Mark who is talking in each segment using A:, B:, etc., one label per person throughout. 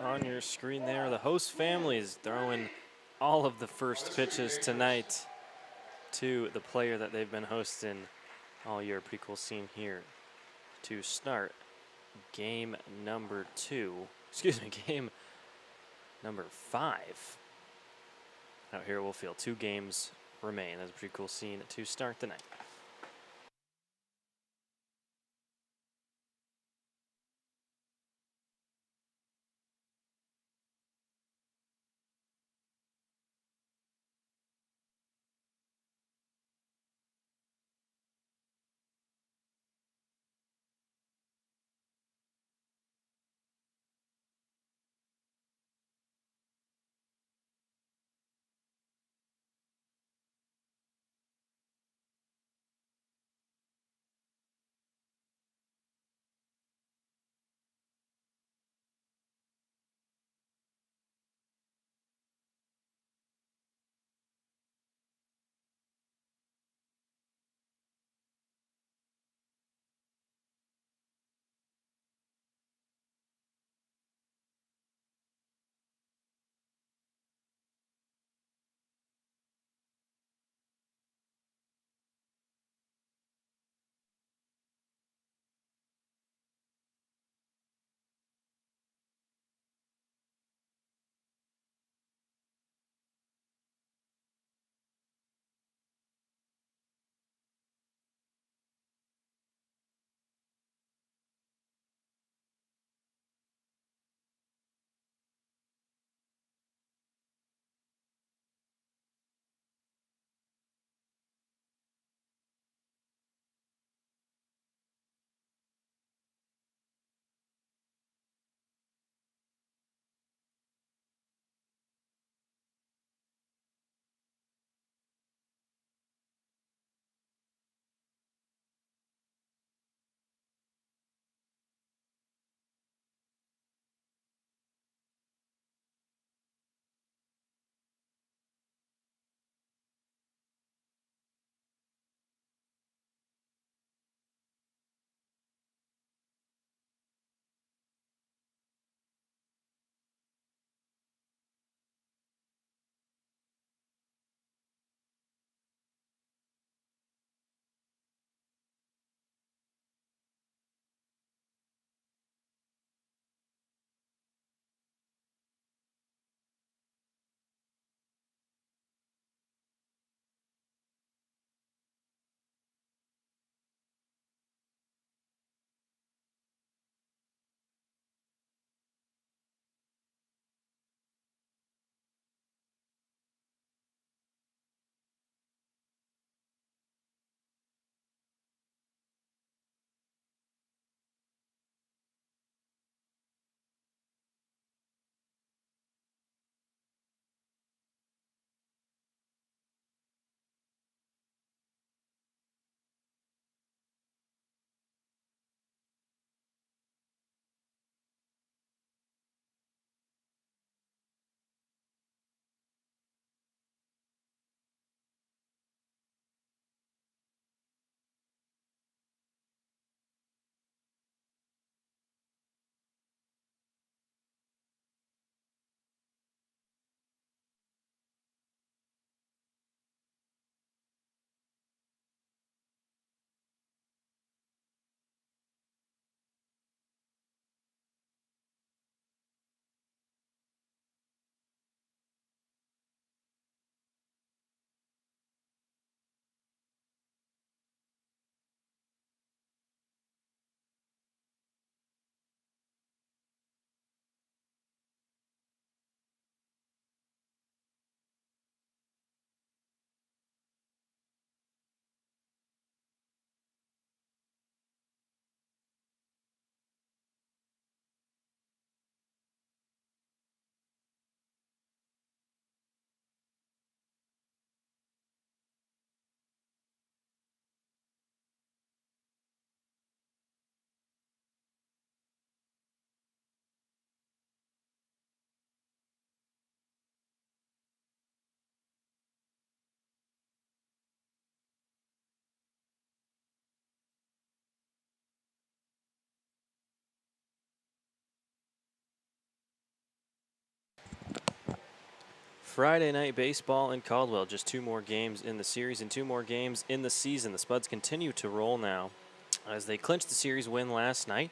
A: on your screen there, the host family is throwing all of the first pitches tonight to the player that they've been hosting all year. Pretty cool scene here to start game number 2. Excuse me, game number 5 out here at Wolf Field. 2 games remain. That's a pretty cool scene to start the night. Friday night baseball in Caldwell. Just 2 more games in the series and 2 more games in the season. The Spuds continue to roll now as they clinched the series win last night.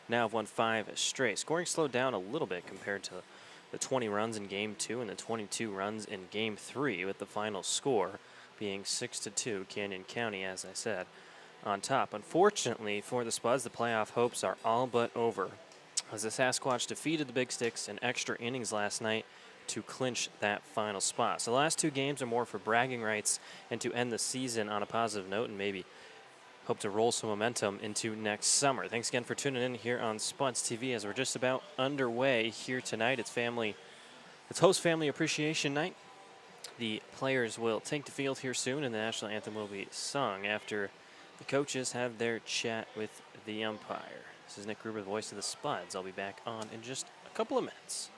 A: Now have won 5 straight. Scoring slowed down a little bit compared to the 20 runs in Game 2 and the 22 runs in Game 3, with the final score being 6-2, Canyon County, as I said, on top. Unfortunately for the Spuds, the playoff hopes are all but over, as the Sasquatch defeated the Big Sticks in extra innings last night to clinch that final spot. So the last 2 games are more for bragging rights and to end the season on a positive note and maybe hope to roll some momentum into next summer. Thanks again for tuning in here on Spuds TV as we're just about underway here tonight. It's host family appreciation night. The players will take the field here soon and the national anthem will be sung after the coaches have their chat with the umpire. This is Nick Gruber, the voice of the Spuds. I'll be back on in just a couple of minutes.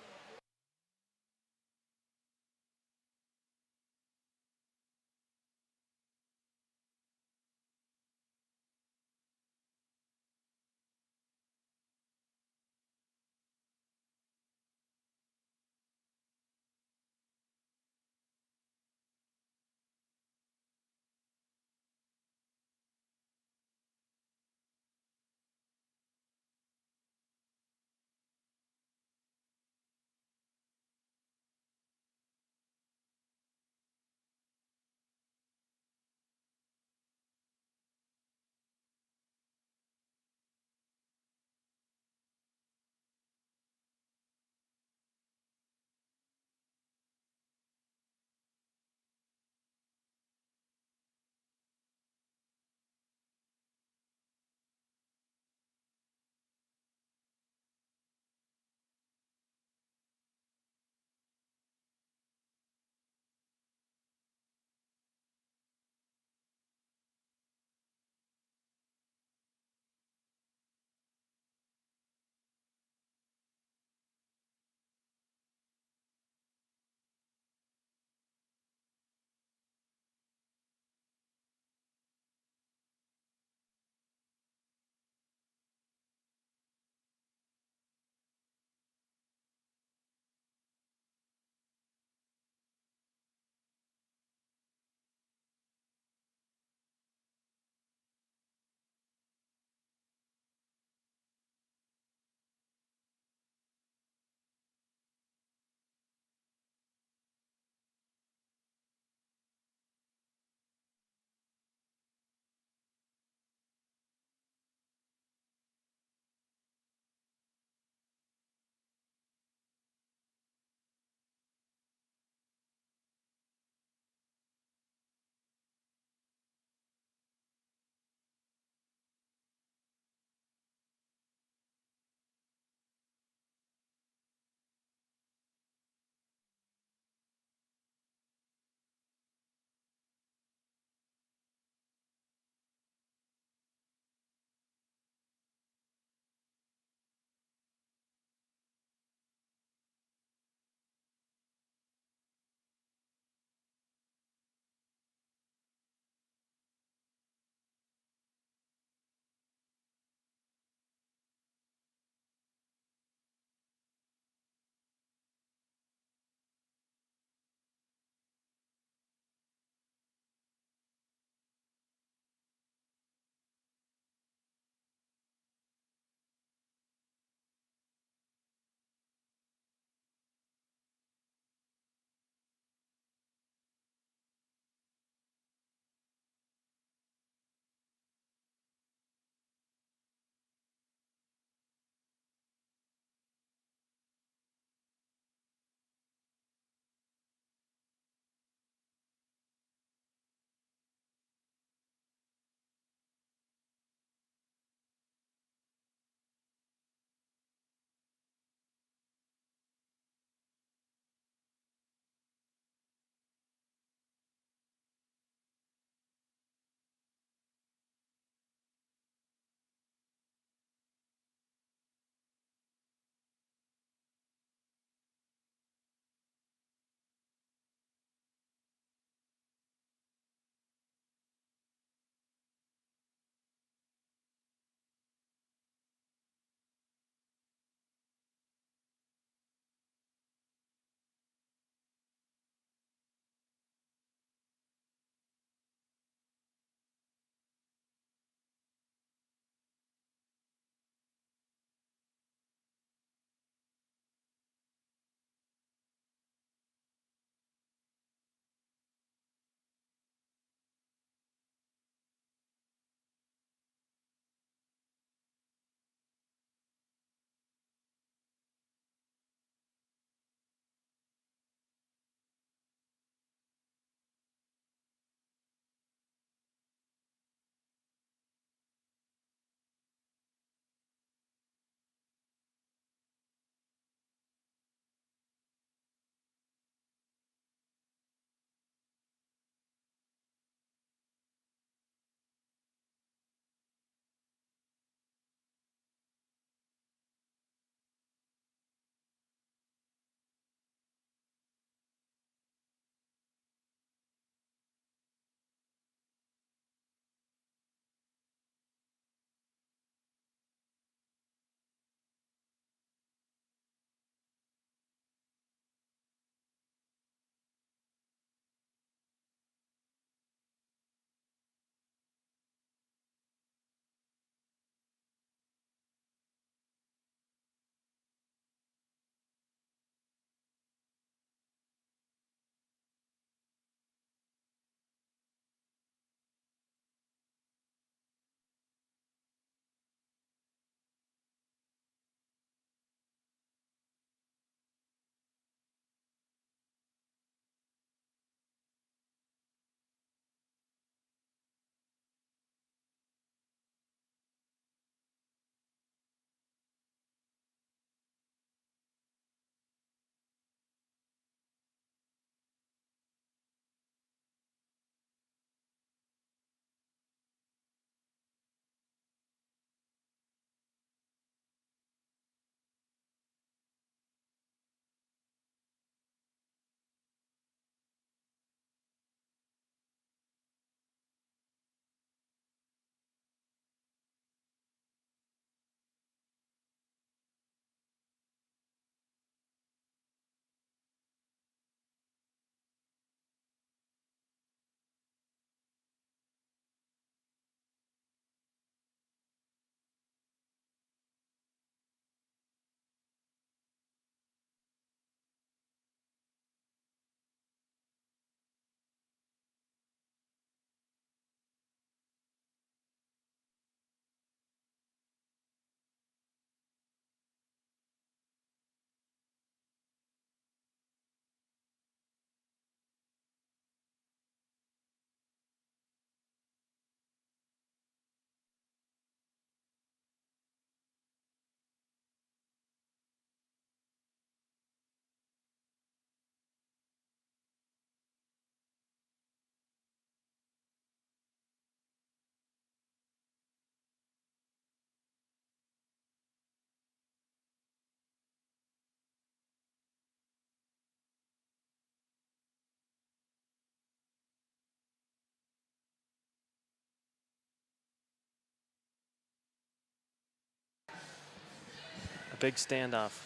A: A big standoff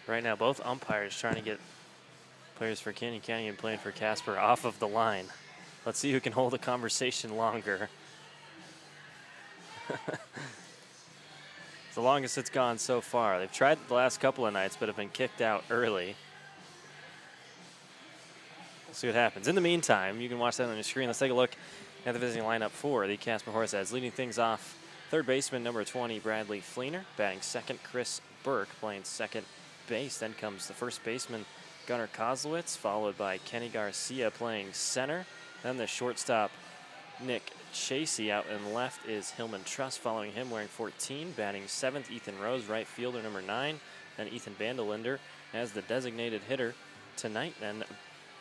A: right now. Both umpires trying to get players for Canyon County and playing for Casper off of the line. Let's see who can hold a conversation longer. It's the longest it's gone so far. They've tried the last couple of nights, but have been kicked out early. We'll see what happens. In the meantime, you can watch that on your screen. Let's take a look at the visiting lineup for the Casper Horseheads. Leading things off, third baseman, number 20, Bradley Fleener. Batting second, Chris Burke, playing second base. Then comes the first baseman, Gunnar Kozlowitz, followed by Kenny Garcia playing center. Then the shortstop, Nick Chasey. Out in left is Hillman Truss, following him wearing 14. Batting seventh, Ethan Rose, right fielder, number 9. Then Ethan Bandelinder as the designated hitter tonight. Then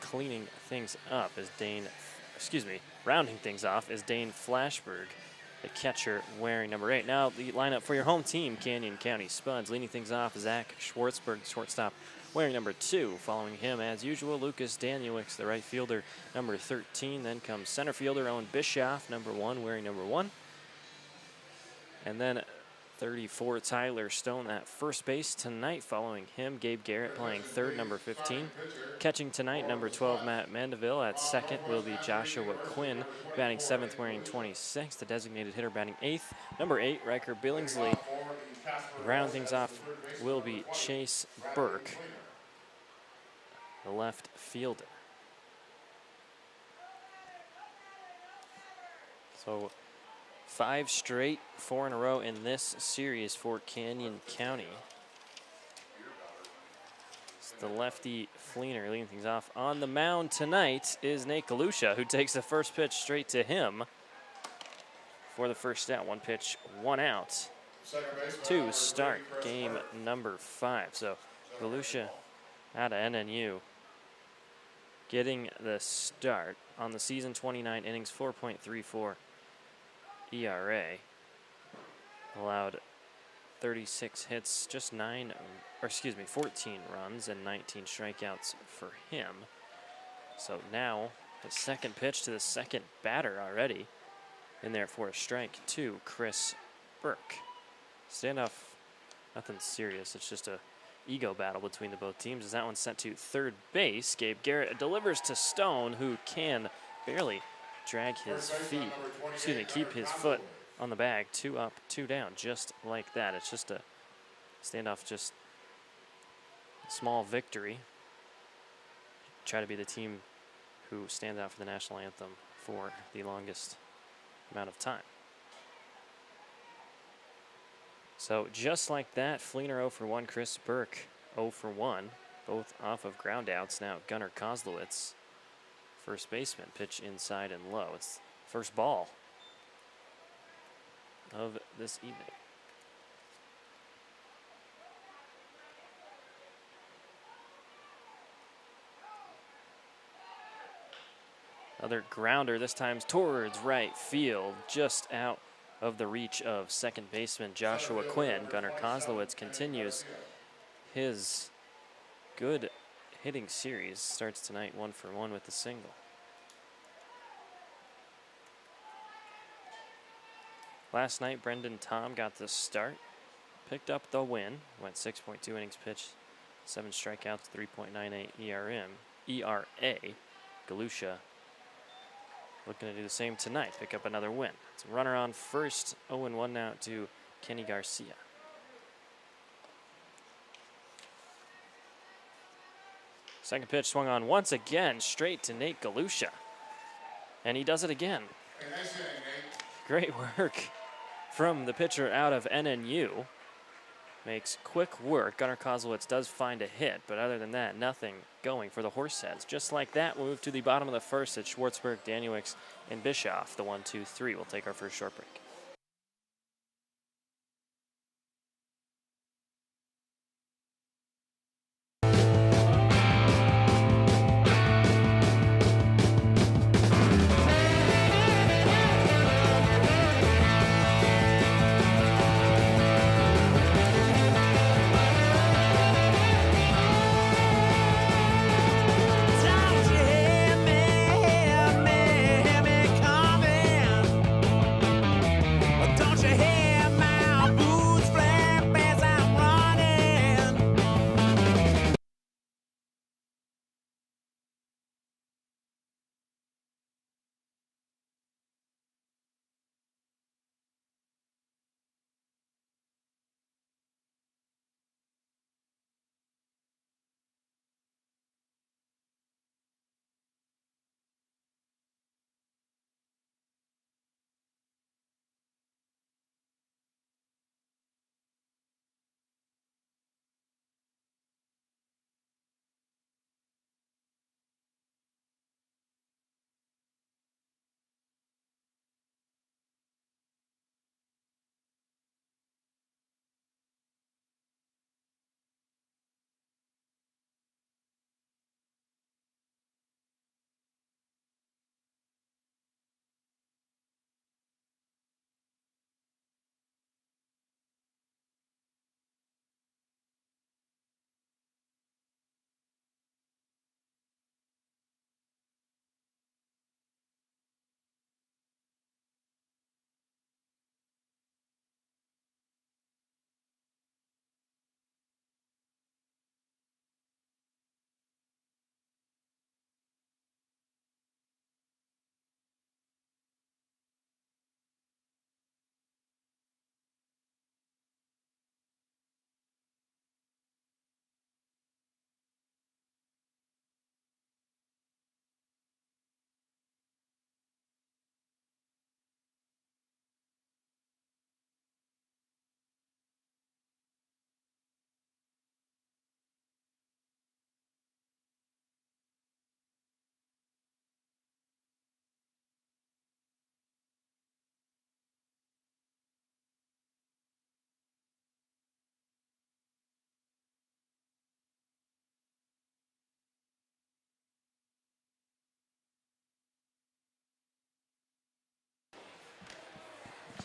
A: cleaning things up is rounding things off is Dane Flashberg, the catcher, wearing number 8. Now the lineup for your home team, Canyon County Spuds. Leading things off, Zach Schwartzberg, shortstop, wearing number 2. Following him, as usual, Lucas Daniewicz, the right fielder, number 13. Then comes center fielder Owen Bischoff, number 1, wearing number 1. And then 34, Tyler Stone at first base tonight. Following him, Gabe Garrett playing third, number 15. Catching tonight, number 12, Matt Mandeville. At second will be Joshua Quinn, batting 7th, wearing 26. The designated hitter batting 8th, number 8, Riker Billingsley. Round things off will be Chase Burke, the left fielder. So 5 straight, 4 in a row in this series for Canyon County. It's the lefty Fleener leading things off. On the mound tonight is Nate Galusha, who takes the first pitch straight to him for the first out. 1 pitch, 1 out to start game number 5. So Galusha out of NNU getting the start on the season. 29 innings, 4.34 ERA. Allowed 36 hits, just 14 runs and 19 strikeouts for him. So now the second pitch to the second batter already in there for a strike to Chris Burke. Standoff, nothing serious. It's just a ego battle between the both teams. As that one's sent to third base, Gabe Garrett delivers to Stone, who can barely drag his feet, keep his foot on the bag. 2 up, 2 down, just like that. It's just a standoff, just a small victory. Try to be the team who stands out for the national anthem for the longest amount of time. So just like that, Fleener 0 for 1, Chris Burke 0 for 1, both off of ground outs. Now Gunnar Kozlowitz, first baseman, pitch inside and low. It's first ball of this evening. Another grounder, this time towards right field, just out of the reach of second baseman Joshua Quinn. Gunnar Kozlowitz continues his good hitting series. Starts tonight 1 for 1 with the single. Last night, Brendan Tom got the start, picked up the win, went 6.2 innings pitched, 7 strikeouts, 3.98 ERA. Galusha looking to do the same tonight, pick up another win. It's a runner on first, 0-1 now to Kenny Garcia. Second pitch swung on once again, straight to Nate Galusha. And he does it again. Great work from the pitcher out of NNU. Makes quick work. Gunnar Kozlowitz does find a hit, but other than that, nothing going for the Horseheads. Just like that, we'll move to the bottom of the first at Schwartzberg, Daniewicz, and Bischoff. The 1-2-3. We'll take our first short break.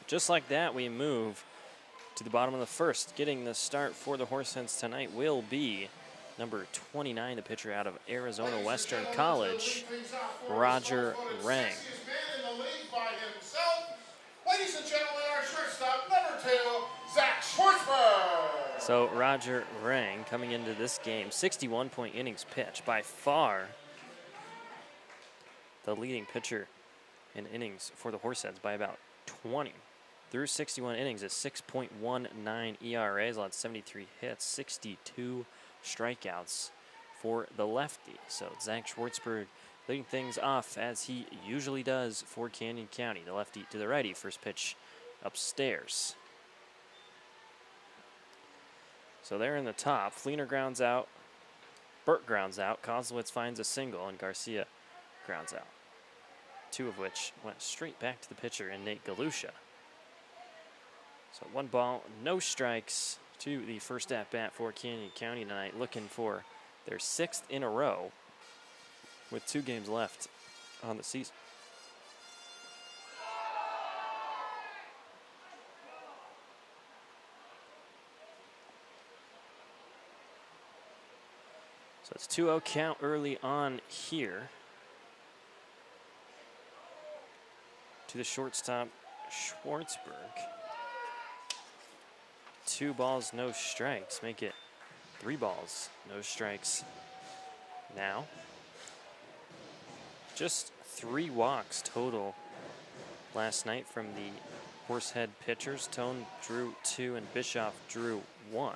A: just like that, we move to the bottom of the first. Getting the start for the Horseheads tonight will be number 29, the pitcher out of Arizona Western College, Roger Rang.
B: Ladies and gentlemen, our shortstop, number 2, Zach Schwartzberg.
A: So Roger Rang coming into this game, 61-point innings pitched, by far the leading pitcher in innings for the Horseheads by about 20. Through 61 innings, a 6.19 ERA, allowed 73 hits, 62 strikeouts for the lefty. So Zach Schwartzberg leading things off as he usually does for Canyon County. The lefty to the righty, first pitch upstairs. So they're in the top. Fleener grounds out, Burt grounds out, Kozlowitz finds a single, and Garcia grounds out. 2 of which went straight back to the pitcher in Nate Galusha. So 1 ball, no strikes to the first at-bat for Canyon County tonight, looking for their 6th in a row with 2 games left on the season. So it's 2-0 count early on here. To the shortstop, Schwartzberg. 2 balls, no strikes. Make it 3 balls, no strikes. Now, just 3 walks total last night from the Horsehead pitchers. Tone drew 2 and Bischoff drew 1.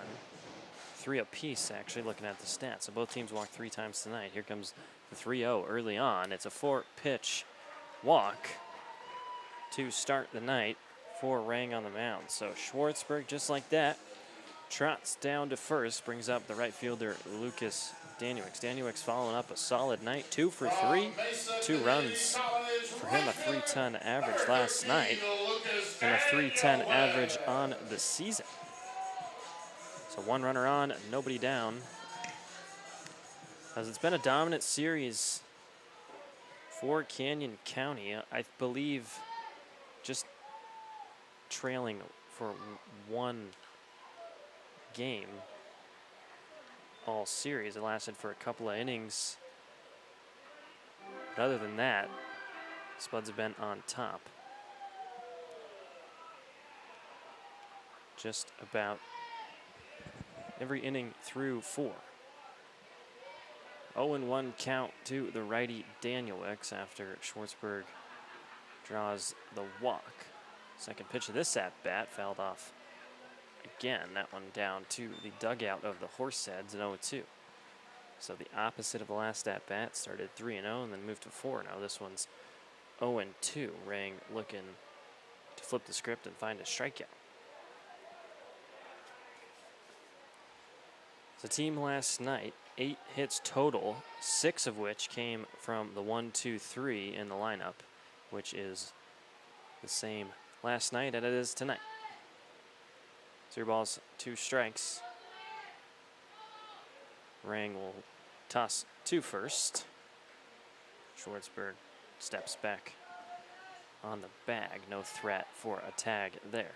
A: 3 apiece, actually, looking at the stats. So both teams walked 3 times tonight. Here comes the 3-0 early on. It's a 4-pitch walk to start the night for Rang on the mound. So Schwartzberg, just like that, trots down to first, brings up the right fielder Lucas Danuix. Danuix following up a solid night, 2 for 3, 2 runs for him, a 310 average last night, and a 310 average on the season. So 1 runner on, nobody down. As it's been a dominant series for Canyon County, I believe just trailing for 1 game all series. It lasted for a couple of innings. But other than that, Spuds have been on top. Just about every inning through 4. 0-1 count to the righty Danuix after Schwartzberg draws the walk. Second pitch of this at-bat fouled off again. That one down to the dugout of the Horseheads at 0-2. So the opposite of the last at-bat, started 3-0 and then moved to 4-0. This one's 0-2. Rang looking to flip the script and find a strikeout. The team last night, 8 hits total, 6 of which came from the 1-2-3 in the lineup, which is the same last night as it is tonight. 3 balls, 2 strikes. Rang will toss to first. Schwartzberg steps back on the bag. No threat for a tag there.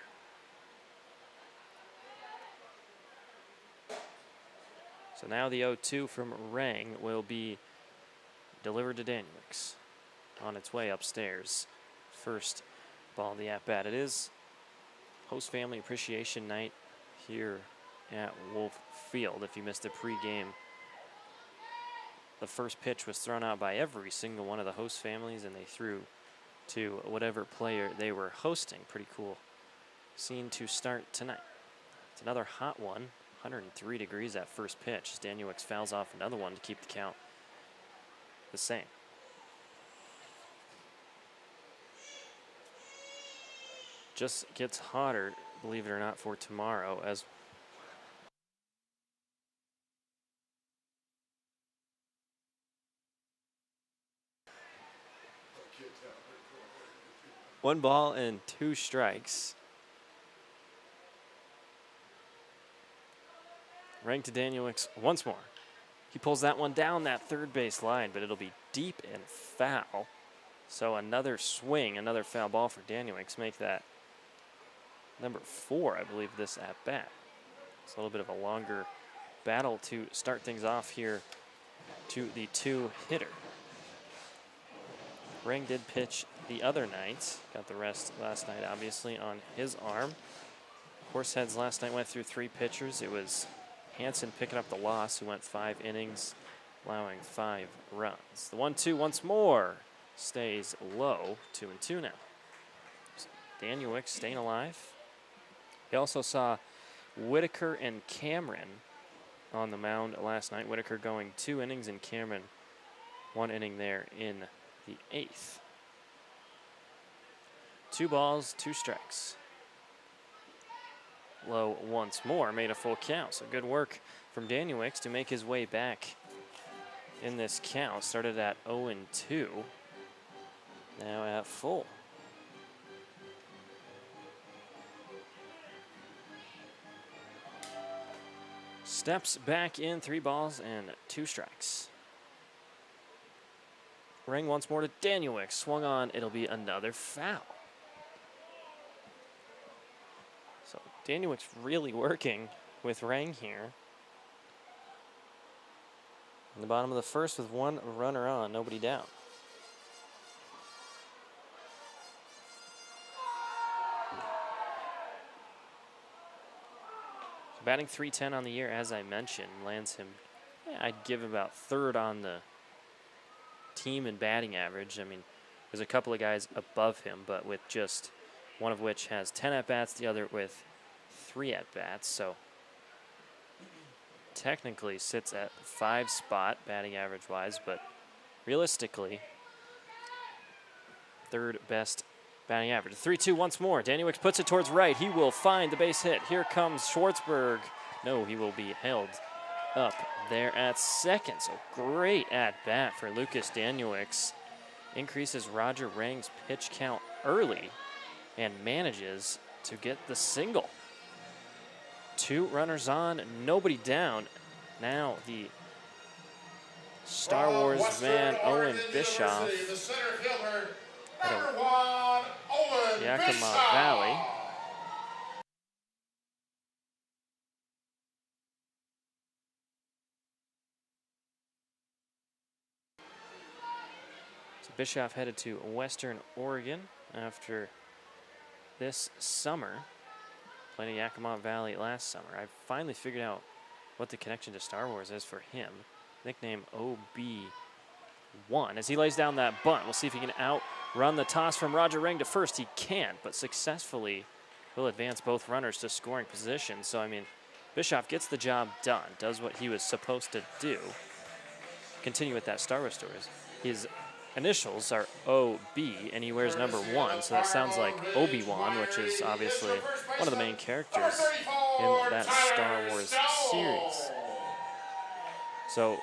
A: So now the 0-2 from Rang will be delivered to Danuix on its way upstairs. First ball of the at-bat. It is host family appreciation night here at Wolf Field. If you missed the pregame, the first pitch was thrown out by every single one of the host families, and they threw to whatever player they were hosting. Pretty cool scene to start tonight. It's another hot one. 103 degrees at first pitch. Danuix fouls off another one to keep the count the same. Just gets hotter, believe it or not, for tomorrow as one ball and 2 strikes. Rang to Danuix once more. He pulls that one down that third base line, but it'll be deep and foul. So another swing, another foul ball for Danuix, make that number 4, I believe, this at bat. It's a little bit of a longer battle to start things off here to the 2-hitter. Ring did pitch the other night. Got the rest last night, obviously, on his arm. Horseheads last night went through 3 pitchers. It was Hansen picking up the loss, who went 5 innings, allowing 5 runs. The 1-2 once more stays low, 2-2 now. Danuik staying alive. He also saw Whitaker and Cameron on the mound last night. Whitaker going 2 innings and Cameron 1 inning there in the 8th. 2 balls, 2 strikes. Low once more, made a full count. So good work from Danuik to make his way back in this count. Started at 0-2, now at full. Steps back in, 3 balls and 2 strikes. Ring once more to Danuik. Swung on, it'll be another foul. So Danuik's really working with Rang here. In the bottom of the first with 1 runner on, nobody down. Batting .310 on the year, as I mentioned, lands him, I'd give about 3rd on the team in batting average. I mean, there's a couple of guys above him, but with just one of which has 10 at-bats, the other with 3 at-bats. So technically sits at 5 spot batting average-wise, but realistically, 3rd best batting average. 3-2 once more. Danuik puts it towards right. He will find the base hit. Here comes Schwartzberg. No, he will be held up there at second. So great at bat for Lucas Danuik. Increases Roger Rang's pitch count early and manages to get the single. 2 runners on, nobody down. Now the Star Wars man Owen Bischoff at Yakima Valley. So Bischoff headed to Western Oregon after this summer. Played at Yakima Valley last summer. I finally figured out what the connection to Star Wars is for him. Nickname OB1. As he lays down that bunt, we'll see if he can outrun the toss from Roger Rang to first. He can't, but successfully will advance both runners to scoring position. So, I mean, Bischoff gets the job done, does what he was supposed to do. Continue with that Star Wars stories. His initials are OB, and he wears number 1, so that sounds like Obi-Wan, which is obviously one of the main characters in that Star Wars series. So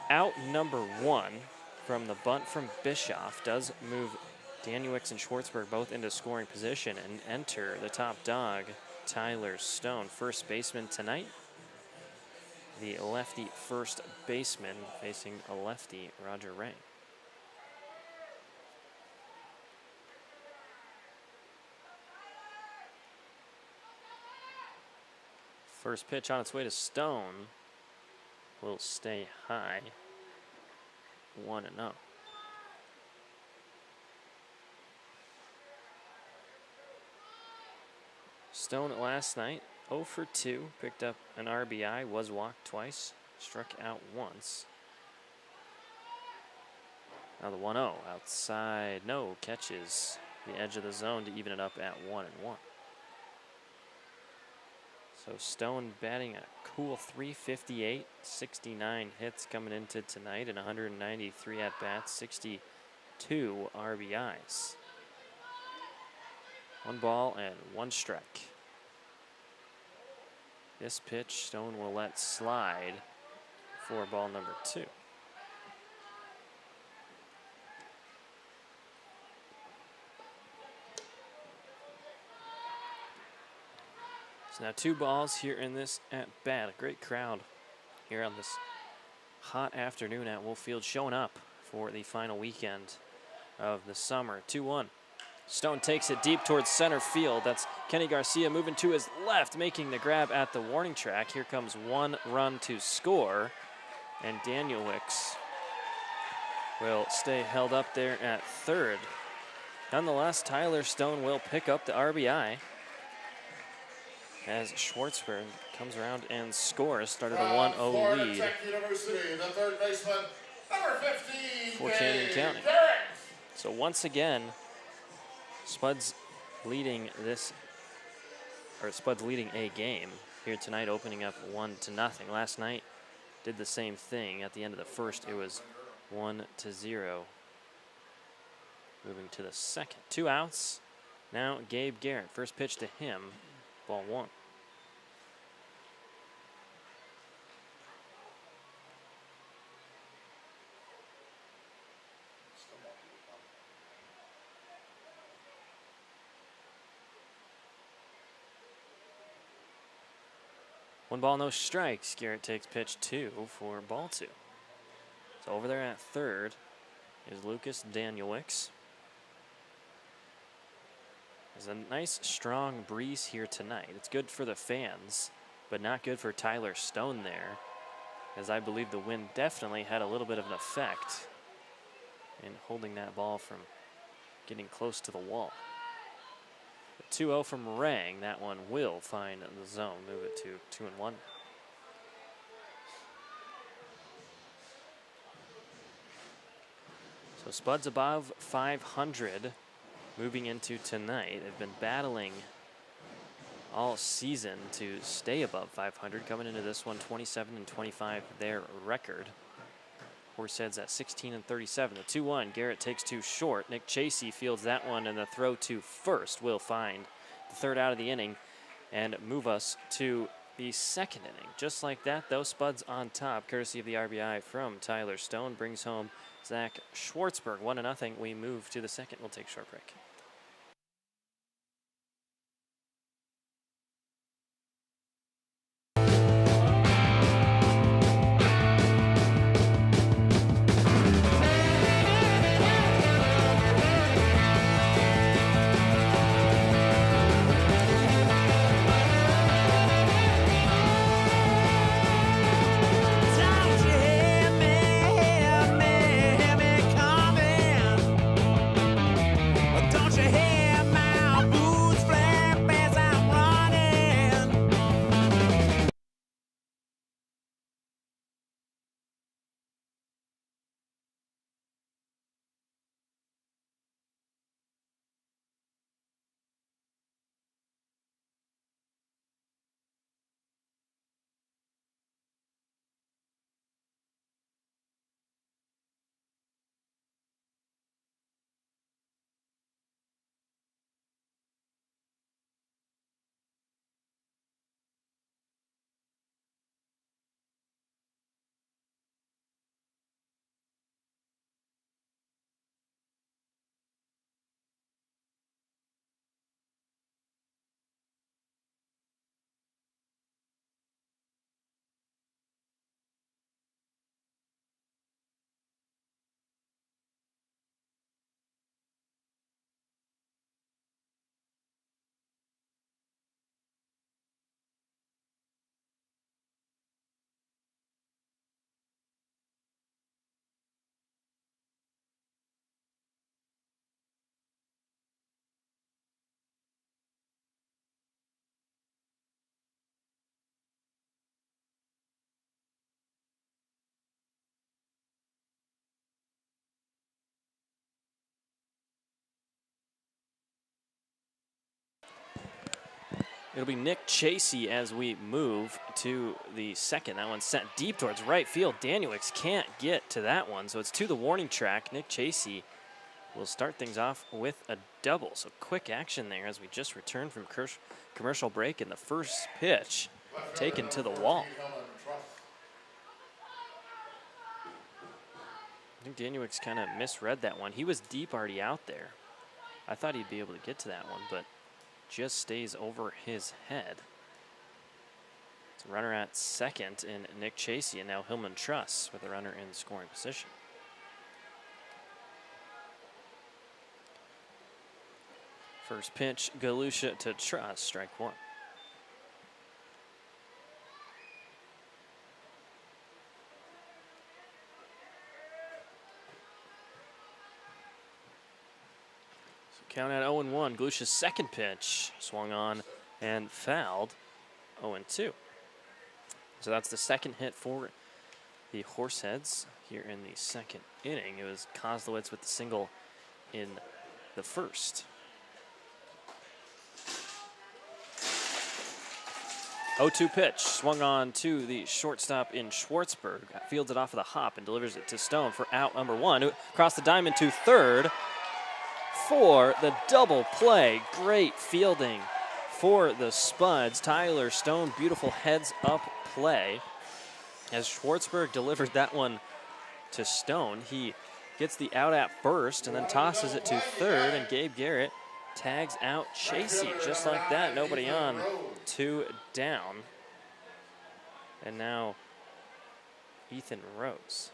A: out number 1 from the bunt from Bischoff does move Danuik and Schwartzberg both into scoring position and enter the top dog, Tyler Stone, first baseman tonight. The lefty first baseman facing a lefty, Roger Rang. First pitch on its way to Stone will stay high, 1-0. Stone last night, 0 for 2, picked up an RBI, was walked twice, struck out once. Now the 1-0 outside, no, catches the edge of the zone to even it up at 1-1. So Stone batting a cool .358, 69 hits coming into tonight and 193 at-bats, 62 RBIs. 1 ball and 1 strike. This pitch Stone will let slide for ball number 2. So now 2 balls here in this at bat. A great crowd here on this hot afternoon at Wolf Field showing up for the final weekend of the summer. 2-1. Stone takes it deep towards center field. That's Kenny Garcia moving to his left, making the grab at the warning track. Here comes one run to score, and Daniel Wicks will stay held up there at third. Nonetheless, Tyler Stone will pick up the RBI as Schwartzberg comes around and scores. Started a 1-0 lead
B: University, the third baseman, number 15,
A: for Canyon County.
B: Garrett.
A: So once again, Spuds leading a game here tonight, opening up 1-0. Last night did the same thing. At the end of the first, it was 1-0. Moving to the second. 2 outs. Now Gabe Garrett. First pitch to him. Ball 1. One ball, no strikes. Garrett takes pitch 2 for ball 2. So over there at third is Lucas Danielwicks. There's a nice strong breeze here tonight. It's good for the fans, but not good for Tyler Stone there, as I believe the wind definitely had a little bit of an effect in holding that ball from getting close to the wall. 2-0 from Rang. That one will find the zone. Move it to 2-1. So Spuds above 500 moving into tonight. They've been battling all season to stay above 500. Coming into this one, 27-25 their record. Horseheads at 16-37. The 2-1. Garrett takes 2 short. Nick Chasey fields that one, and the throw to first will find the third out of the inning and move us to the second inning. Just like that, though, Spuds on top, courtesy of the RBI from Tyler Stone, brings home Zach Schwartzberg. 1-0. We move to the second. We'll take a short break. It'll be Nick Chasey as we move to the second. That one's sent deep towards right field. Danielwicks can't get to that one, so it's to the warning track. Nick Chasey will start things off with a double. So quick action there as we just returned from commercial break, and the first pitch taken to the wall. I think Danielwicks kind of misread that one. He was deep already out there. I thought he'd be able to get to that one, but just stays over his head. It's a runner at second in Nick Chasey, and now Hillman Truss with a runner in scoring position. First pitch, Galusha to Trust, strike one. So count at 0-1. Galusha's second pitch swung on and fouled. 0-2. So that's the second hit for the Horseheads here in the second inning. It was Kozlowitz with the single in the first. 0-2 pitch, swung on to the shortstop in Schwartzberg. Fields it off of the hop and delivers it to Stone for out number one. Across the diamond to third for the double play. Great fielding for the Spuds. Tyler Stone, beautiful heads up play. As Schwartzberg delivered that one to Stone, he gets the out at first and then tosses it to third, and Gabe Garrett tags out Chasey just like that. Nobody on, 2 down. And now Ethan Rose.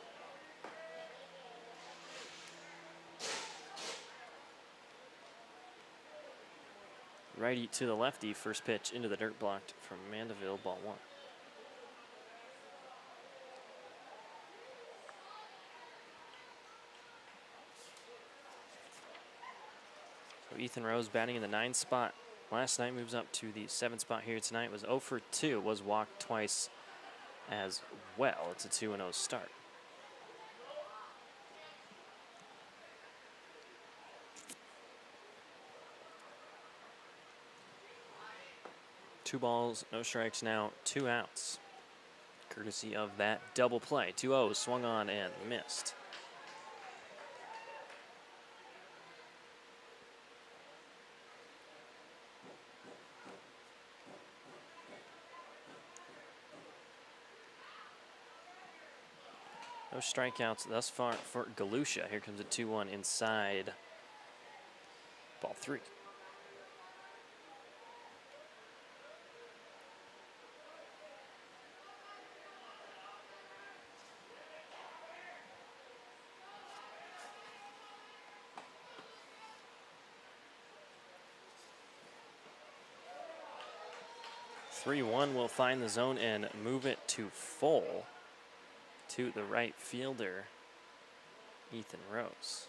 A: Righty to the lefty, first pitch into the dirt, blocked from Mandeville, ball one. So Ethan Rose batting in the 9th spot last night, moves up to the 7th spot here tonight. Was 0 for 2, was walked twice as well. It's a 2-0 start. Two balls, no strikes now, 2 outs. Courtesy of that double play. 2-0, swung on and missed. No strikeouts thus far for Galusha. Here comes a 2-1 inside. Ball 3. (3-1) will find the zone and move it to full to the right fielder, Ethan Rose.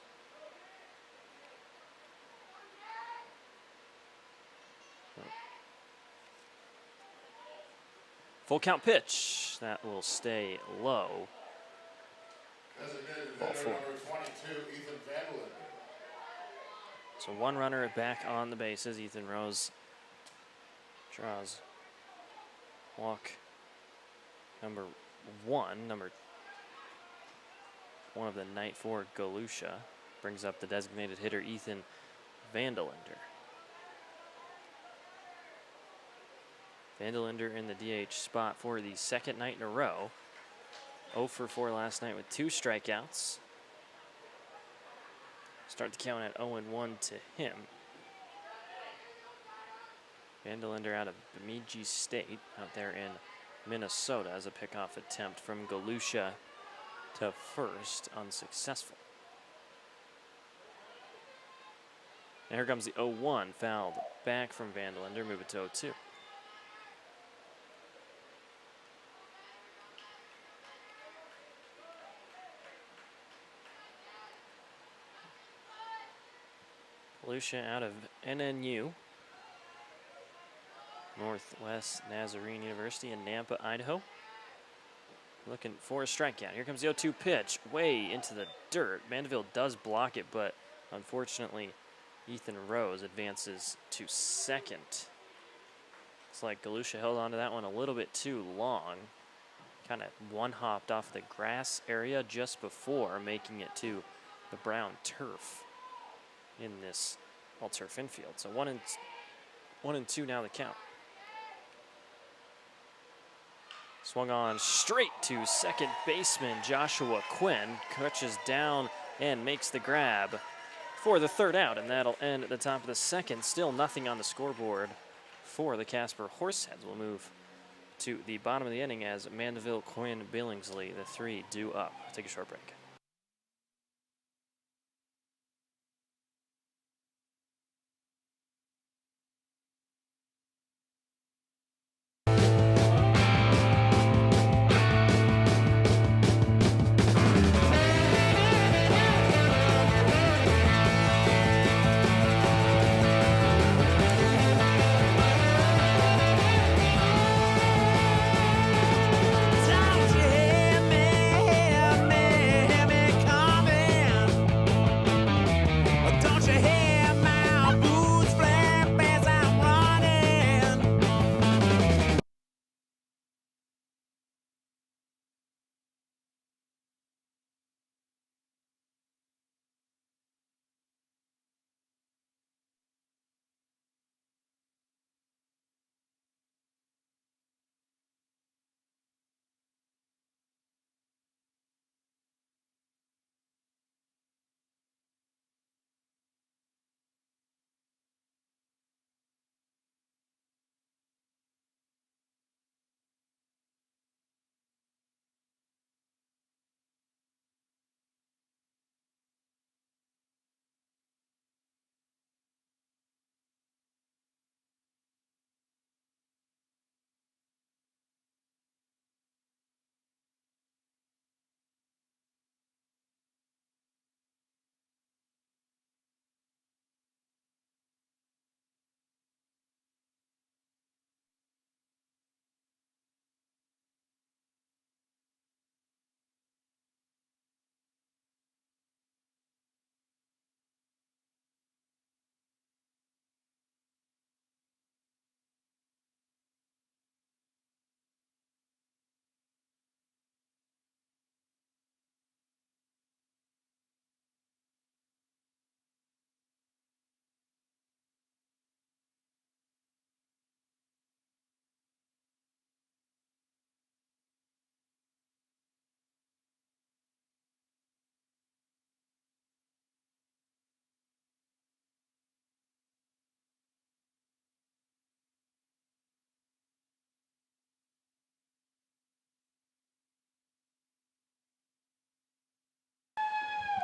A: Full count pitch. That will stay low. Ball 4. So one runner back on the bases. Ethan Rose draws walk number 1, number 1 of the night for Galusha. Brings up the designated hitter, Ethan Vandelander. Vandelander in the DH spot for the second night in a row. 0 for 4 last night with 2 strikeouts. Start the count at 0-1 to him. Vandelander out of Bemidji State out there in Minnesota as a pickoff attempt from Galusha to first, unsuccessful. And here comes the 0-1, fouled back from Vandelander, move it to 0-2. Galusha out of NNU, Northwest Nazarene University in Nampa, Idaho. Looking for a strikeout. Here comes the 0-2 pitch, way into the dirt. Mandeville does block it, but unfortunately, Ethan Rose advances to second. It's like Galusha held on to that one a little bit too long. Kind of one-hopped off the grass area just before making it to the brown turf in this all-turf infield. So 1-2 now the count. Swung on straight to second baseman Joshua Quinn. Catches down and makes the grab for the third out, and that'll end at the top of the second. Still nothing on the scoreboard for the Casper Horseheads. We'll move to the bottom of the inning as Mandeville, Quinn, Billingsley, the 3 due up. Take a short break.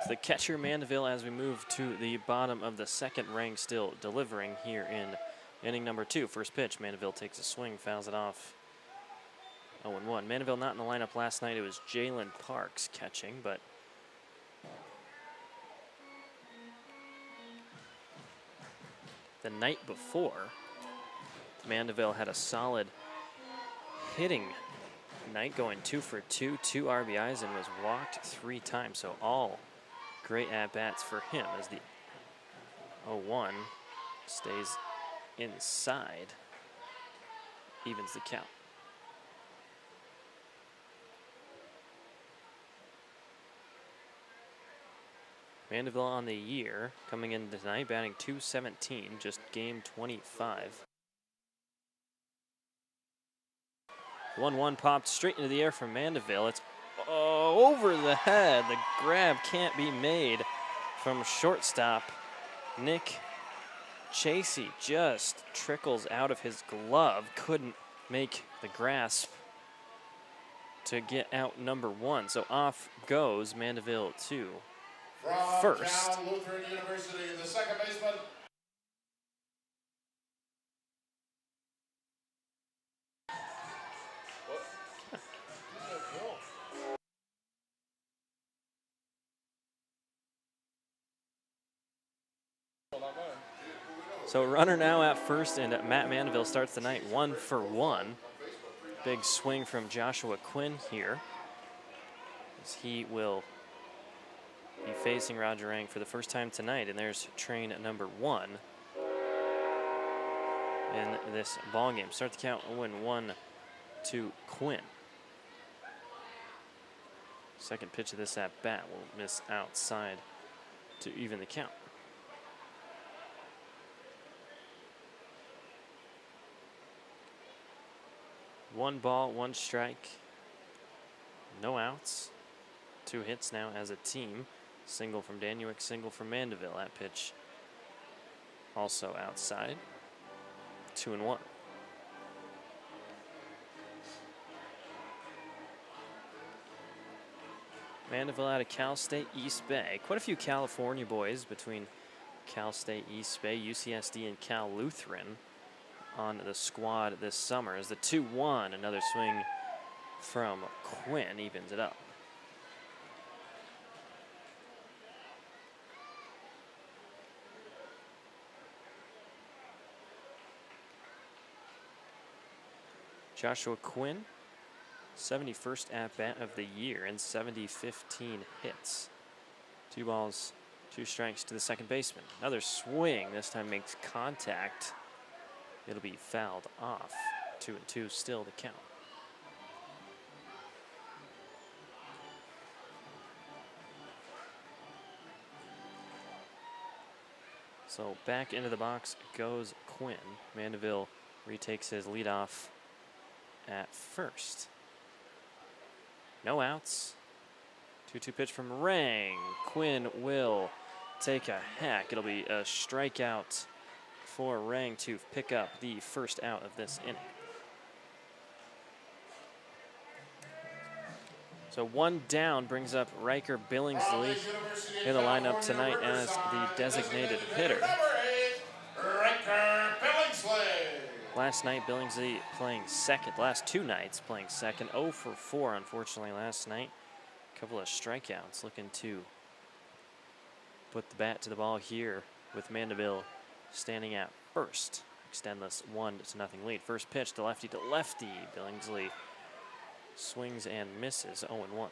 A: the catcher, Mandeville, as we move to the bottom of the second. Rang still delivering here in inning number 2. First pitch, Mandeville takes a swing, fouls it off. 0-1. Mandeville not in the lineup last night. It was Jalen Parks catching, but the night before, Mandeville had a solid hitting night, going 2 for 2, 2 RBIs, and was walked 3 times. So all great at-bats for him as the 0-1 stays inside, evens the count. Mandeville on the year, coming in tonight, batting .217, just game 25. 1-1 popped straight into the air from Mandeville. It's over the head. The grab can't be made from shortstop. Nick Chasey just trickles out of his glove. Couldn't make the grasp to get out number 1. So off goes Mandeville to
B: From
A: first.
B: Cal Lutheran University, the second baseman.
A: So runner now at first, and Matt Mandeville starts the night 1 for 1. Big swing from Joshua Quinn here, as he will be facing Roger Rang for the first time tonight. And there's train number 1 in this ball game. Start the count 0-1 to Quinn. Second pitch of this at bat will miss outside to even the count. 1 ball, 1 strike, no outs. 2 hits now as a team. Single from Danuik, single from Mandeville. That pitch also outside. 2-1. Mandeville out of Cal State East Bay. Quite a few California boys between Cal State East Bay, UCSD, and Cal Lutheran on the squad this summer. As the 2-1, another swing from Quinn evens it up. Joshua Quinn, 71st at-bat of the year and 15 hits. 2 balls, 2 strikes to the second baseman. Another swing, this time makes contact. It'll be fouled off. 2-2 still the count. So back into the box goes Quinn. Mandeville retakes his leadoff at first. No outs. 2-2 pitch from Rang. Quinn will take a hack. It'll be a strikeout for Rang to pick up the first out of this inning. So 1 down brings up Riker Billingsley in the lineup tonight as the designated hitter.
B: Riker Billingsley.
A: Last night, Billingsley playing second. Last 2 nights playing second. 0 for 4, unfortunately, last night. A couple of strikeouts, looking to put the bat to the ball here with Mandeville standing at first. Extend this 1-0 lead. First pitch to lefty. Billingsley swings and misses. 0-1.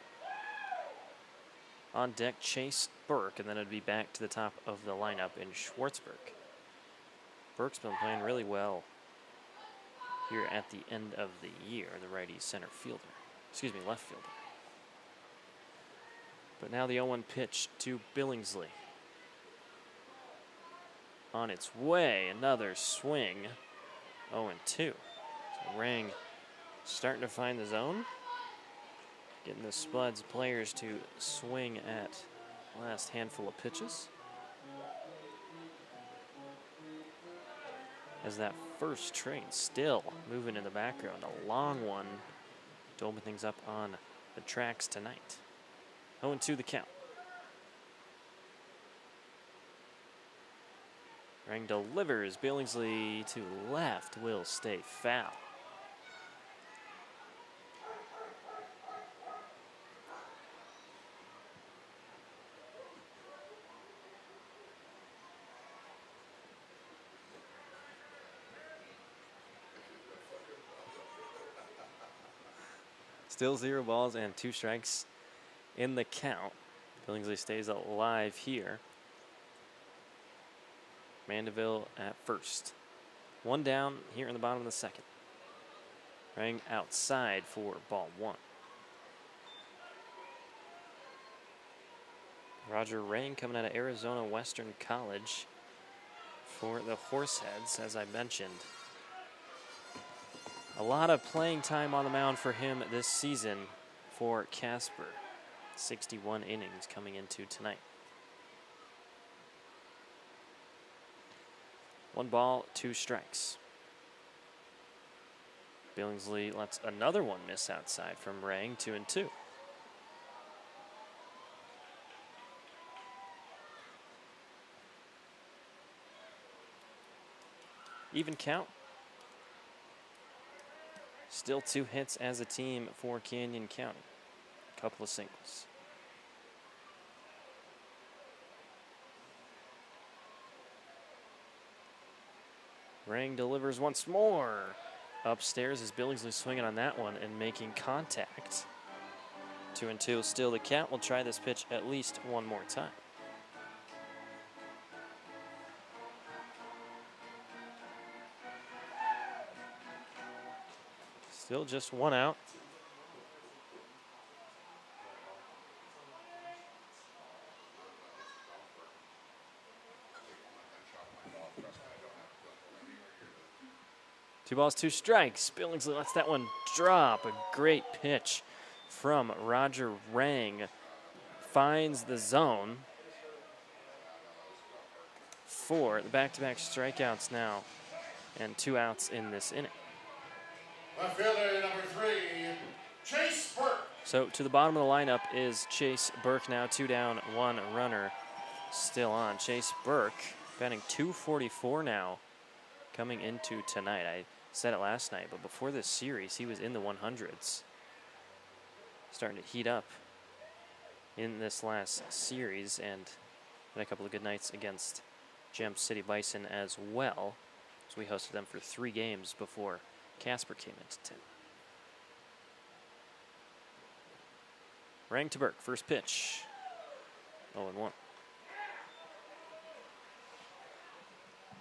A: On deck, Chase Burke, and then it'd be back to the top of the lineup in Schwartzberg. Burke's been playing really well here at the end of the year, the righty left fielder. But now the 0-1 pitch to Billingsley. On its way, another swing. 0-2. So Rang starting to find the zone. Getting the Spuds players to swing at the last handful of pitches. As that first train still moving in the background. A long one to open things up on the tracks tonight. 0-2 the count. Rang delivers. Billingsley to left will stay foul. Still 0 balls and 2 strikes in the count. Billingsley stays alive here. Mandeville at first. 1 down here in the bottom of the second. Rang outside for ball 1. Roger Rang coming out of Arizona Western College for the Horseheads, as I mentioned. A lot of playing time on the mound for him this season for Casper. 61 innings coming into tonight. 1 ball, 2 strikes. Billingsley lets another one miss outside from Rang, 2-2. Even count. Still 2 hits as a team for Canyon County. A couple of singles. Rang delivers once more. Upstairs is Billingsley swinging on that one and making contact. 2-2 still the count. We'll try this pitch at least one more time. Still just 1 out. Two balls, 2 strikes. Billingsley lets that one drop. A great pitch from Roger Rang. Finds the zone for the back-to-back strikeouts now and 2 outs in this inning.
B: Left fielder number 3, Chase Burke.
A: So to the bottom of the lineup is Chase Burke now. 2 down, 1 runner still on. Chase Burke batting .244 now coming into tonight. I said it last night, but before this series, he was in the 100s. Starting to heat up in this last series and had a couple of good nights against Gem City Bison as well. So we hosted them for 3 games before Casper came into town. Rang to Burke, first pitch. 0-1.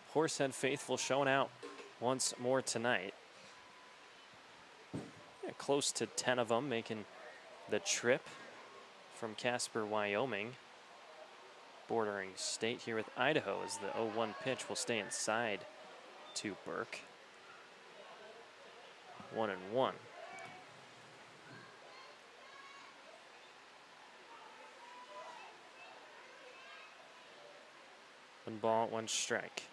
A: Horsehead faithful showing out once more tonight. Yeah, close to 10 of them making the trip from Casper, Wyoming. Bordering state here with Idaho as the 0-1 pitch will stay inside to Burke. 1-1. One ball, 1 strike.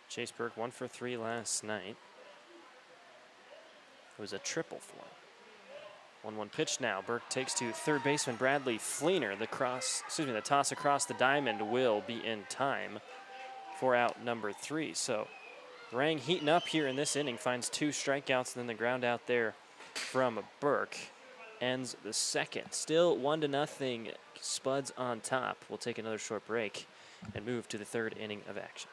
A: Chase Burke 1 for 3 last night. It was a triple for him. 1-1 pitch now. Burke takes to third baseman Bradley Fleener. The toss across the diamond will be in time for out number 3. So Rang heating up here in this inning, finds 2 strikeouts, and then the ground out there from Burke ends the second. Still 1-0. Spuds on top. We'll take another short break and move to the 3rd inning of action.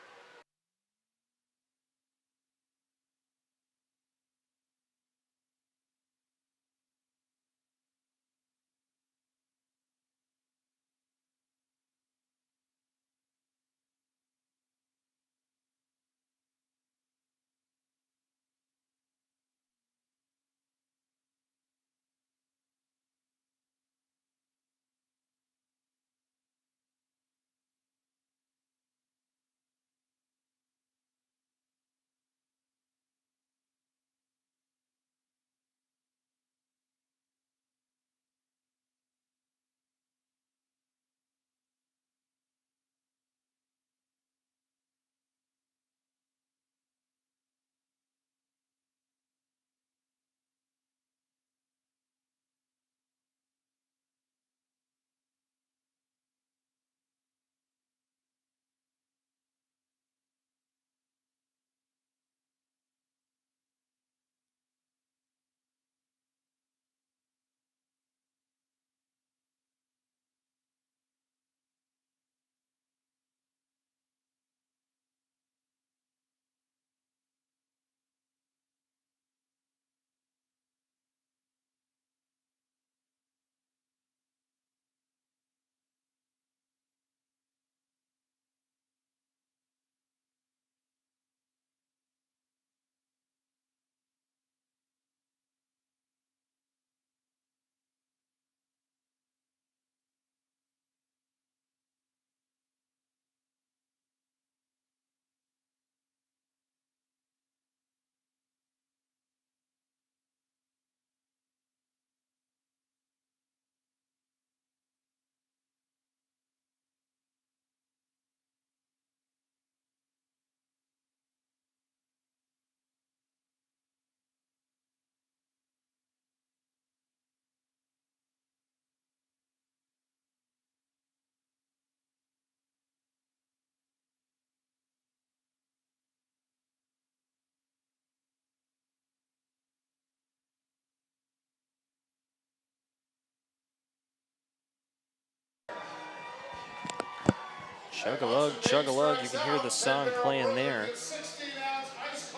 A: Chug-a-lug, chug-a-lug. You can hear the song playing there,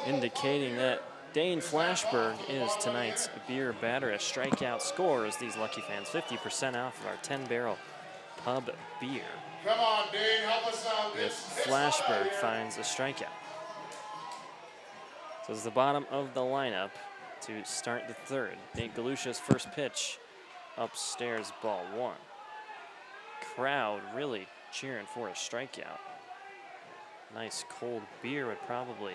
A: indicating that Dane Flashberg is tonight's beer batter. A strikeout scores these lucky fans 50% off of our 10-barrel pub beer.
B: Come on, Dane, help us out.
A: If Flashberg finds a strikeout. So it's the bottom of the lineup to start the third. Nate Galusha's first pitch, upstairs, ball one. Crowd really cheering for a strikeout. Nice cold beer would probably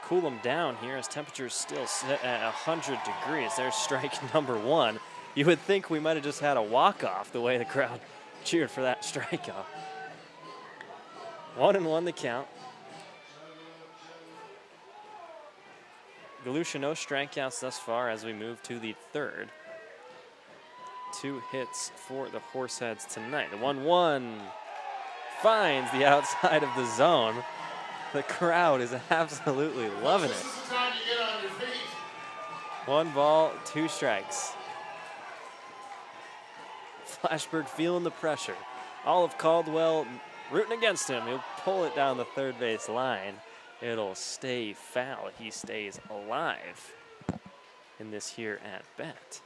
A: cool them down here as temperatures still sit at 100 degrees. There's strike number one. You would think we might have just had a walk-off the way the crowd cheered for that strikeout. 1-1 the count. Galusha no strikeouts thus far as we move to the third. 2 hits for the Horseheads tonight. The 1-1 finds the outside of the zone. The crowd is absolutely loving it.
B: This is the time you get on your feet.
A: 1 ball, 2 strikes. Flashberg feeling the pressure. All of Caldwell rooting against him. He'll pull it down the third base line. It'll stay foul. He stays alive in this here at bat.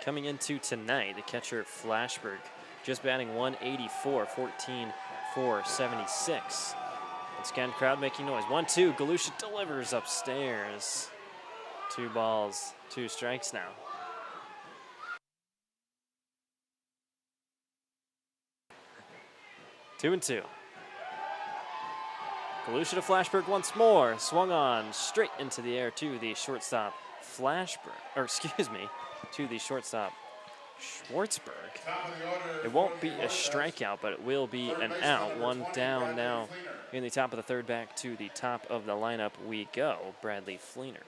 A: Coming into tonight, the catcher Flashberg just batting 184, 14 for 76. Once again, crowd making noise. 1-2, Galusha delivers upstairs. 2 balls, 2 strikes now. Two and two. Galusha to Flashberg once more. Swung on straight into the air to the shortstop Flashberg, or excuse me, to the shortstop Schwartzberg. It won't be a strikeout, but it will be an out. 1 down now in the top of the third. Back to the top of the lineup we go. Bradley Fleener.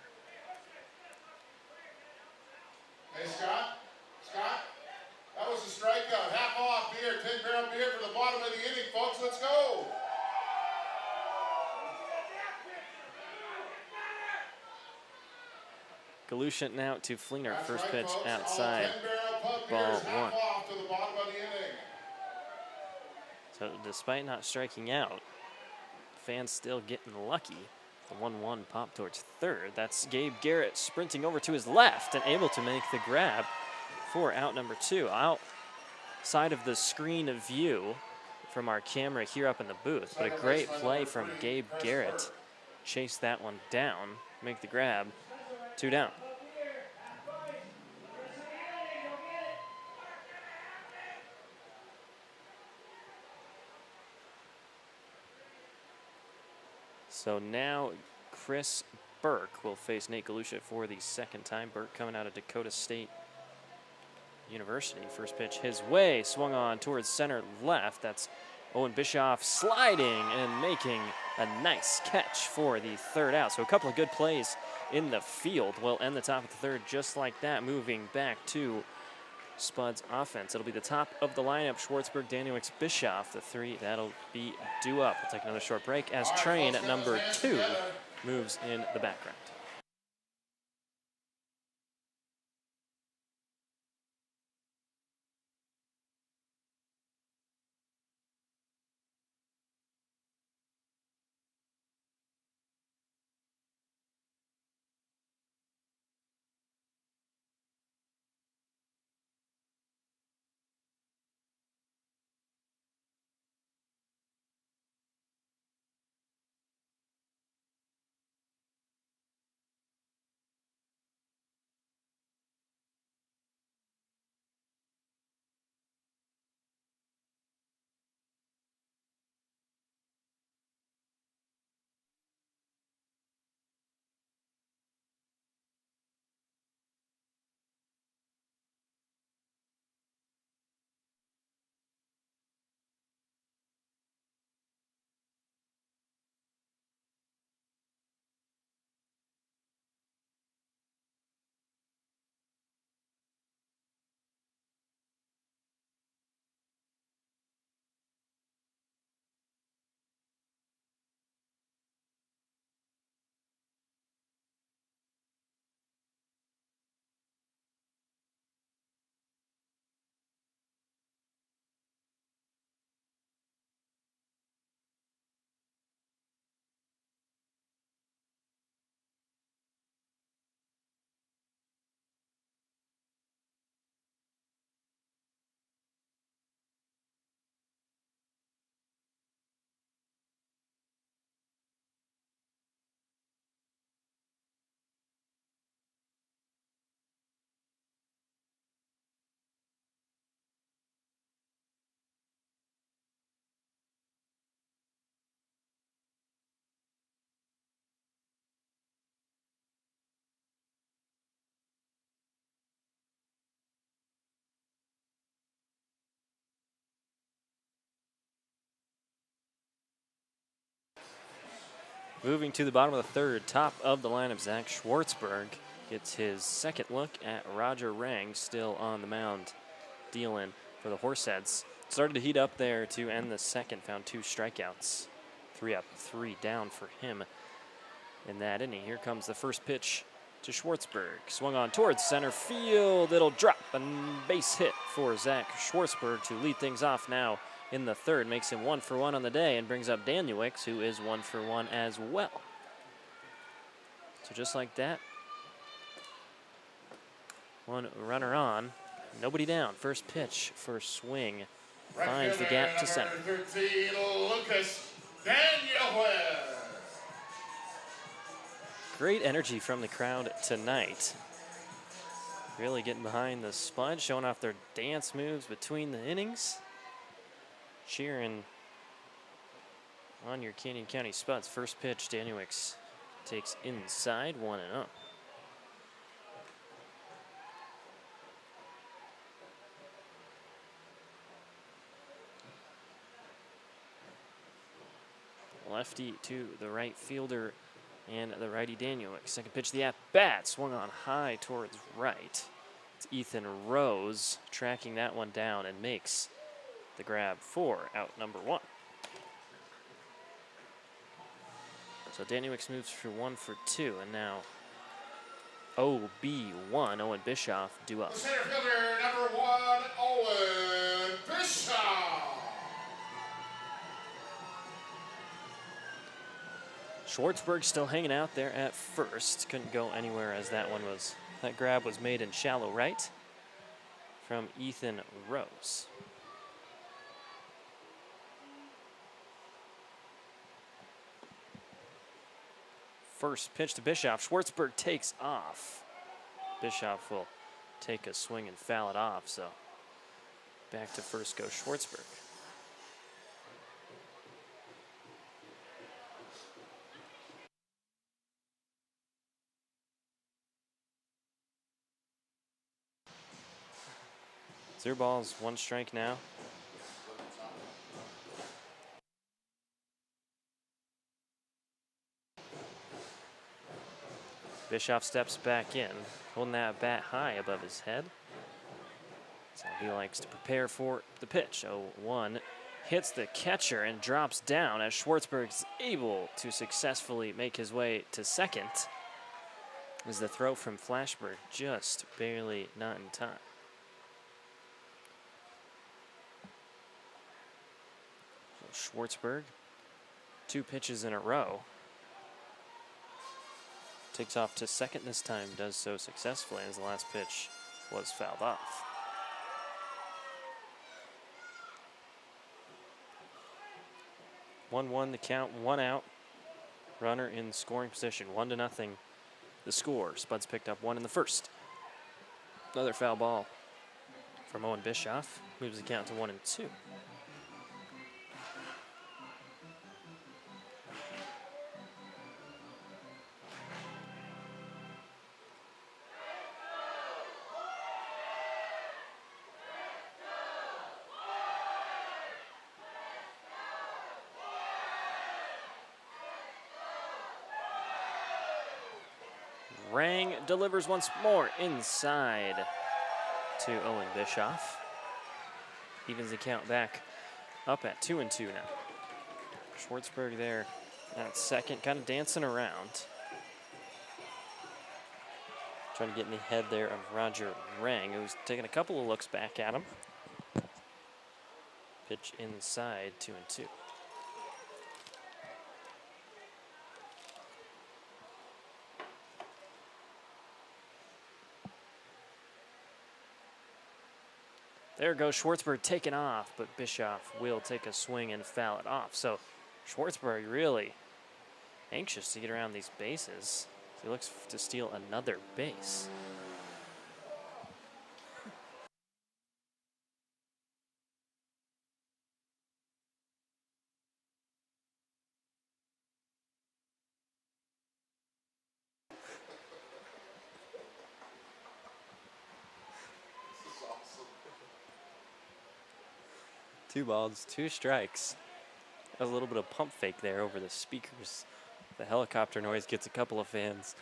B: Hey, Scott. Scott, that was a strikeout. Half off beer, 10-barrel beer for the bottom of the inning, folks. Let's go.
A: Galusha now to Fleener. First pitch outside. Ball 1. So despite not striking out, fans still getting lucky. The 1-1 pop towards third. That's Gabe Garrett sprinting over to his left and able to make the grab for out number 2. Outside of the screen of view from our camera here up in the booth, but a great play from Gabe Garrett. Chase that one down, make the grab. 2 down. So now Chris Burke will face Nate Galusha for the second time. Burke coming out of Dakota State University. First pitch his way, swung on towards center left. That's Owen Bischoff sliding and making a nice catch for the third out. So a couple of good plays in the field will end the top of the third just like that, moving back to Spuds offense. It'll be the top of the lineup. Schwartzberg, Danielix, Bischoff, the 3. That'll be due up. We'll take another short break as Train at number 2 moves in the background. Moving to the bottom of the third, top of the lineup, Zach Schwartzberg gets his second look at Roger Rang, still on the mound, dealing for the Horseheads. Started to heat up there to end the second, found 2 strikeouts. 3 up, 3 down for him in that inning. Here comes the first pitch to Schwartzberg. Swung on towards center field. It'll drop, a base hit for Zach Schwartzberg to lead things off now in the third. Makes him 1 for 1 on the day and brings up Danielewicz, who is 1 for 1 as well. So just like that, 1 runner on, nobody down. First pitch, first swing, finds the gap to center.
B: 13, Lucas Danielewicz.
A: Great energy from the crowd tonight. Really getting behind the Spuds, showing off their dance moves between the innings. Cheering on your Canyon County Spuds. First pitch, Danielewicz takes inside, 1-0. Lefty to the right fielder and the righty Danielewicz. Second pitch, the at-bat, swung on high towards right. It's Ethan Rose tracking that one down and makes the grab for out number 1. So Danielewicz moves for 1 for 2, and now OB1, Owen Bischoff, due up.
B: Center fielder number 1, Owen Bischoff.
A: Schwartzberg still hanging out there at first. Couldn't go anywhere as that grab was made in shallow right from Ethan Rose. First pitch to Bischoff. Schwartzberg takes off. Bischoff will take a swing and foul it off, so back to first goes Schwartzberg. Zero balls, 1 strike now. Bischoff steps back in, holding that bat high above his head. So he likes to prepare for the pitch. 0-1 hits the catcher and drops down as Schwartzberg is able to successfully make his way to second. As the throw from Flashberg just barely not in time. Schwartzberg, 2 pitches in a row. Takes off to second this time, does so successfully as the last pitch was fouled off. One the count, 1 out. Runner in scoring position, 1-0 the score. Spuds picked up 1 in the first. Another foul ball from Owen Bischoff, moves the count to 1-2. Rang delivers once more inside to Owen Bischoff. Evens the count back up at 2-2 now. Schwartzberg there at second, kind of dancing around. Trying to get in the head there of Roger Rang, who's taking a couple of looks back at him. Pitch inside, 2-2. There goes Schwartzberg taking off, but Bischoff will take a swing and foul it off. So Schwartzberg really anxious to get around these bases. He looks to steal another base. Two balls, 2 strikes. A little bit of pump fake there over the speakers The helicopter noise gets a couple of fans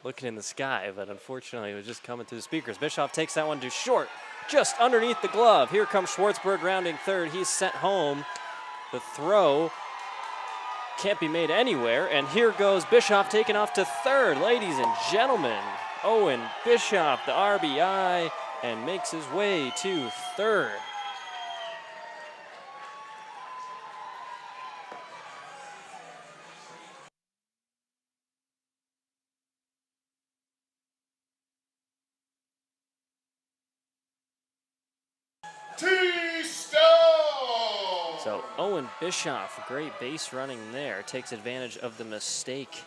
A: looking in the sky, but unfortunately it was just coming through the speakers. Bischoff takes that one to short, just underneath the glove. Here comes Schwartzberg rounding third. He's sent home. The throw can't be made anywhere, and here goes Bischoff taking off to third. Ladies and gentlemen, Owen Bischoff, the RBI, and makes his way to third. So Owen Bischoff, great base running there, takes advantage of the mistake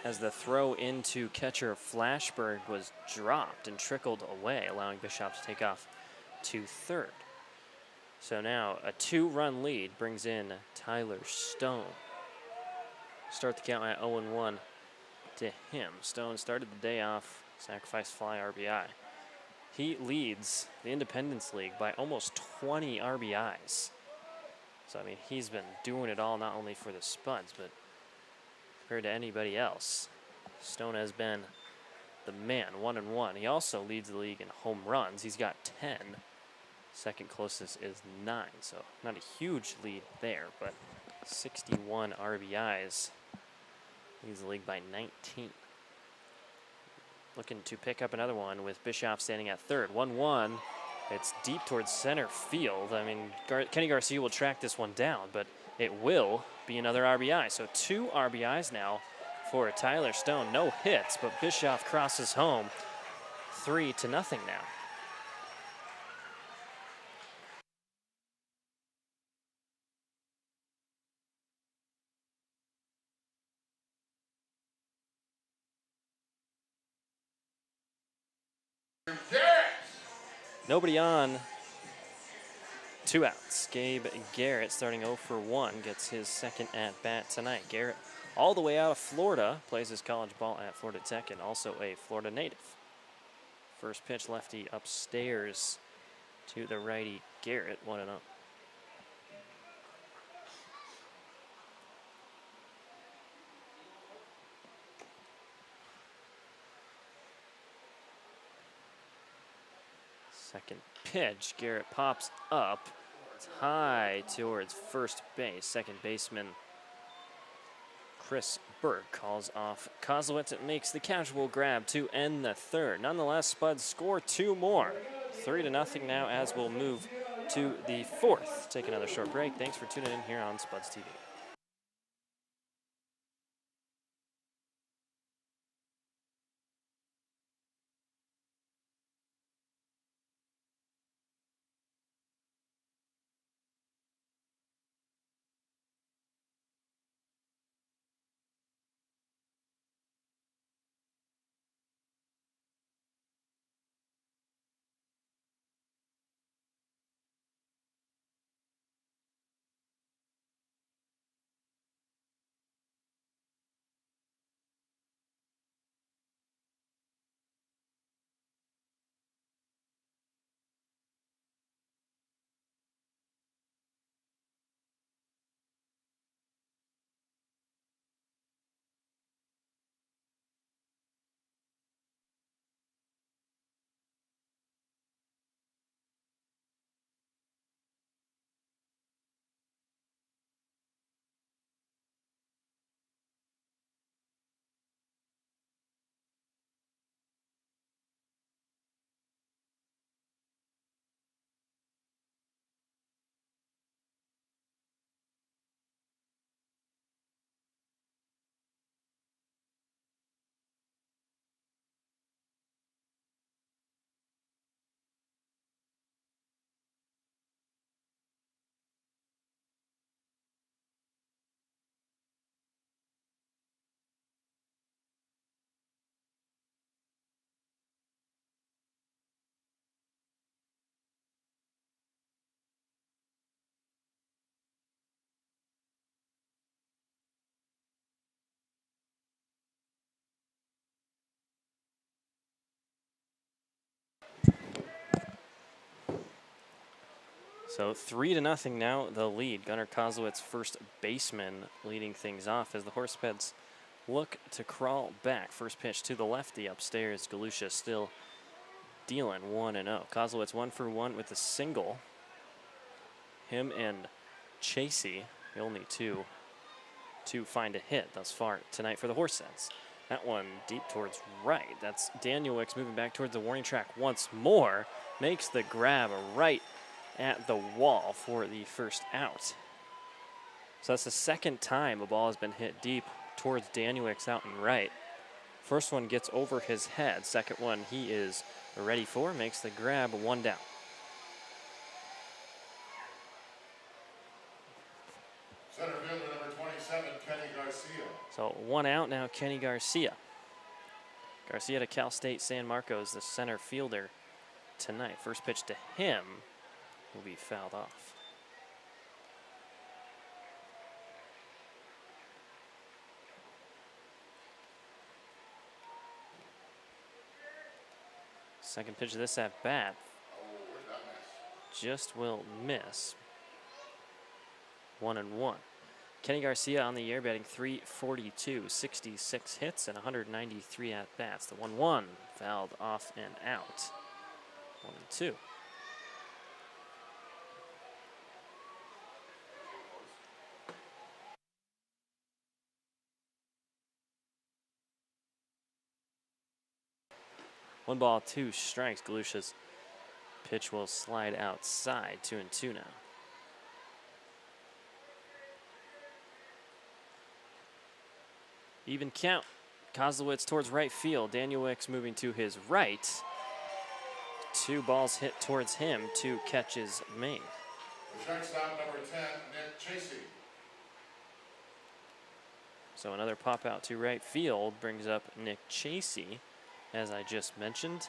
A: as the throw into catcher Flashberg was dropped and trickled away, allowing Bischoff to take off to third. So now a 2-run lead brings in Tyler Stone. Start the count at 0-1 to him. Stone started the day off, sacrifice fly RBI. He leads the Independence League by almost 20 RBIs. So, I mean, he's been doing it all, not only for the Spuds, but compared to anybody else. Stone has been the man, 1-1. He also leads the league in home runs. He's got 10. Second closest is 9, so not a huge lead there, but 61 RBIs. Leads the league by 19. Looking to pick up another one with Bischoff standing at third. 1-1. It's deep towards center field. I mean, Kenny Garcia will track this one down, but it will be another RBI. So 2 RBIs now for Tyler Stone. No hits, but Bischoff crosses home. 3-0 now. Nobody on. 2 outs. Gabe Garrett starting 0 for 1 gets his second at bat tonight. Garrett all the way out of Florida, plays his college ball at Florida Tech and also a Florida native. First pitch lefty upstairs to the righty Garrett, 1-0. Second pitch, Garrett pops up. It's high towards first base. Second baseman Chris Burke calls off Kozlowitz. It makes the casual grab to end the third. Nonetheless, Spuds score 2 more. 3-0 now as we'll move to the fourth. Take another short break. Thanks for tuning in here on Spuds TV. So 3-0 now, the lead. Gunnar Kozlowitz, first baseman, leading things off as the Horseheads look to crawl back. First pitch to the lefty upstairs. Galusha still dealing 1-0. Kozlowitz 1 for 1 with a single. Him and Chasey, the only two to find a hit thus far tonight for the Horseheads. That one deep towards right. That's Danielwick moving back towards the warning track once more. Makes the grab right at the wall for the first out. So that's the second time a ball has been hit deep towards Danielwick's out and right. First one gets over his head. Second one he is ready for. Makes the grab, 1 down.
B: Center fielder number 27, Kenny Garcia.
A: So 1 out now, Kenny Garcia. Garcia to Cal State San Marcos, the center fielder tonight. First pitch to him will be fouled off. Second pitch of this at bat just will miss. 1-1. Kenny Garcia on the year batting .342, 66 hits and 193 at bats. The 1-1 fouled off and out. 1-2. One ball, 2 strikes. Galusha's pitch will slide outside. 2-2 now. Even count. Kozlowitz towards right field. Danielwick moving to his right. 2 balls hit towards him. 2 catches made.
B: Shortstop number 10, Nick Chasey.
A: So another pop out to right field brings up Nick Chasey, as I just mentioned.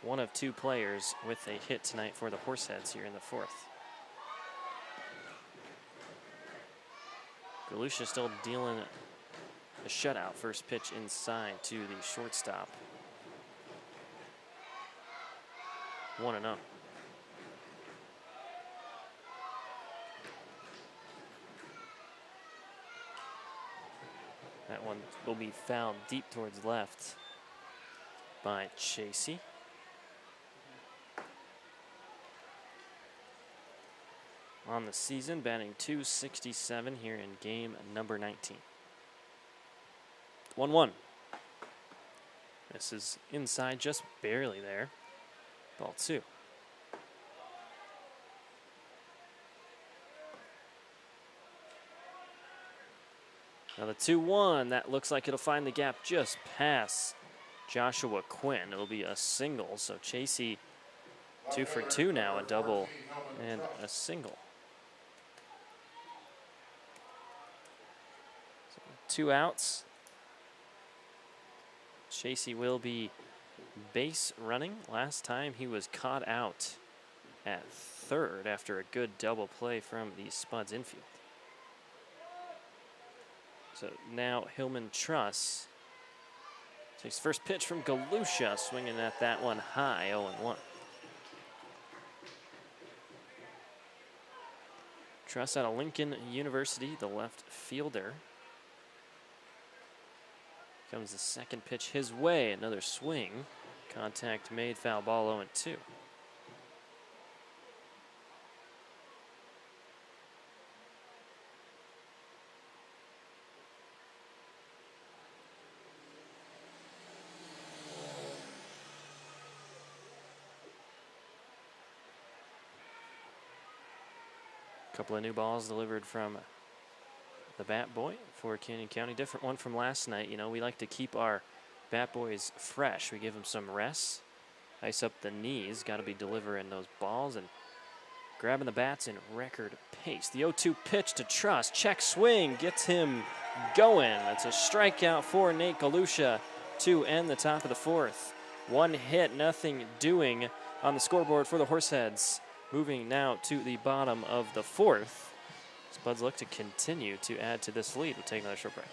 A: One of 2 players with a hit tonight for the Horseheads here in the 4th. Galusha still dealing a shutout. First pitch inside to the shortstop. 1-0. That one will be fouled deep towards left by Chasey. On the season, batting .267 here in game number 19. 1-1. This is inside, just barely there. Ball 2. Now the 2-1, that looks like it'll find the gap just past Joshua Quinn. It'll be a single, so Chasey 2 for 2 now, a double and a single. 2 outs. Chasey will be base running. Last time he was caught out at third after a good double play from the Spuds infield. So now Hillman Truss takes first pitch from Galusha, swinging at that one high, 0-1. Truss out of Lincoln University, the left fielder. Comes the second pitch his way, another swing. Contact made, foul ball, 0-2. Couple of new balls delivered from the bat boy for Canyon County. Different one from last night. You know, we like to keep our bat boys fresh. We give them some rest, ice up the knees. Got to be delivering those balls and grabbing the bats in record pace. The 0-2 pitch to Truss. Check swing gets him going. That's a strikeout for Nate Galusha to end the top of the 4th. 1 hit, nothing doing on the scoreboard for the Horseheads. Moving now to the bottom of the 4th. Spuds look to continue to add to this lead. We'll take another short break.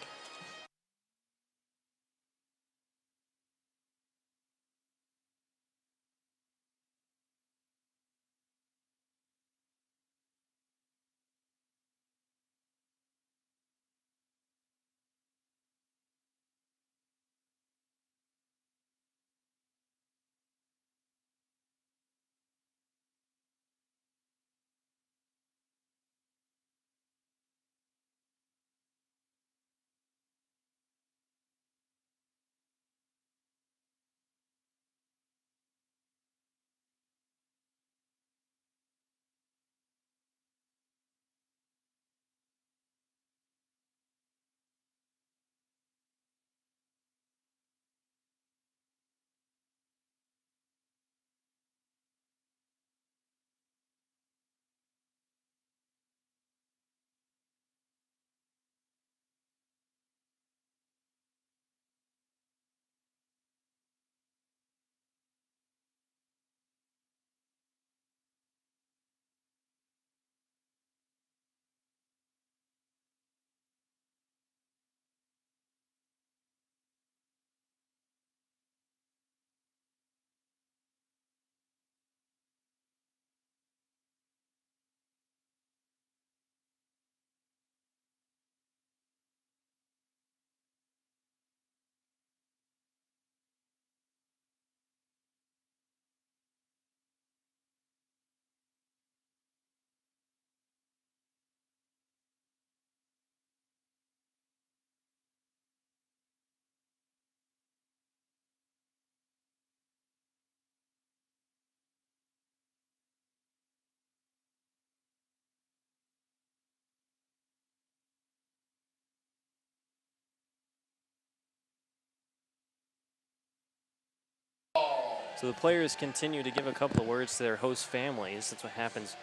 A: So the players continue to give a couple of words to their host families. That's what happens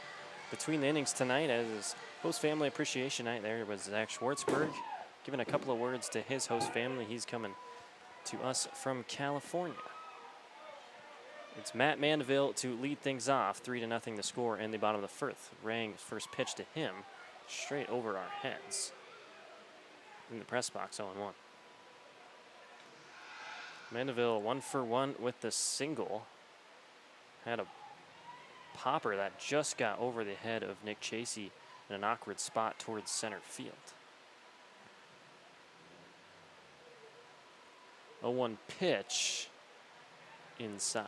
A: between the innings tonight, as host family appreciation night. There was Zach Schwartzberg giving a couple of words to his host family. He's coming to us from California. It's Matt Mandeville to lead things off. 3-0 the score in the bottom of the first. Rang's first pitch to him, straight over our heads. In the press box, 0-1. Mandeville 1 for 1 with the single. Had a popper that just got over the head of Nick Chasey in an awkward spot towards center field. 0-1 pitch inside.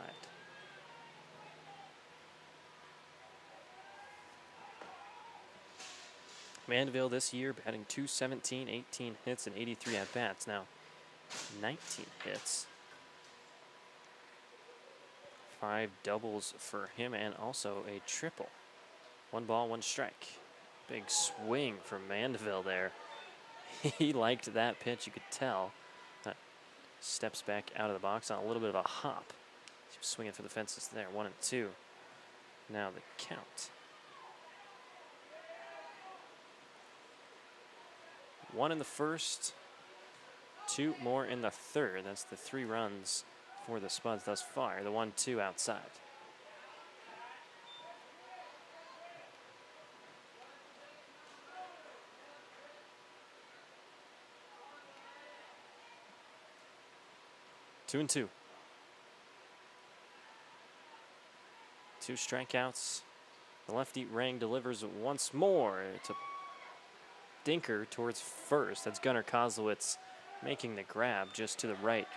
A: Mandeville this year batting .217, 18 hits and 83 at-bats. Now 19 hits. 5 doubles for him and also a triple. 1 ball, 1 strike. Big swing from Mandeville there. He liked that pitch, you could tell. That steps back out of the box on a little bit of a hop. He was swinging for the fences there, 1-2. Now the count. 1 in the first, 2 more in the third. That's the 3 runs for the Spuds thus far. The 1-2 outside. Two and 2. 2 strikeouts. The lefty Rang delivers once more. It's a dinker towards first. That's Gunnar Kozlowitz making the grab just to the right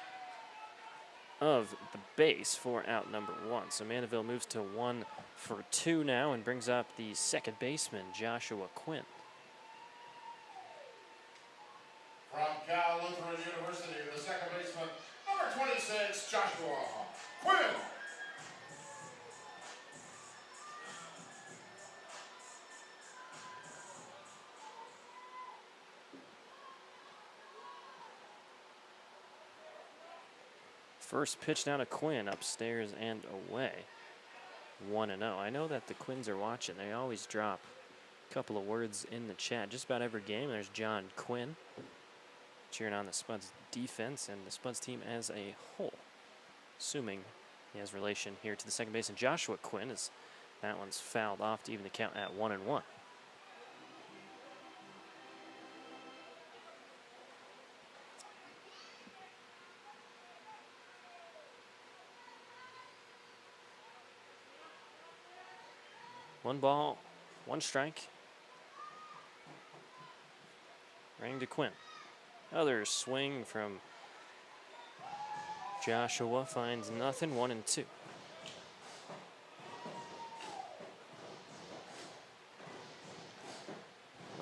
A: of the base for out number 1. So Mandeville moves to 1 for 2 now and brings up the second baseman, Joshua Quinn.
B: From Cal Lutheran University, the second baseman, number 26, Joshua Quinn.
A: First pitch down to Quinn, upstairs and away. 1-0. I know that the Quinns are watching. They always drop a couple of words in the chat. Just about every game, there's John Quinn cheering on the Spuds defense and the Spuds team as a whole. Assuming he has relation here to the second baseman, Joshua Quinn, as that one's fouled off to even the count at 1-1. One ball, 1 strike. Rang to Quinn. Other swing from Joshua finds nothing. 1-2.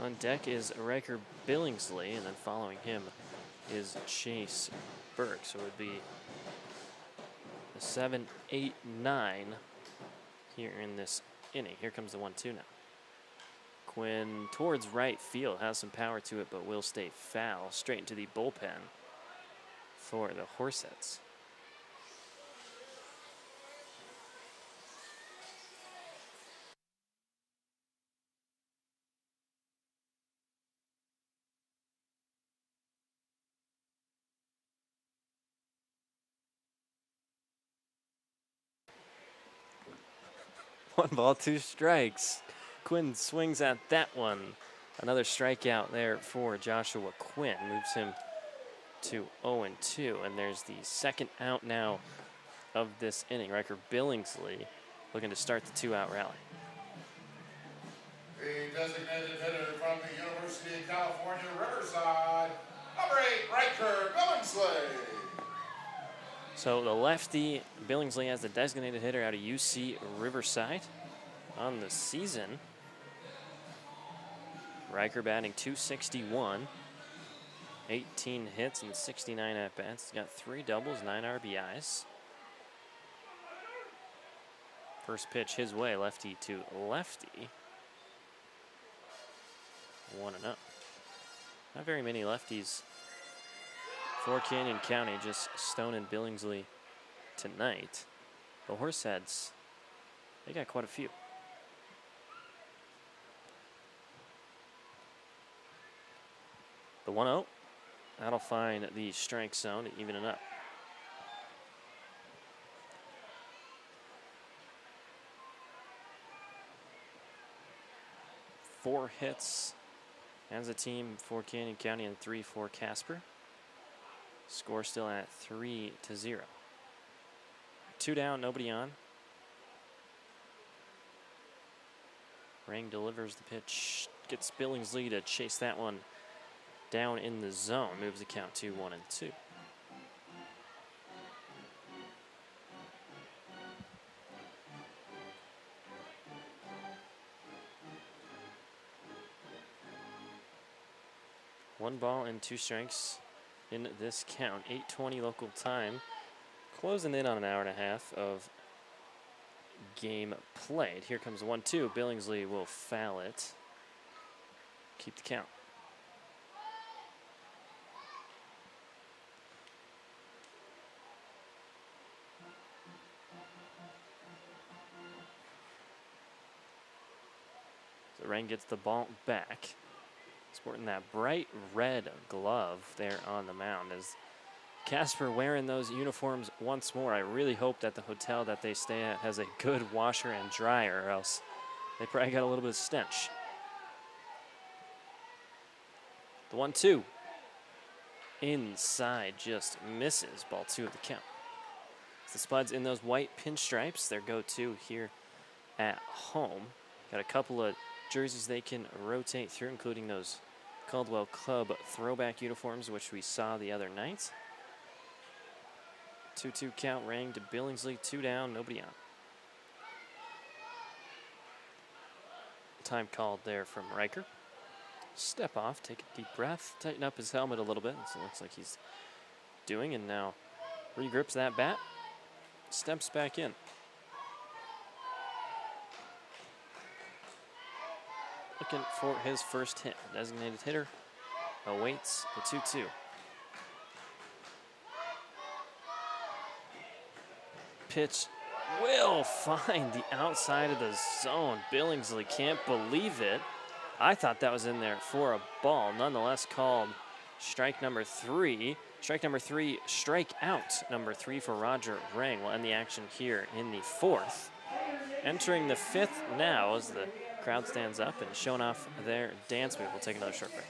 A: On deck is Riker Billingsley, and then following him is Chase Burke. So it would be a 7, 8, 9 here in this inning. Here comes the 1-2 now. Quinn towards right field, has some power to it, but will stay foul. Straight into the bullpen for the Horseheads. One ball, 2 strikes. Quinn swings at that one. Another strikeout there for Joshua Quinn. Moves him to 0-2. And there's the second out now of this inning. Riker Billingsley looking to start the 2-out rally.
B: The designated hitter from the University of California, Riverside, number 8, Riker Billingsley.
A: So the lefty Billingsley has the designated hitter out of UC Riverside on the season. Riker batting .261, 18 hits and 69 at-bats. He's got 3 doubles, 9 RBIs. First pitch his way, lefty to lefty. 1-0. Not very many lefties for Canyon County, just Stone and Billingsley tonight. The Horseheads, they got quite a few. The 1-0, that'll find the strike zone to even it up. Four hits as a team for Canyon County and 3 for Casper. Score still at 3-0. 2 down, nobody on. Rang delivers the pitch, gets Billingsley to chase that one down in the zone, moves the count to 1-2. One ball and 2 strikes in this count. 8:20 local time. Closing in on an hour and a half of game played. Here comes the 1-2. Billingsley will foul it. Keep the count. So Rain gets the ball back. Sporting that bright red glove there on the mound as Casper wearing those uniforms once more. I really hope that the hotel that they stay at has a good washer and dryer, or else they probably got a little bit of stench. The 1-2. Inside, just misses. Ball 2 of the count. It's the Spuds in those white pinstripes, their go-to here at home. Got a couple of jerseys they can rotate through, including those Caldwell Club throwback uniforms, which we saw the other night. 2-2 count, Rang to Billingsley, 2 down, nobody on. Time called there from Riker. Step off, take a deep breath, tighten up his helmet a little bit, so it looks like he's doing, and now regrips that bat, steps back in. Looking for his first hit. Designated hitter awaits the 2-2. Pitch will find the outside of the zone. Billingsley can't believe it. I thought that was in there for a ball. Nonetheless called strike number 3. Strike number 3, strike out number 3 for Roger Rang. Will end the action here in the 4th. Entering the 5th now as the crowd stands up and showing off their dance move. We'll take another short break.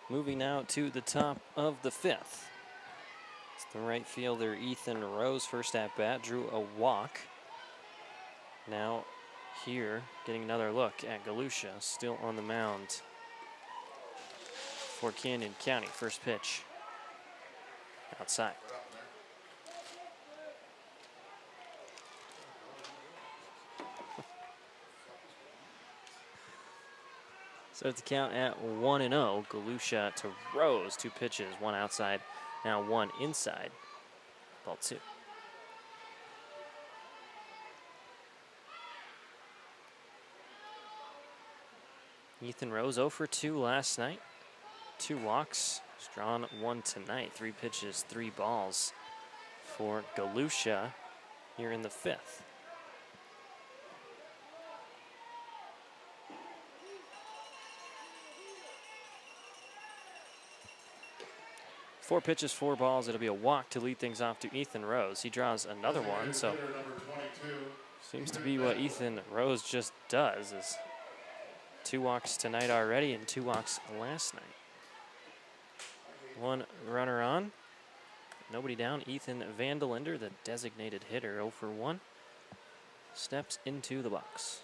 A: Moving now to the top of the 5th. It's the right fielder Ethan Rose, first at bat, drew a walk. Now here, getting another look at Galusha, still on the mound for Canyon County. First pitch outside. So it's the count at 1-0. Galusha to Rose. 2 pitches, 1 outside, now 1 inside. Ball 2. Ethan Rose 0 for 2 last night. 2 walks, he's drawn 1 tonight. 3 pitches, 3 balls for Galusha here in the 5th. Four pitches, 4 balls. It'll be a walk to lead things off to Ethan Rose. He draws another one, so seems to be what Ethan Rose just does, is 2 walks tonight already and 2 walks last night. 1 runner on, nobody down. Ethan Vandelinder, the designated hitter, 0 for 1, steps into the box.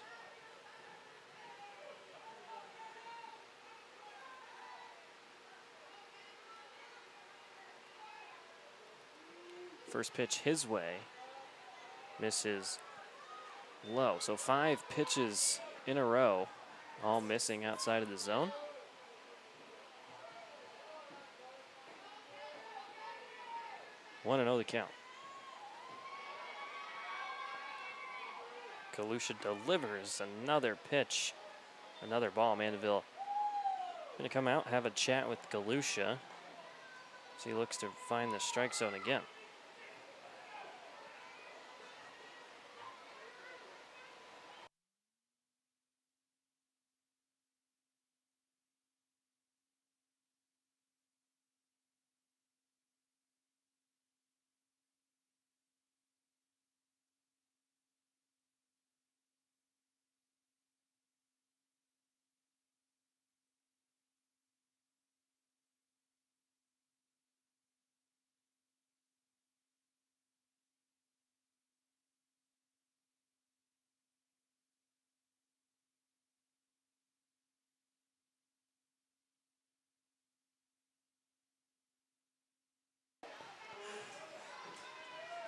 A: First pitch his way, misses low. So 5 pitches in a row, all missing outside of the zone. One and 0 the count. Galusha delivers another pitch, another ball. Mandeville going to come out, have a chat with Galusha as he looks to find the strike zone again.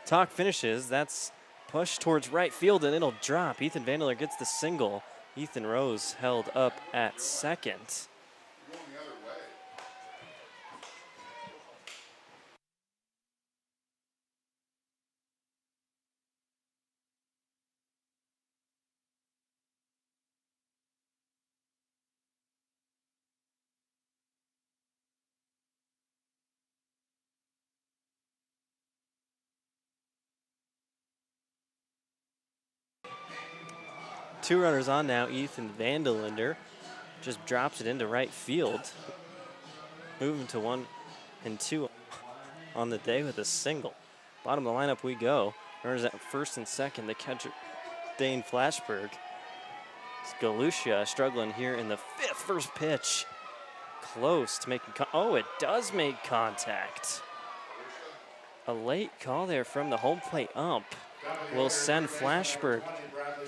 A: Talk finishes. That's push towards right field, and it'll drop. Ethan Vandler gets the single. Ethan Rose held up at second. Two runners on now. Ethan Vandelinder just drops it into right field. Moving to 1 and 2 on the day with a single. Bottom of the lineup we go. Runners at first and second. The catcher, Dane Flashberg. It's Galusha struggling here in the 5th. First pitch. Close to making, oh, it does make contact. A late call there from the home plate ump will send Flashberg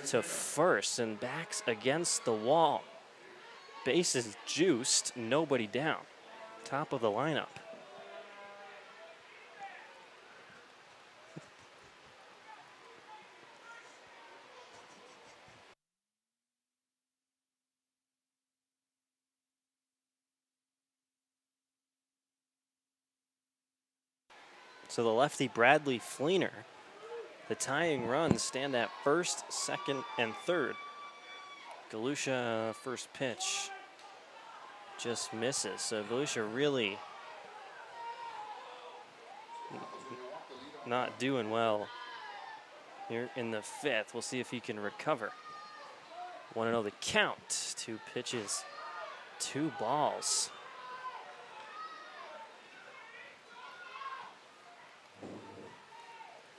A: to first and backs against the wall. Bases juiced, nobody down. Top of the lineup. So the lefty Bradley Fleener, the tying runs stand at first, second, and third. Galusha first pitch just misses. So Galusha really not doing well here in the 5th. We'll see if he can recover. 1-0 the count. 2 pitches, 2 balls.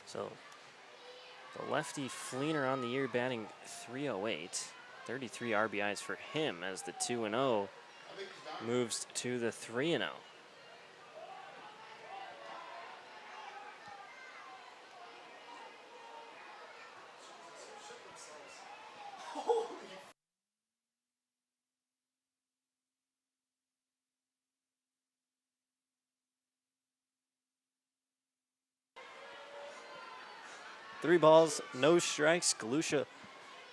A: So the lefty Fleener on the year batting .308. 33 RBIs for him as the 2-0 moves to the 3-0. Three balls, no strikes. Galusha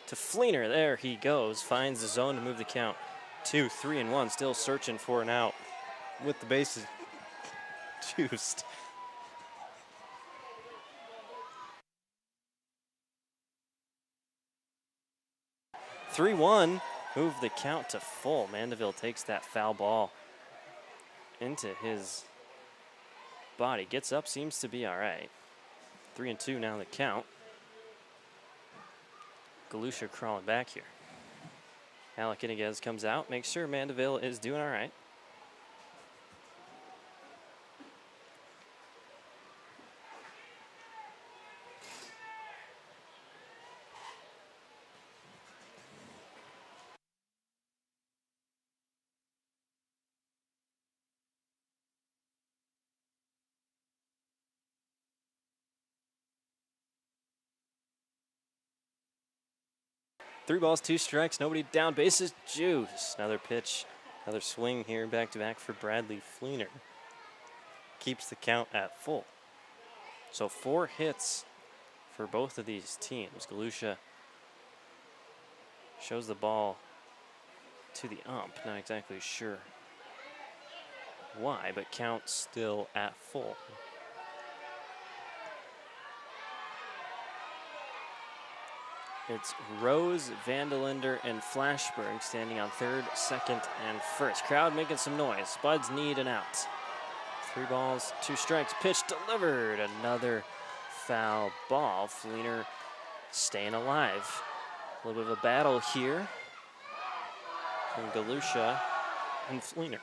A: to Fleener. There he goes. Finds the zone to move the count. 2, 3, and 1. Still searching for an out with the bases juiced. move the count to full. Mandeville takes that foul ball into his body. Gets up, seems to be all right. 3-2 now the count. Galusha crawling back here. Alec Iniguez comes out, makes sure Mandeville is doing all right. Three balls, two strikes, nobody down, bases juice. Another pitch, another swing here, back-to-back for Bradley Fleener. Keeps the count at full. So 4 hits for both of these teams. Galusha shows the ball to the ump. Not exactly sure why, but count still at full. It's Rose, Vandelander, and Flashberg standing on third, second, and first. Crowd making some noise. Spuds need an out. 3 balls, 2 strikes. Pitch delivered. Another foul ball. Fleener staying alive. A little bit of a battle here from Galusha and Fleener.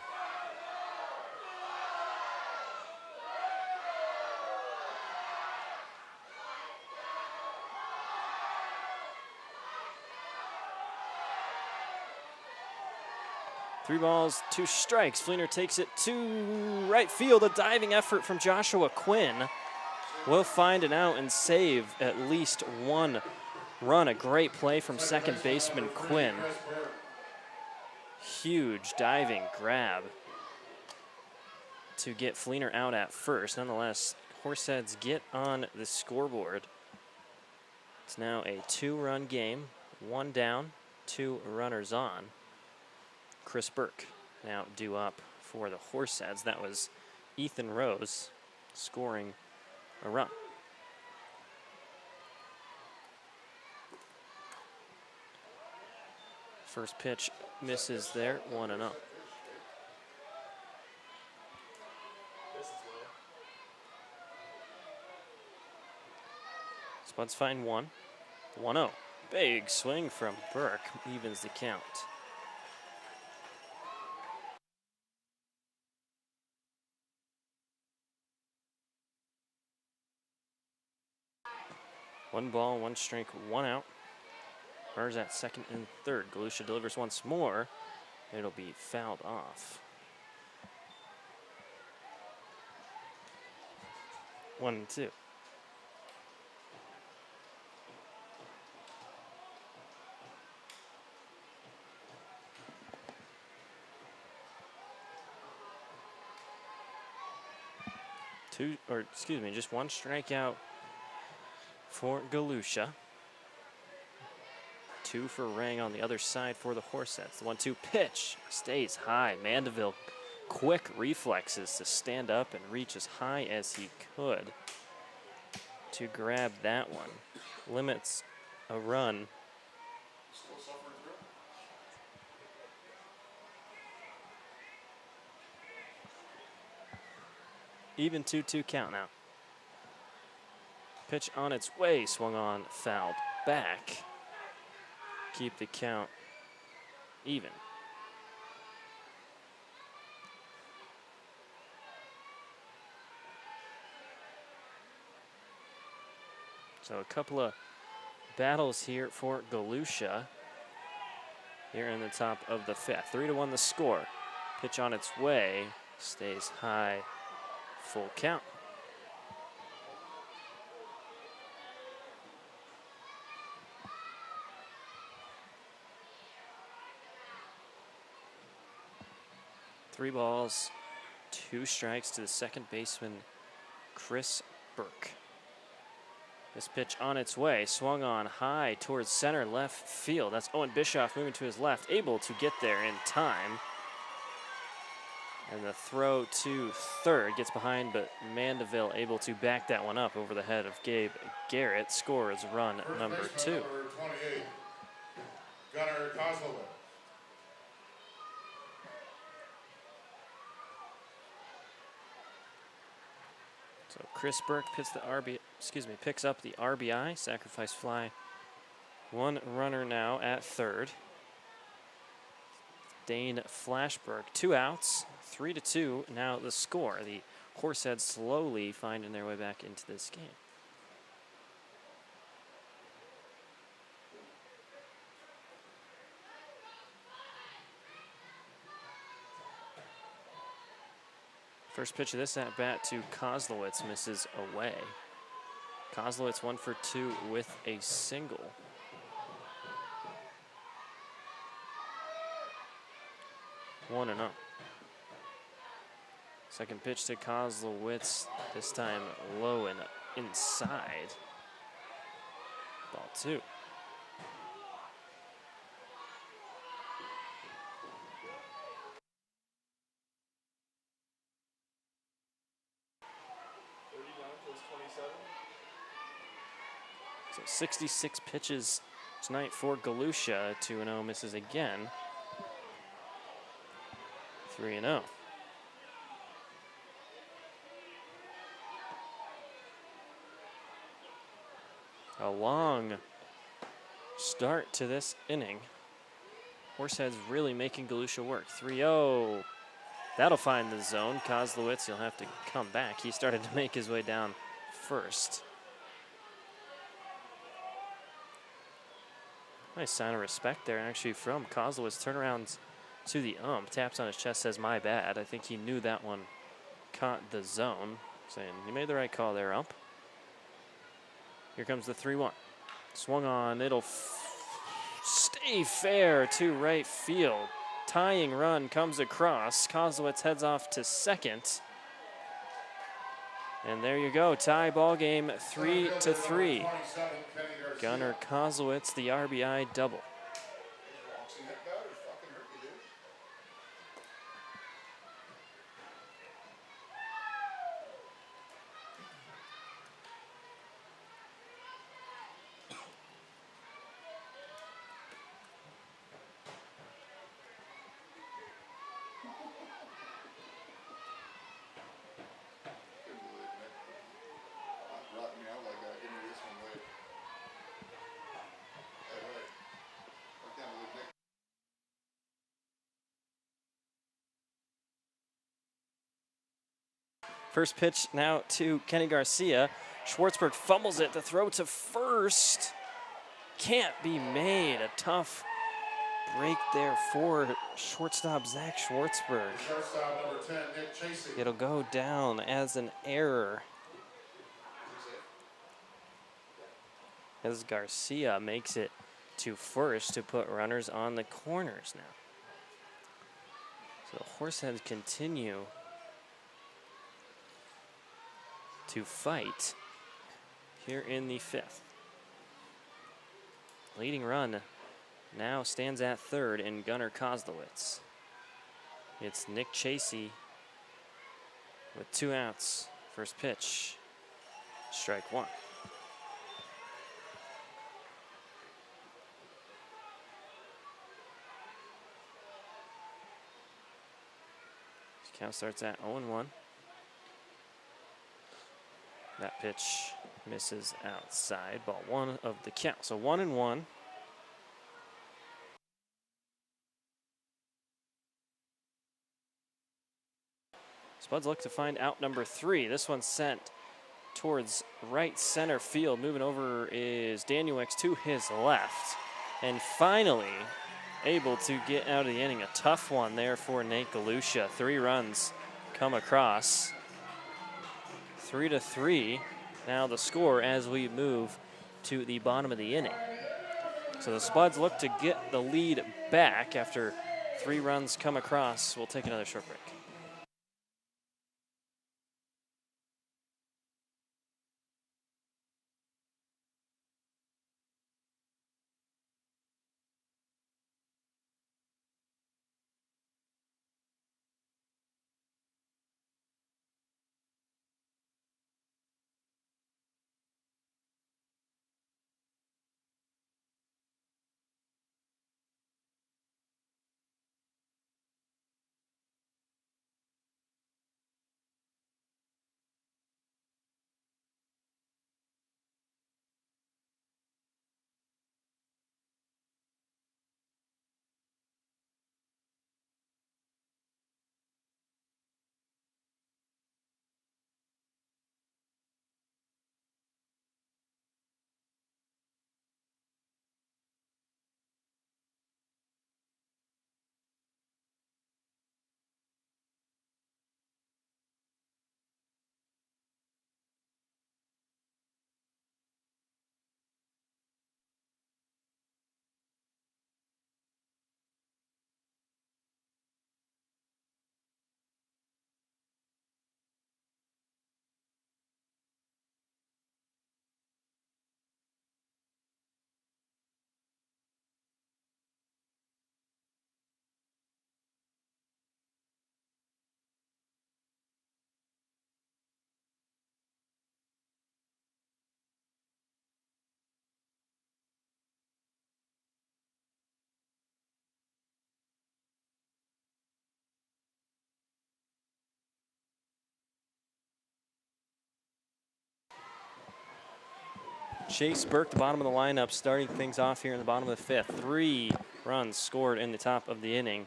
A: Three balls, 2 strikes. Fleener takes it to right field. A diving effort from Joshua Quinn will find an out and save at least 1 run. A great play from second baseman Quinn. Huge diving grab to get Fleener out at first. Nonetheless, Horseheads get on the scoreboard. It's now a 2-run game. 1 down, 2 runners on. Chris Burke now due up for the Horseheads. That was Ethan Rose scoring a run. First pitch misses there, 1-0. Spuds find 1. 1-0. Big swing from Burke, evens the count. One ball, 1 strike, 1 out. Runners at second and third. Galusha delivers once more. It'll be fouled off. 1-2. Just 1 strikeout for Galusha. 2 for Rang on the other side for the Horseheads. The 1-2 pitch stays high. Mandeville, quick reflexes to stand up and reach as high as he could to grab that one. Limits a run. Even 2-2 count now. Pitch on its way, swung on, fouled back. Keep the count even. So a couple of battles here for Galusha here in the top of the 5th. 3-1 the score. Pitch on its way, stays high, full count. Three balls, 2 strikes to the second baseman, Chris Burke. This pitch on its way, swung on high towards center left field. That's Owen Bischoff moving to his left, able to get there in time. And the throw to third gets behind, but Mandeville able to back that one up over the head of Gabe Garrett. Scores run number 2.
B: Number 28, Gunnar Kozlovic.
A: So Chris Burke picks up the RBI, sacrifice fly. One runner now at third. Dane Flashberg, 2 outs, 3-2. Now the score. The Horseheads slowly finding their way back into this game. First pitch of this at bat to Kozlowitz misses away. Kozlowitz 1 for 2 with a single. One and up. Second pitch to Kozlowitz, this time low and inside. Ball 2. So 66 pitches tonight for Galusha. 2-0 misses again. 3-0. A long start to this inning. Horseheads really making Galusha work. 3-0. That'll find the zone. Kozlowitz, he'll have to come back. He started to make his way down first. Nice sign of respect there, actually, from Kozlowitz. Turnarounds to the ump, taps on his chest, says, "My bad." I think he knew that one caught the zone, saying, "You made the right call there, ump." Here comes the 3-1. Swung on, it'll stay fair to right field. Tying run comes across. Kozlowitz heads off to second. And there you go, tie ball game 3-3. Gunnar Kozlowitz, the RBI double. First pitch now to Kenny Garcia. Schwartzberg fumbles it. The throw to first can't be made. A tough break there for shortstop Zach Schwartzberg.
B: Shortstop number 10, Nick Chasey.
A: It'll go down as an error as Garcia makes it to first to put runners on the corners now. So the Horseheads continue to fight here in the 5th. Leading run now stands at third in Gunnar Kozlowitz. It's Nick Chasey with 2 outs. First pitch, strike 1. Count starts at 0-1. That pitch misses outside. Ball 1 of the count. So 1-1. Spuds look to find out number 3. This one's sent towards right center field. Moving over is Daniel X to his left. And finally able to get out of the inning. A tough one there for Nate Galusha. 3 runs come across. 3-3. Now the score as we move to the bottom of the inning. So the Spuds look to get the lead back after 3 runs come across. We'll take another short break. Chase Burke, the bottom of the lineup, starting things off here in the bottom of the 5th. 3 runs scored in the top of the inning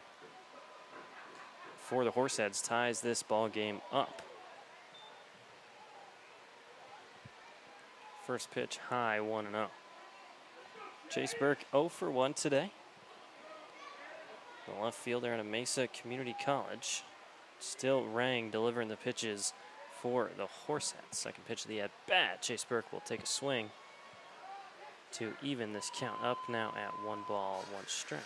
A: for the Horseheads, ties this ball game up. First pitch high, 1-0. Chase Burke 0 for 1 today. The left fielder out of Mesa Community College. Still Rang delivering the pitches for the Horseheads. Second pitch of the at-bat. Chase Burke will take a swing to even this count up now at 1 ball, 1 strike.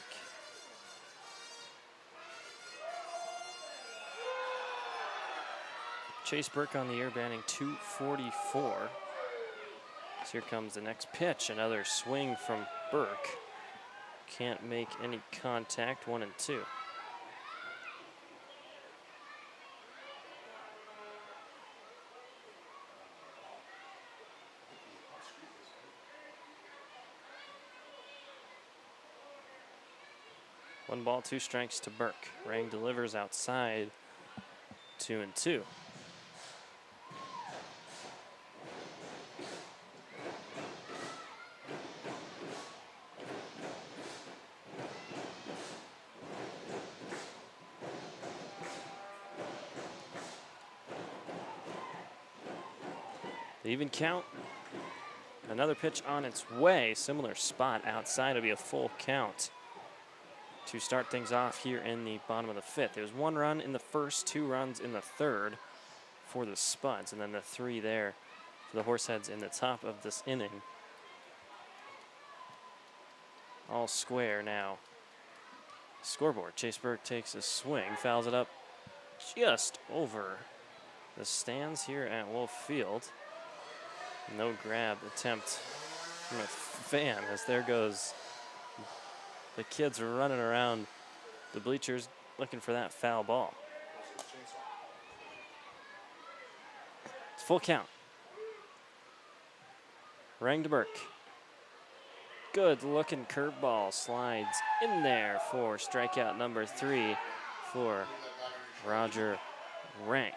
A: Chase Burke on the year batting .244. So here comes the next pitch. Another swing from Burke. Can't make any contact, 1-2. One ball, 2 strikes to Burke. Rang delivers outside, 2-2. Even count. Another pitch on its way. Similar spot outside. It'll be a full count to start things off here in the bottom of the 5th. There was 1 run in the first, 2 runs in the 3rd for the Spuds, and then the 3 there for the Horseheads in the top of this inning. All square now. Scoreboard. Chase Burke takes a swing, fouls it up just over the stands here at Wolf Field. No grab attempt from a fan, as there goes the kids running around the bleachers looking for that foul ball. It's full count. Rang to Burke. Good looking curveball slides in there for strikeout number 3 for Roger Rang.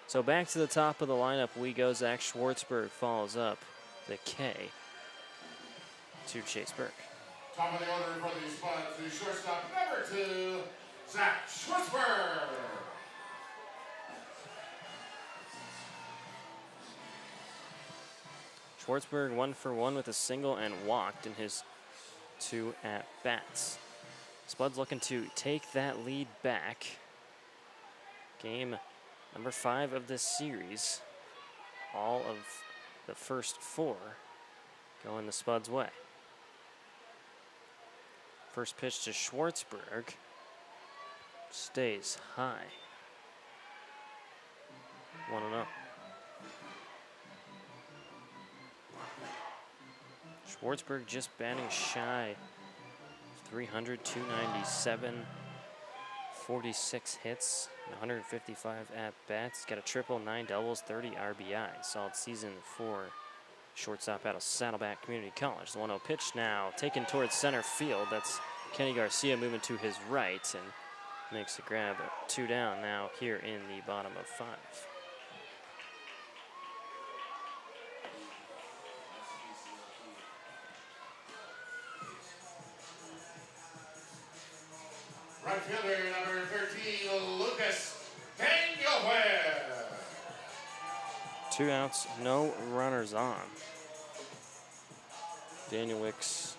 A: So back to the top of the lineup we go. Zach Schwartzberg follows up the K to Chase Burke.
B: Top of the order for the Spuds, the shortstop number 2, Zach Schwartzberg.
A: Schwartzberg 1 for 1 with a single and walked in his 2 at-bats. Spuds looking to take that lead back. Game number 5 of this series. All of the first 4 going the Spuds' way. First pitch to Schwartzberg. Stays high. 1-0. Schwartzberg just batting shy. 300, 297, 46 hits, 155 at-bats. Got a triple, 9 doubles, 30 RBI. Solid season for shortstop out of Saddleback Community College. The 1-0 pitch now taken towards center field. That's Kenny Garcia moving to his right and makes the grab. 2 down now here in the bottom of 5.
B: Right fielder number 13, Lucas Daniel.
A: 2 outs, no runners on. Daniel Wicks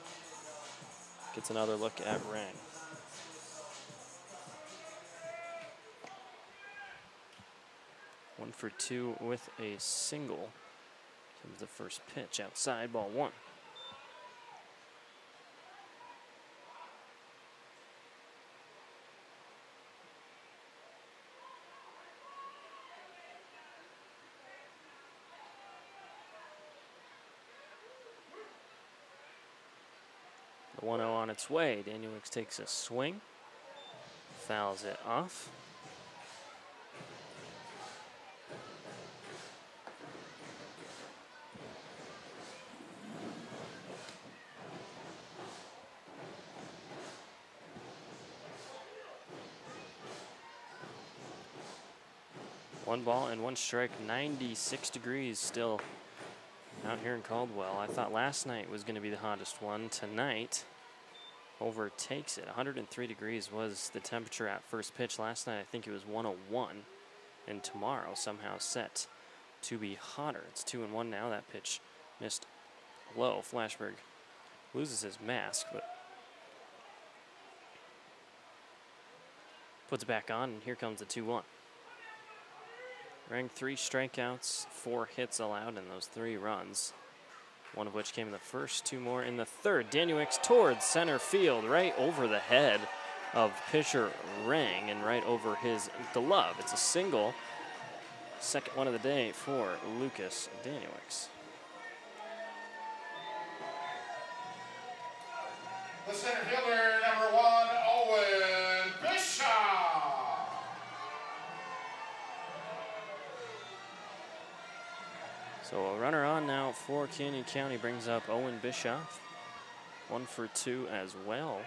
A: gets another look at Rang. One for 2 with a single. Comes the first pitch outside, ball 1. The 1-0 on its way. Daniel Wicks takes a swing, fouls it off. One ball and 1 strike, 96 degrees still out here in Caldwell. I thought last night was going to be the hottest one. Tonight overtakes it. 103 degrees was the temperature at first pitch. Last night I think it was 101. And tomorrow somehow set to be hotter. It's 2-1 now. That pitch missed low. Flashberg loses his mask, but puts it back on, and here comes the 2-1. Rang 3 strikeouts, 4 hits allowed, and those 3 runs, one of which came in the first, 2 more in the third. Danuix towards center field, right over the head of pitcher Rang and right over his glove. It's a single, second one of the day for Lucas Danuix.
B: The center fielder, number 1, Owen Bishop.
A: So a runner on now for Canyon County brings up Owen Bischoff. 1 for 2 as well.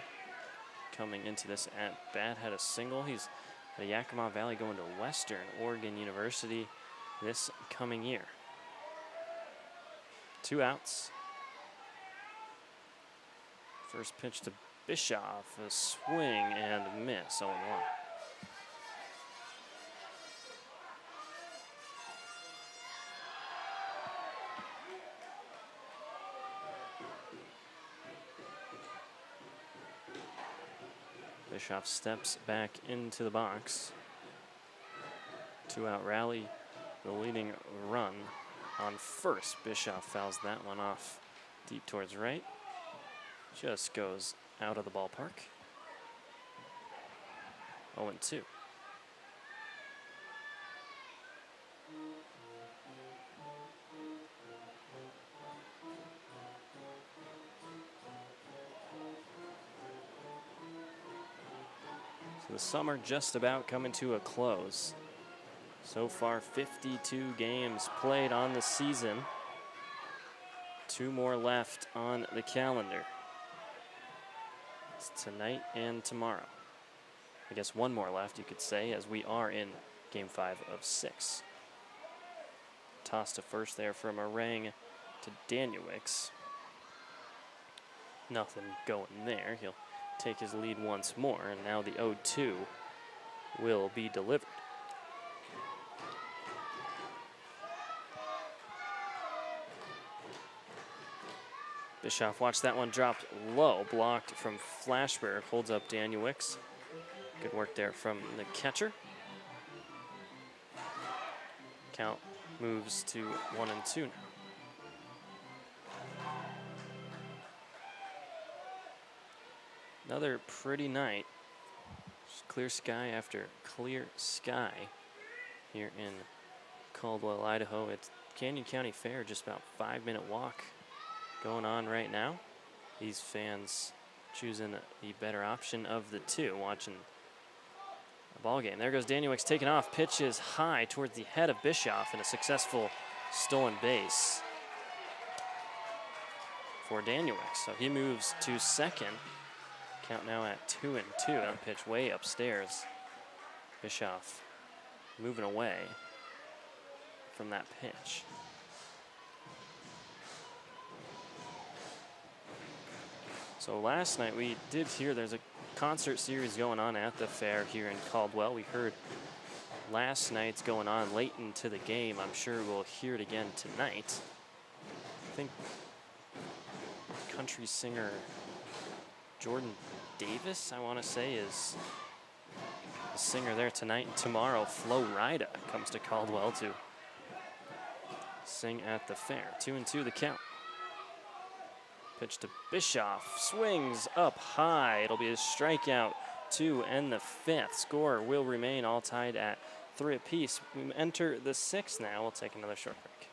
A: Coming into this at bat, had a single. He's at Yakima Valley going to Western Oregon University this coming year. 2 outs. First pitch to Bischoff, a swing and miss, 0-1. Bischoff steps back into the box. 2-out rally, the leading run on first. Bischoff fouls that one off deep towards right. Just goes out of the ballpark. 0-2. So the summer just about coming to a close. So far, 52 games played on the season. 2 more left on the calendar. It's tonight and tomorrow. I guess 1 more left, you could say, as we are in Game 5 of 6. Toss to first there from Orang to Danuix. Nothing going there. He'll take his lead once more, and now the 0-2 will be delivered. Bischoff, watch that one drop low, blocked from Flashberg, holds up Danuix. Good work there from the catcher. Count moves to 1-2 now. Another pretty night. Just clear sky after clear sky here in Caldwell, Idaho. It's Canyon County Fair, just about 5-minute walk going on right now. These fans choosing the better option of the 2, watching a ball game. There goes Danuix taking off. Pitch is high towards the head of Bischoff, and a successful stolen base for Danuix. So he moves to second. Count now at 2-2. That pitch way upstairs. Bischoff moving away from that pitch. So last night we did hear there's a concert series going on at the fair here in Caldwell. We heard last night's going on late into the game. I'm sure we'll hear it again tonight. I think country singer Jordan Davis, I want to say, is the singer there tonight. And tomorrow, Flo Rida comes to Caldwell to sing at the fair. 2-2 the count. Pitch to Bischoff, swings up high. It'll be a strikeout to end the 5th. Score will remain all tied at 3 apiece. We enter the 6th now. We'll take another short break.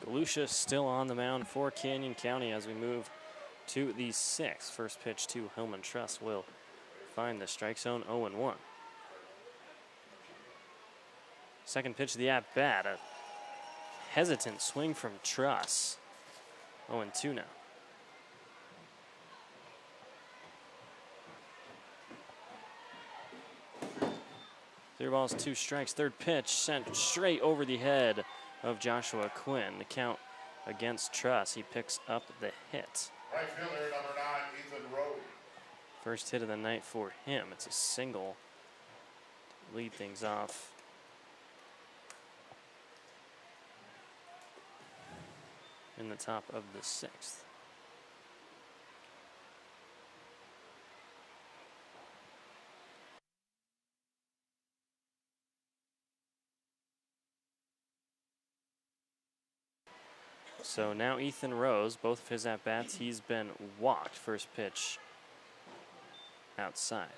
A: Galusha still on the mound for Canyon County as we move to the 6th. First pitch to Hillman Truss will find the strike zone, 0-1. Second pitch of the at-bat, a hesitant swing from Truss, 0-2 now. 3 balls, 2 strikes. Third pitch sent straight over the head of Joshua Quinn. The count against Truss. He picks up the hit.
B: Right fielder, number 9, Ethan Rose.
A: First hit of the night for him. It's a single to lead things off. In the top of the 6th. So now Ethan Rose, both of his at-bats, he's been walked. First pitch outside.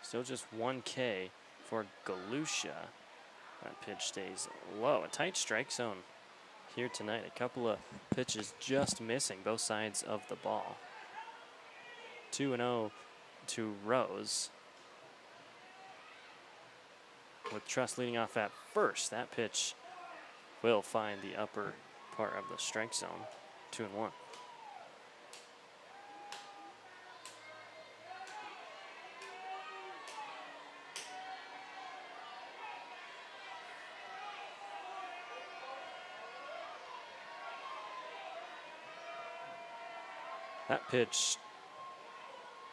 A: Still just 1K for Galusha. That pitch stays low. A tight strike zone here tonight. A couple of pitches just missing both sides of the ball. 2-0 to Rose. With Truss leading off at first, that pitch will find the upper part of the strike zone. 2-1. That pitch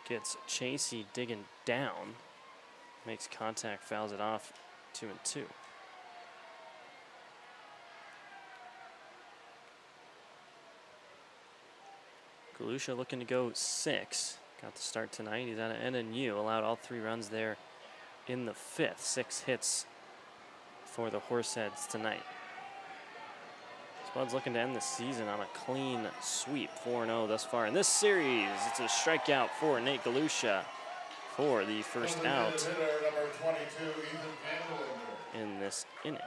A: gets Chasey digging down, makes contact, fouls it off, 2-2. Galusha looking to go 6. Got the start tonight. He's out of NNU, allowed all 3 runs there in the 5th. 6 hits for the Horseheads tonight. Spuds looking to end the season on a clean sweep, 4-0 thus far in this series. It's a strikeout for Nate Galusha for the first out in this inning.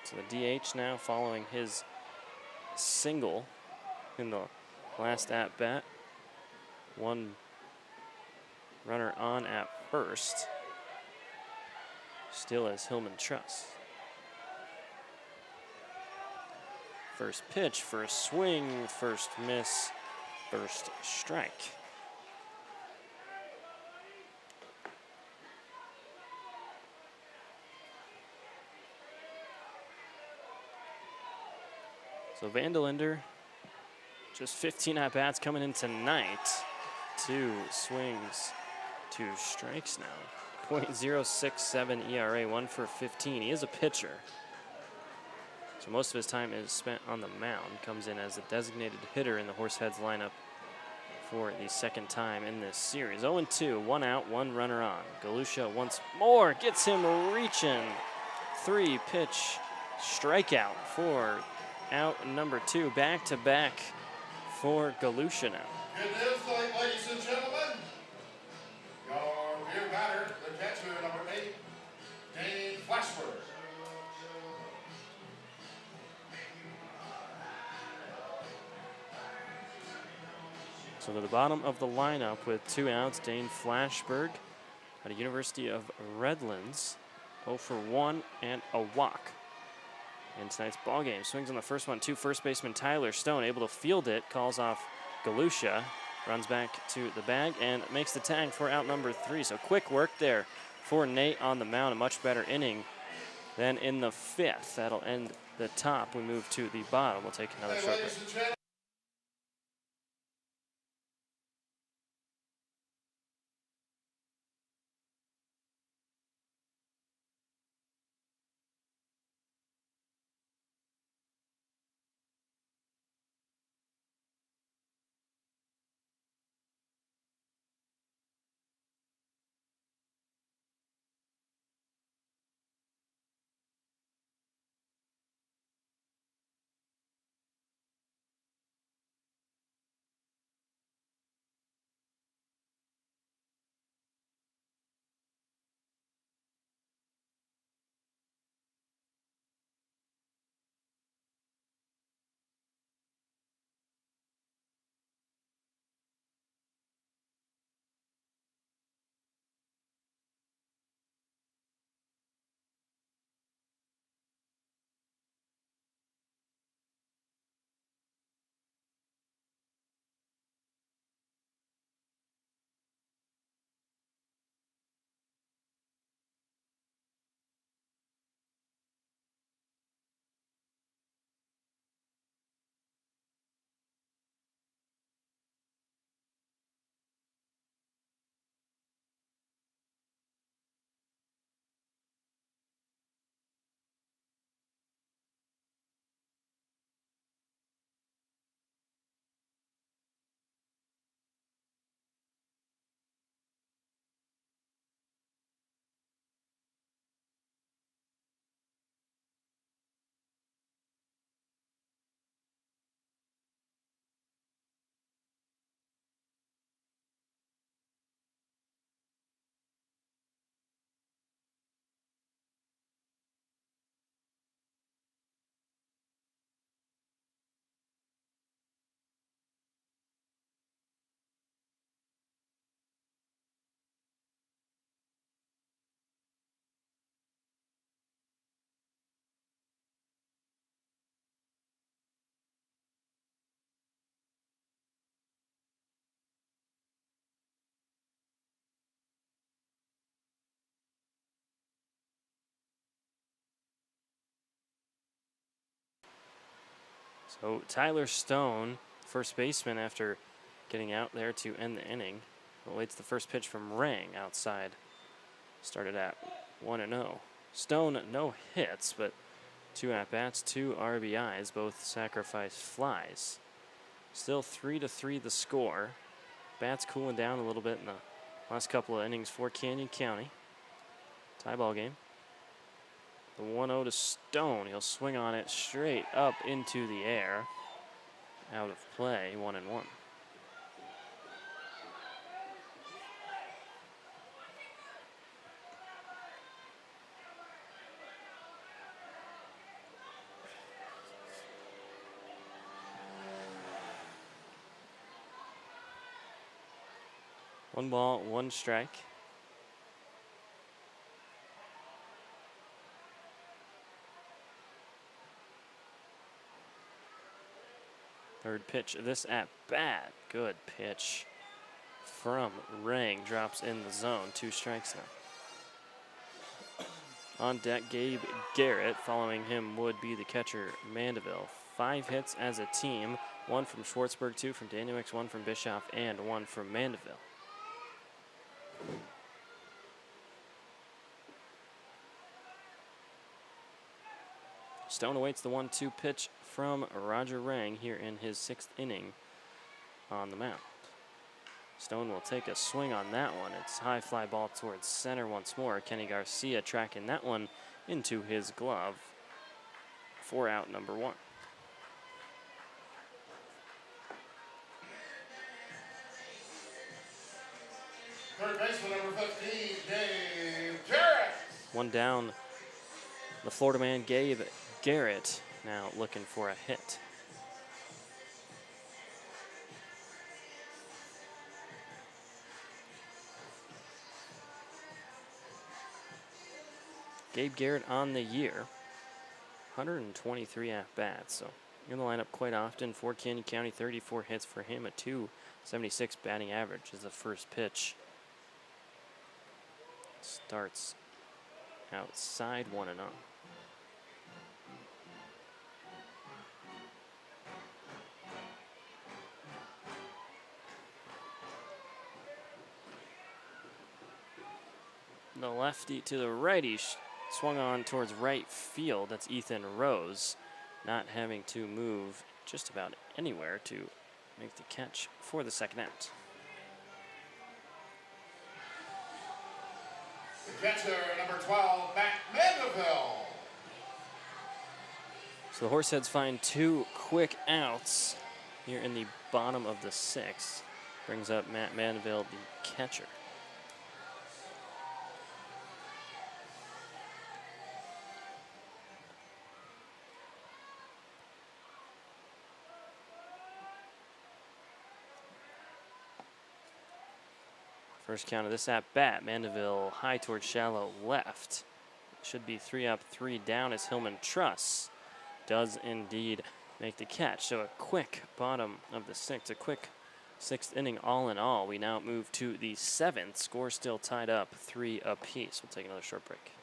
A: So the DH now following his single in the last at-bat. 1 runner on at first. Still is Hillman Truss. First pitch, first swing, first miss, first strike. So Vandalinder, just 15 at-bats coming in tonight. 2 swings, 2 strikes now. .067 ERA, 1 for 15. He is a pitcher. So most of his time is spent on the mound. Comes in as a designated hitter in the Horseheads lineup for the second time in this series. 0-2, 1 out, 1 runner on. Galusha once more gets him reaching. 3-pitch strikeout for out number 2. Back-to-back for Galusha now.
B: Good news, ladies and gentlemen. Your rear batter, the catcher, number 8, Dane Flashford.
A: So to the bottom of the lineup with 2 outs, Dane Flashberg out of University of Redlands, 0 for 1 and a walk in tonight's ball game. Swings on the first one, 2 first baseman Tyler Stone able to field it, calls off Galusha, runs back to the bag and makes the tag for out number 3. So quick work there for Nate on the mound, a much better inning than in the 5th. That'll end the top. We move to the bottom. We'll take another short break. So Tyler Stone, first baseman, after getting out there to end the inning, awaits the first pitch from Rang outside. Started at 1-0. Stone, no hits, but 2 at-bats, 2 RBIs, both sacrifice flies. Still 3-3 the score. Bats cooling down a little bit in the last couple of innings for Canyon County. Tie ball game. The 1-0 to Stone. He'll swing on it straight up into the air. Out of play, 1-1. One ball, one strike. Third pitch of this at bat. Good pitch from Rang. Drops in the zone. 2 strikes now. On deck, Gabe Garrett. Following him would be the catcher, Mandeville. 5 hits as a team. 1 from Schwartzberg, 2 from Danielix, 1 from Bischoff, and 1 from Mandeville. Stone awaits the 1-2 pitch from Roger Rang here in his 6th inning on the mound. Stone will take a swing on that one. It's high fly ball towards center once more. Kenny Garcia tracking that one into his glove for out number 1.
B: Third baseman, number 15, Gabe Garrett.
A: One down. The Florida man, Gabe Garrett, now looking for a hit. Gabe Garrett on the year, 123 at-bats, so in the lineup quite often for Canyon County. 34 hits for him, a .276 batting average is the first pitch. Starts outside 1-0. The lefty to the righty swung on towards right field. That's Ethan Rose, not having to move just about anywhere to make the catch for the second out.
B: The catcher, number 12, Matt Mandeville.
A: So the Horseheads find 2 quick outs here in the bottom of the 6th. Brings up Matt Mandeville, the catcher. First count of this at bat, Mandeville high towards shallow left. Should be 3 up, 3 down as Hillman Truss does indeed make the catch. So a quick bottom of the 6th, a quick 6th inning all in all. We now move to the 7th. Score still tied up 3 apiece. We'll take another short break.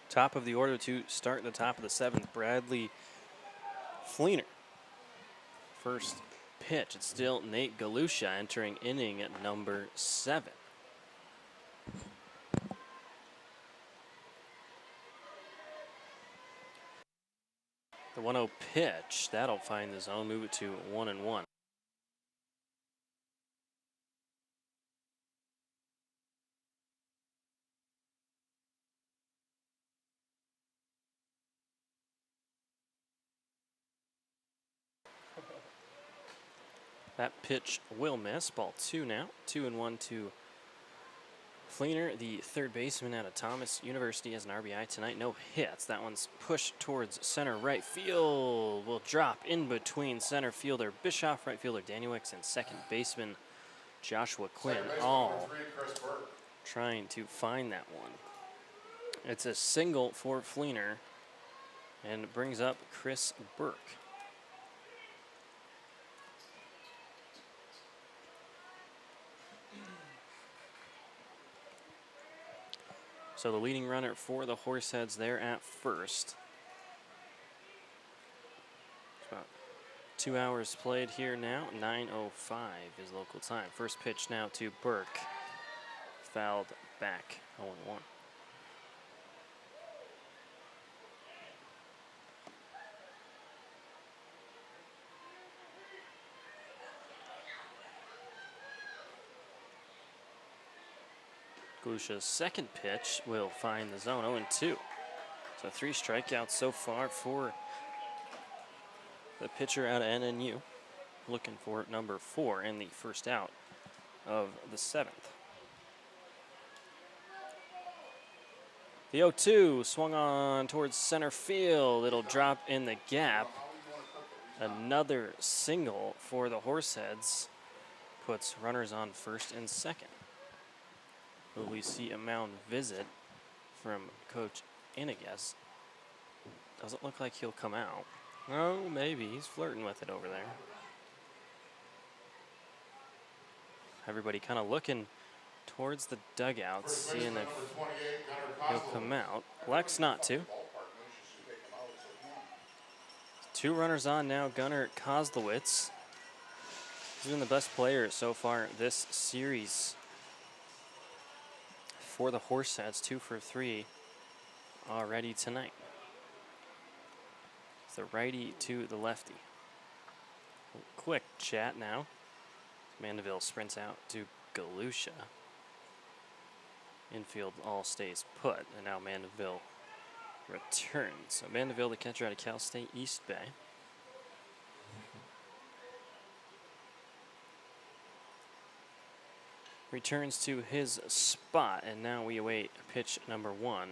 A: Top of the order to start the top of the 7th, Bradley Fleener. First pitch, it's still Nate Galusha entering inning at number 7. The 1-0 pitch, that'll find the zone, move it to 1-1. That pitch will miss. Ball 2 now. 2-1 to Fleener, the third baseman out of Thomas University, has an RBI tonight. No hits. That one's pushed towards center right field. Will drop in between center fielder Bischoff, right fielder Daniewicz, and second baseman Joshua Quinn, all trying to find that one. It's a single for Fleener and brings up Chris Burke. So the leading runner for the Horseheads there at first. It's about 2 hours played here now. 9:05 is local time. First pitch now to Burke. Fouled back. 0-1. Galusha's second pitch will find the zone, 0-2. So 3 strikeouts so far for the pitcher out of NNU. Looking for number 4 and the first out of the 7th. The 0-2 swung on towards center field. It'll drop in the gap. Another single for the Horseheads puts runners on first and second. Will we see a mound visit from Coach Iniguez? Doesn't look like he'll come out. Oh, maybe. He's flirting with it over there. Everybody kind of looking towards the dugouts, seeing if he'll come out. Elects not to. 2 runners on now. Gunnar Kozlowitz. He's been the best player so far this series for the Horseheads. 2 for 3 already tonight. It's the righty to the lefty. Quick chat now. Mandeville sprints out to Galusha. Infield all stays put, and now Mandeville returns. So Mandeville, the catcher out of Cal State East Bay. Returns to his spot, and now we await pitch number 1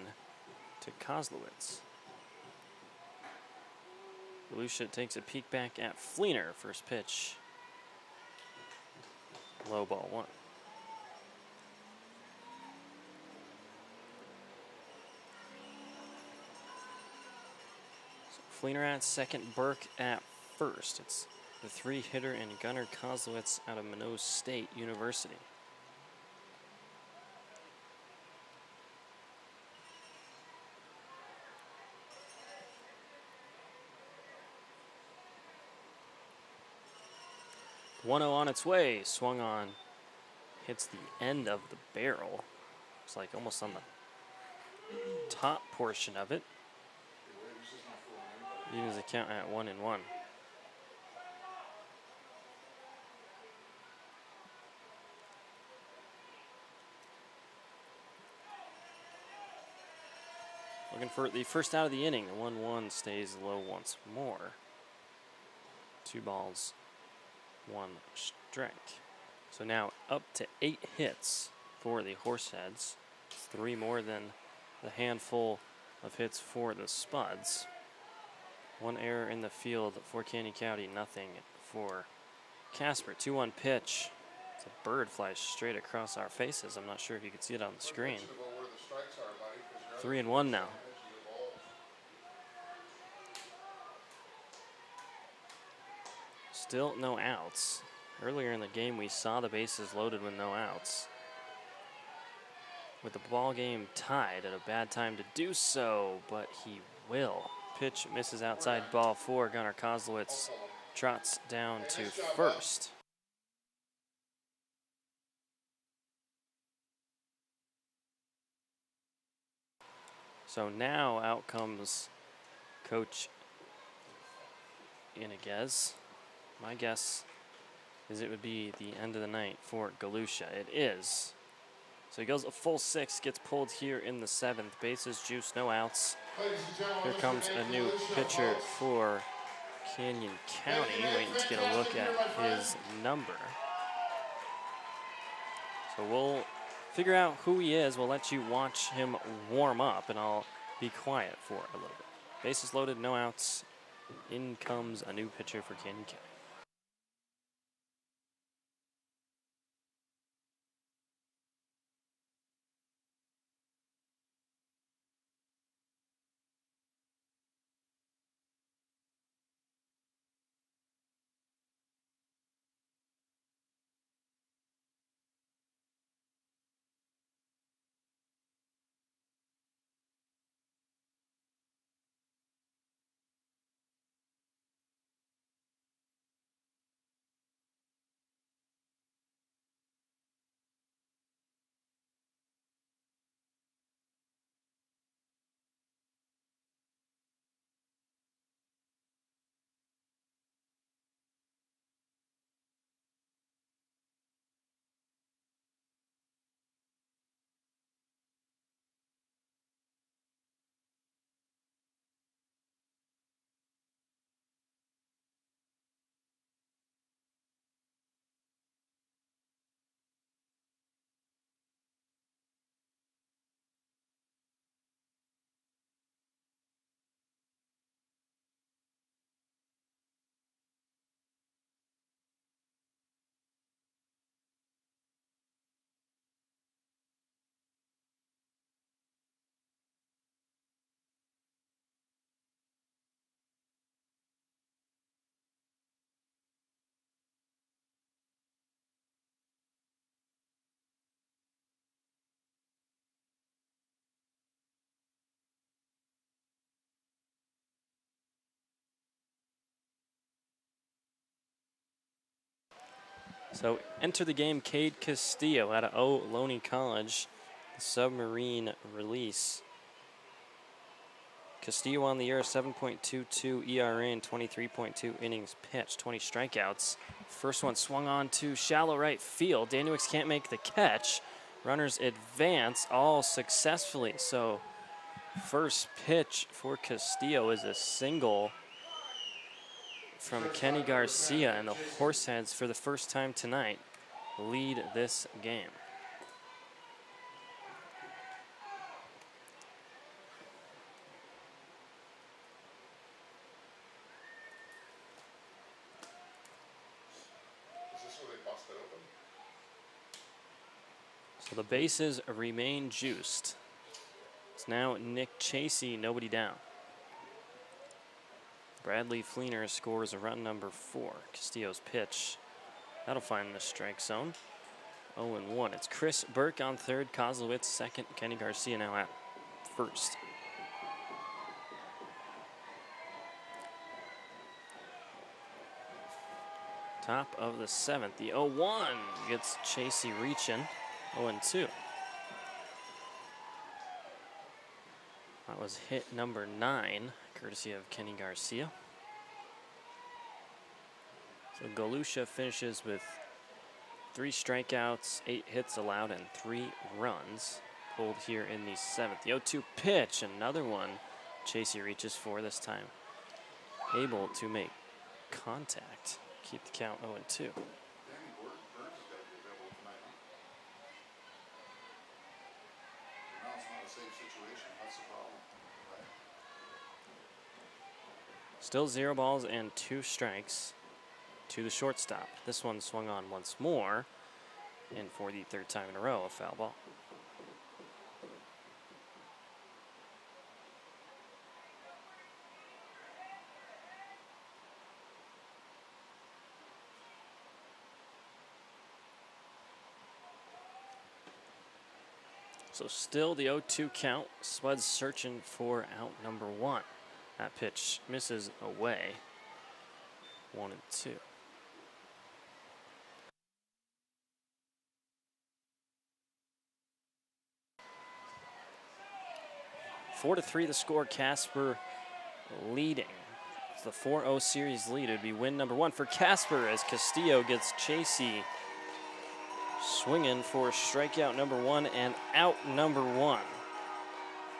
A: to Kozlowitz. Galusha takes a peek back at Fleener. First pitch. Low ball 1. So Fleener at second, Burke at first. It's the 3-hitter and Gunnar Kozlowitz out of Minot State University. The 1-0 on its way, swung on, hits the end of the barrel. It's like almost on the top portion of it. Evens the count at 1-1. Looking for the first out of the inning. The 1-1 stays low once more. 2 balls, 1 strike. So now up to 8 hits for the Horseheads. 3 more than the handful of hits for the Spuds. 1 error in the field for Canyon County, nothing for Casper. 2-1 pitch. It's a bird flies straight across our faces. I'm not sure if you can see it on the screen. 3-1 now. Still no outs. Earlier in the game, we saw the bases loaded with no outs. with the ball game tied at a bad time to do so, but he will. Pitch misses outside, ball 4. Gunnar Kozlowitz trots down to first. So now out comes Coach Iniguez. My guess is it would be the end of the night for Galusha. It is. So he goes a full 6, gets pulled here in the 7th. Bases juice, no outs. Here comes a new pitcher for Canyon County, waiting to get a look at his number. So we'll figure out who he is. We'll let you watch him warm up, and I'll be quiet for a little bit. Bases loaded, no outs. In comes a new pitcher for Canyon County. So enter the game Cade Castillo out of Ohlone College, the Submarine release. Castillo on the year, 7.22 ERA and 23.2 innings pitched, 20 strikeouts. First one swung on to shallow right field. Danuix can't make the catch. Runners advance all successfully. So first pitch for Castillo is a single from Kenny Garcia, and the Horseheads, for the first time tonight, lead this game. So the bases remain juiced. It's now Nick Chasey, nobody down. Bradley Fleener scores a run number 4. Castillo's pitch, that'll find the strike zone. 0-1. It's Chris Burke on third, Kozlowitz second, Kenny Garcia now at first. Top of the 7th, the 0-1 gets Chasey reaching. 0-2. That was hit number 9, courtesy of Kenny Garcia. So Galusha finishes with 3 strikeouts, 8 hits allowed, and 3 runs pulled here in the 7th. The 0-2 pitch, another one Chasey reaches for, this time able to make contact. Keep the count 0-2. Still 0 balls and 2 strikes to the shortstop. This one swung on once more, and for the 3rd time in a row, a foul ball. So still the 0-2 count. Spuds searching for out number 1. That pitch misses away. 1-2. Four to 3 the score. Casper leading. It's the 4-0 series lead. It would be win number 1 for Casper as Castillo gets Chasey swinging for strikeout number 1 and out number 1.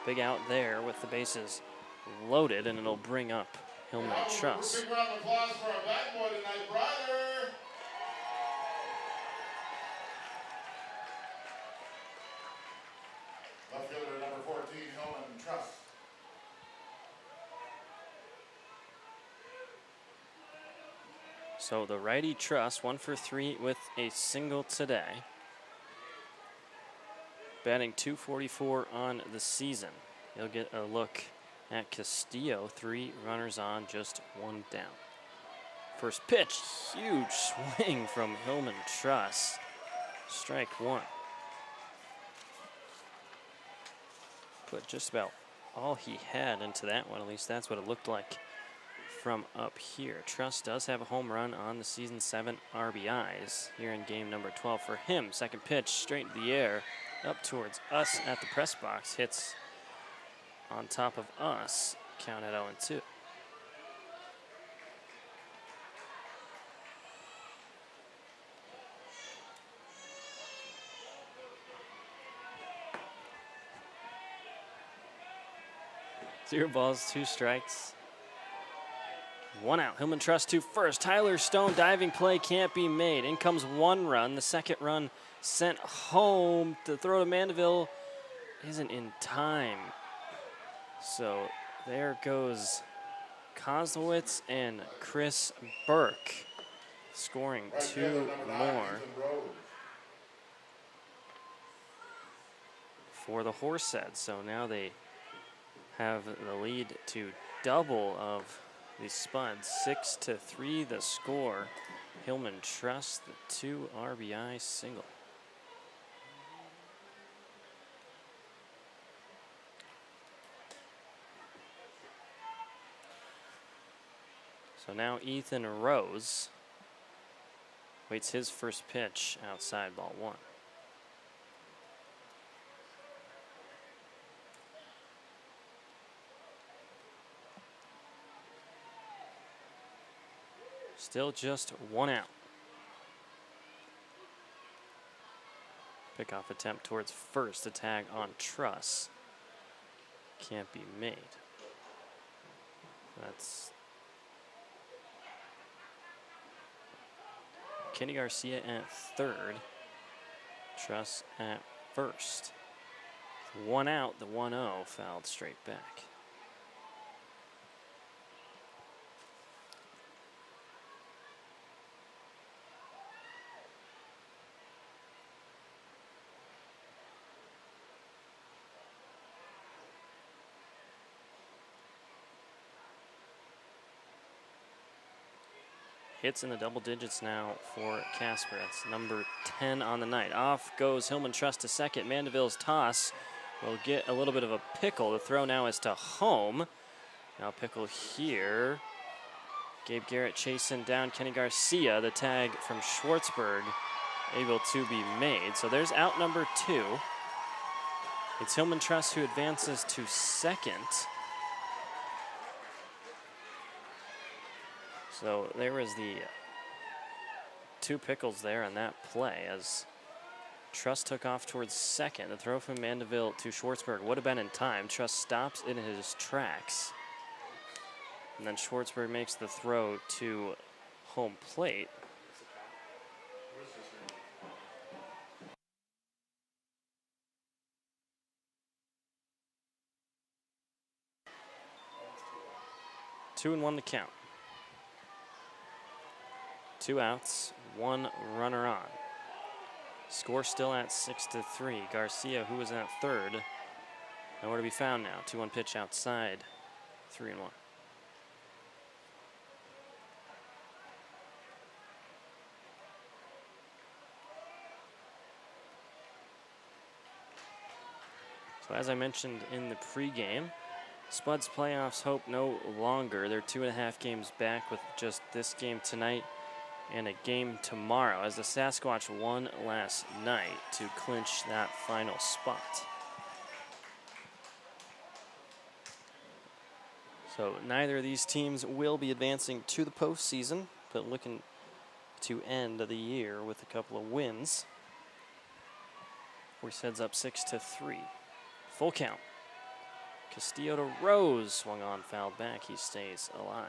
A: Big out there with the bases loaded, and it'll bring up Hillman Truss.
B: Big round of applause for our bat boy tonight, brother. Left fielder number 14, Hillman Truss.
A: So the righty Truss, 1 for 3 with a single today. Batting .244 on the season. You'll get a look at Castillo, 3 runners on, just 1 down. First pitch, huge swing from Hillman Truss. Strike 1. Put just about all he had into that one, at least that's what it looked like from up here. Truss does have a home run on the season, 7 RBIs here in game number 12 for him. Second pitch, straight into the air, up towards us at the press box. Hits on top of us, count at 0-2. Zero balls, 2 strikes. 1 out. Hillman Truss to first. Tyler Stone diving play can't be made. In comes 1 run. The second run sent home. To throw to Mandeville isn't in time. So there goes Kozlowitz and Chris Burke scoring 2 more for the Horseheads. So now they have the lead to double of the Spuds. 6-3 the score. Hillman Truss, the 2 RBI single. So now Ethan Rose waits his first pitch outside, ball 1. Still just 1 out. Pickoff attempt towards first. A tag on Truss. Can't be made. That's Kenny Garcia at third. Truss at first. 1 out. The 1-0 fouled straight back. Hits in the double digits now for Casper. That's number 10 on the night. Off goes Hillman Truss to second. Mandeville's toss will get a little bit of a pickle. The throw now is to home. Now pickle here. Gabe Garrett chasing down Kenny Garcia. The tag from Schwartzberg able to be made. So there's out number 2. It's Hillman Truss who advances to second. So there was the 2 pickles there on that play as Truss took off towards second. The throw from Mandeville to Schwartzberg would have been in time. Truss stops in his tracks. And then Schwartzberg makes the throw to home plate. Two and 1 to count. 2 outs, 1 runner on. Score still at 6-3. Garcia, who was at third, nowhere to be found now. 2-1 pitch outside, 3-1. So as I mentioned in the pregame, Spuds playoffs hope no longer. They're 2.5 games back with just this game tonight and a game tomorrow, as the Sasquatch won last night to clinch that final spot. So neither of these teams will be advancing to the postseason, but looking to end the year with a couple of wins. Horseheads up 6-3. Full count. Castillo to Rose, swung on, fouled back. He stays alive.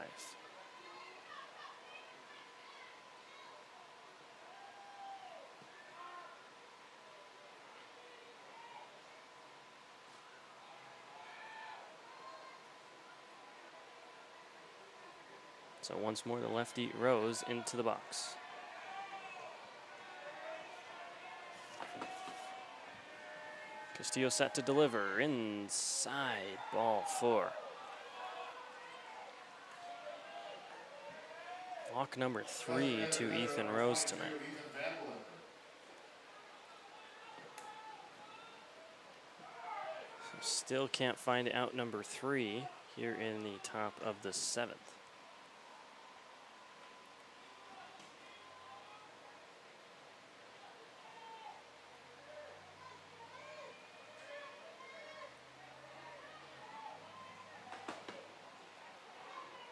A: So once more, the lefty Rose into the box. Castillo set to deliver, inside, ball 4. Walk number 3 to Ethan Rose tonight. So still can't find out number 3 here in the top of the 7th.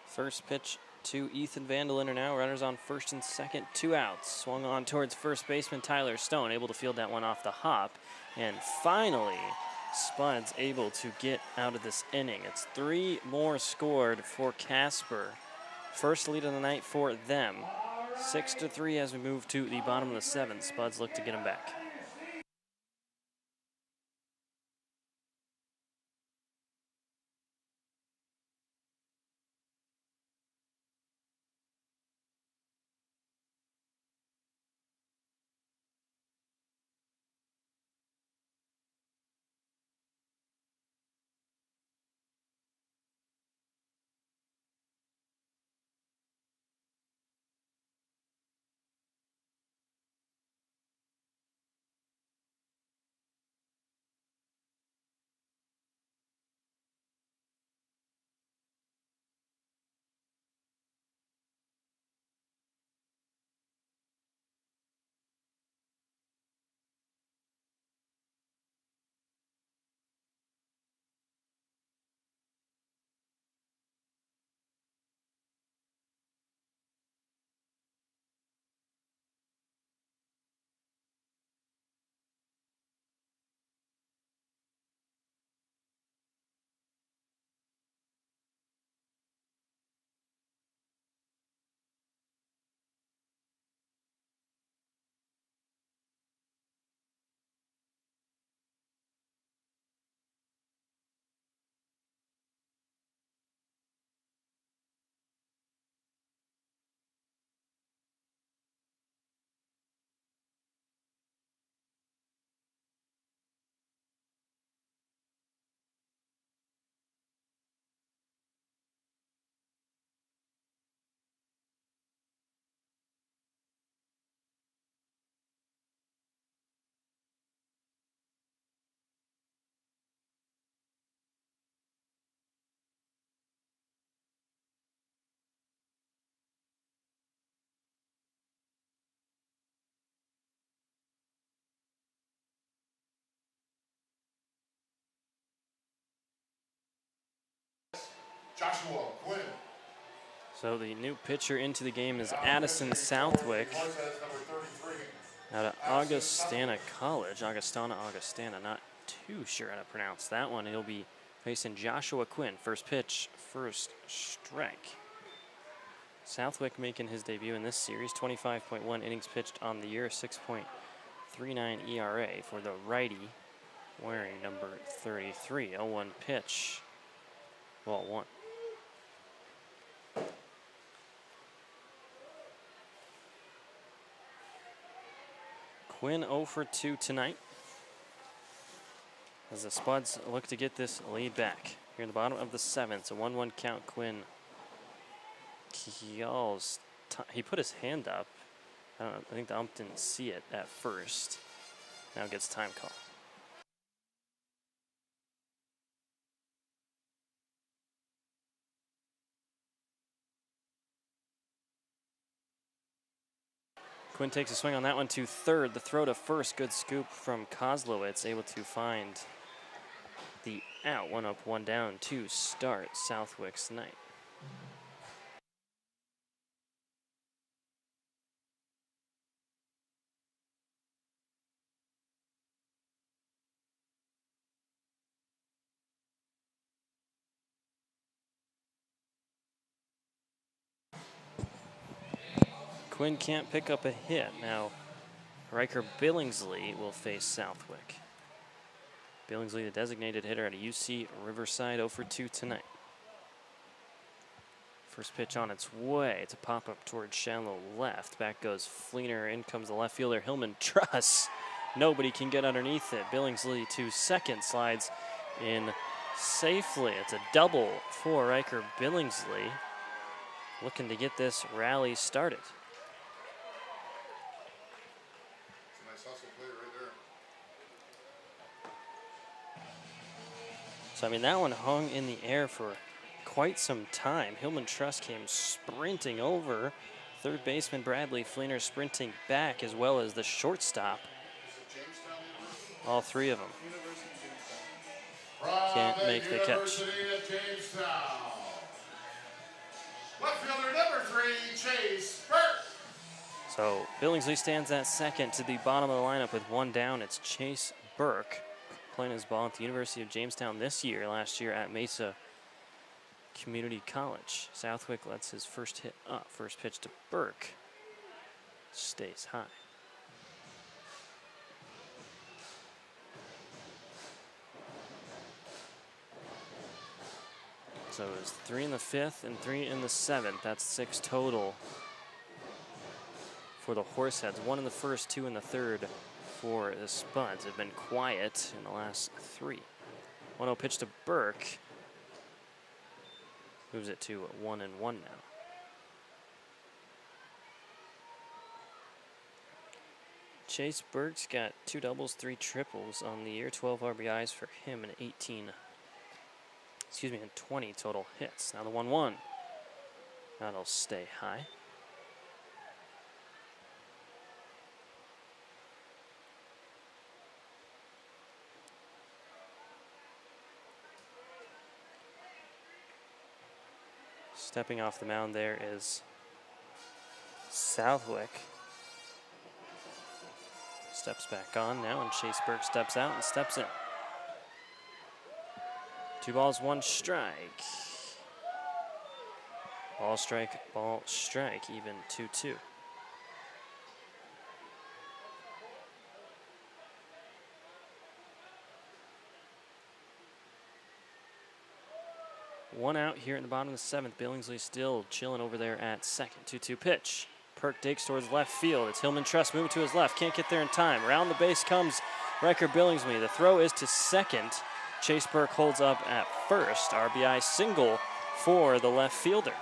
A: First pitch to Ethan Vandeliner now. Runners on first and second, 2 outs. Swung on towards first baseman Tyler Stone, able to field that one off the hop. And finally, Spuds able to get out of this inning. It's 3 more scored for Casper. First lead of the night for them. 6-3 as we move to the bottom of the 7th. Spuds look to get him back.
B: Joshua Quinn.
A: So the new pitcher into the game is Addison Southwick out of Augustana College. Augustana, not too sure how to pronounce that one. He'll be facing Joshua Quinn. First pitch, first strike. Southwick making his debut in this series. 25.1 innings pitched on the year, 6.39 ERA for the righty wearing number 33. 0-1 pitch, ball 1. Quinn 0 for 2 tonight as the Spuds look to get this lead back. Here in the bottom of the 7th, a 1-1 count. Quinn, he put his hand up. I think the ump didn't see it at first. Now gets time call. Quinn takes a swing on that one to third. The throw to first. Good scoop from Kozlowitz, able to find the out. 1 up, 1 down to start Southwick's night. Quinn can't pick up a hit. Now, Riker Billingsley will face Southwick. Billingsley, the designated hitter at UC Riverside, 0 for 2 tonight. First pitch on its way. It's a pop-up towards shallow left. Back goes Fleener. In comes the left fielder, Hillman Truss. Nobody can get underneath it. Billingsley to second, slides in safely. It's a double for Riker Billingsley, looking to get this rally started. So, I mean, that one hung in the air for quite some time. Hillman Truss came sprinting over. Third baseman Bradley Fleener sprinting back, as well as the shortstop. All three of them can't make the catch.
B: Left fielder number 3, Chase Burke.
A: So Billingsley stands at second to the bottom of the lineup with 1 down. It's Chase Burke playing his ball at the University of Jamestown this year, last year at Mesa Community College. Southwick lets his first hit up. First pitch to Burke stays high. So it was 3 in the 5th and 3 in the 7th. That's 6 total for the Horseheads. 1 in the 1st, 2 in the 3rd for the Spuds. Have been quiet in the last 3. 1-0 pitch to Burke. Moves it to 1-1 now. Chase Burke's got 2 doubles, 3 triples on the year. 12 RBIs for him and 20 total hits. Now the 1-1. That'll stay high. Stepping off the mound there is Southwick. Steps back on now, and Chase Burke steps out and steps in. 2 balls, 1 strike. Ball strike, even 2-2. One out here in the bottom of the 7th. Billingsley still chilling over there at second. 2-2 pitch. Perk digs towards left field. It's Hillman Truss moving to his left. Can't get there in time. Around the base comes Riker Billingsley. The throw is to second. Chase Burke holds up at first. RBI single for the left fielder.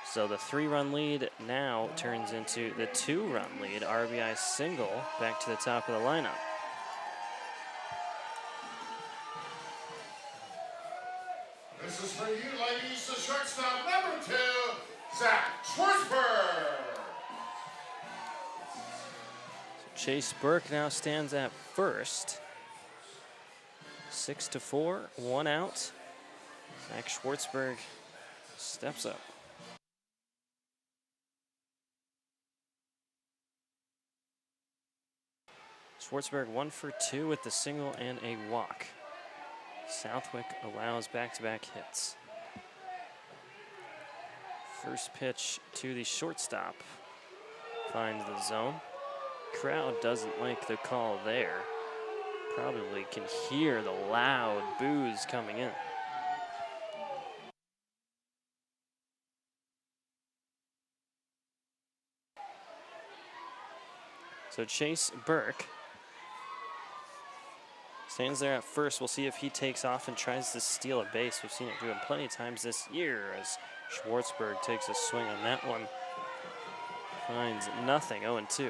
A: So the 3-run lead now turns into the 2-run lead. RBI single back to the top of the lineup.
B: This is for you, ladies, the shortstop, number 2, Zach Schwartzberg.
A: Chase Burke now stands at first. 6-4, 1 out. Zach Schwartzberg steps up. Schwartzberg 1 for 2 with the single and a walk. Southwick allows back-to-back hits. First pitch to the shortstop. Finds the zone. Crowd doesn't like the call there. Probably can hear the loud boos coming in. So Chase Burke stands there at first. We'll see if he takes off and tries to steal a base. We've seen it do it plenty of times this year as Schwartzberg takes a swing on that one. Finds nothing, 0-2.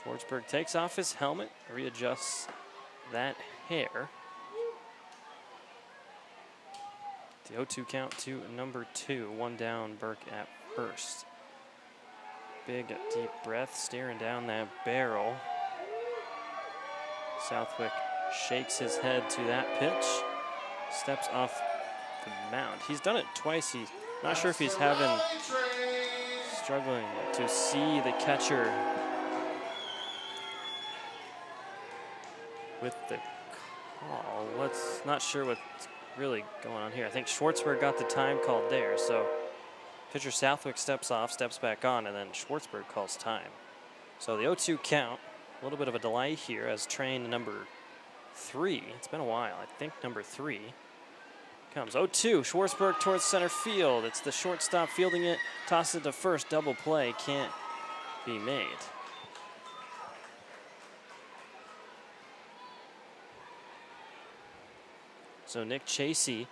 A: Schwartzberg takes off his helmet, readjusts that hair. The 0-2 count to number 2. 1 down, Burke at first. Big deep breath, staring down that barrel. Southwick shakes his head to that pitch. Steps off the mound. He's done it twice. He's not sure if he's struggling to see the catcher with the call. Not sure what's really going on here. I think Schwartzberg got the time called there. So pitcher Southwick steps off, steps back on, and then Schwartzberg calls time. So the 0-2 count. A little bit of a delay here as train number 3. It's been a while. I think number 3 comes. 0-2. Schwartzberg towards center field. It's the shortstop fielding it. Tosses it to first. Double play can't be made. So Nick Chasey,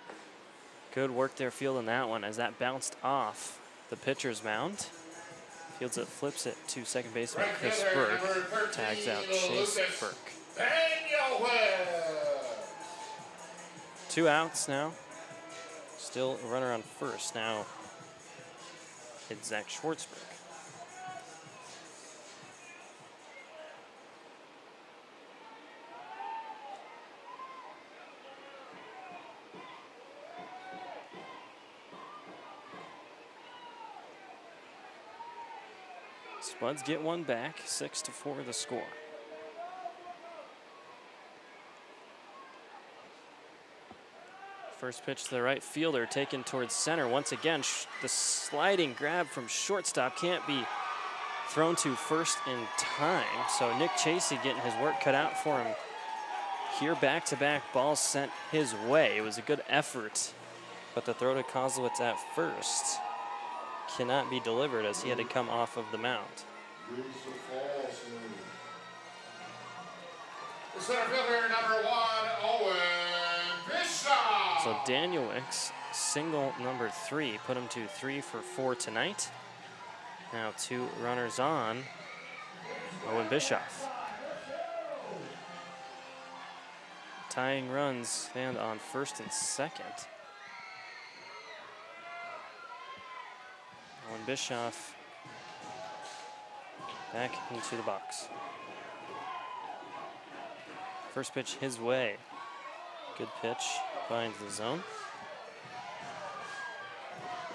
A: good work there fielding that one as that bounced off the pitcher's mound. Fields it, flips it to second baseman Chris Burke. Tags out Chase Burke. 2 outs now. Still a runner on first. Now it's Zach Schwartzberg. Spuds get one back, 6-4 the score. First pitch to the right fielder, taken towards center. Once again, the sliding grab from shortstop can't be thrown to first in time. So Nick Chasey getting his work cut out for him. Here, back-to-back balls sent his way. It was a good effort, but the throw to Kozlowitz at first cannot be delivered as he had to come off of the mound.
B: The center fielder, number 1, Owen Bishop.
A: So Danielwick's single number 3 put him to 3 for 4 tonight. Now 2 runners on. Owen Bischoff. Tying runs stand on first and second. Owen Bischoff back into the box. First pitch his way. Good pitch, finds the zone.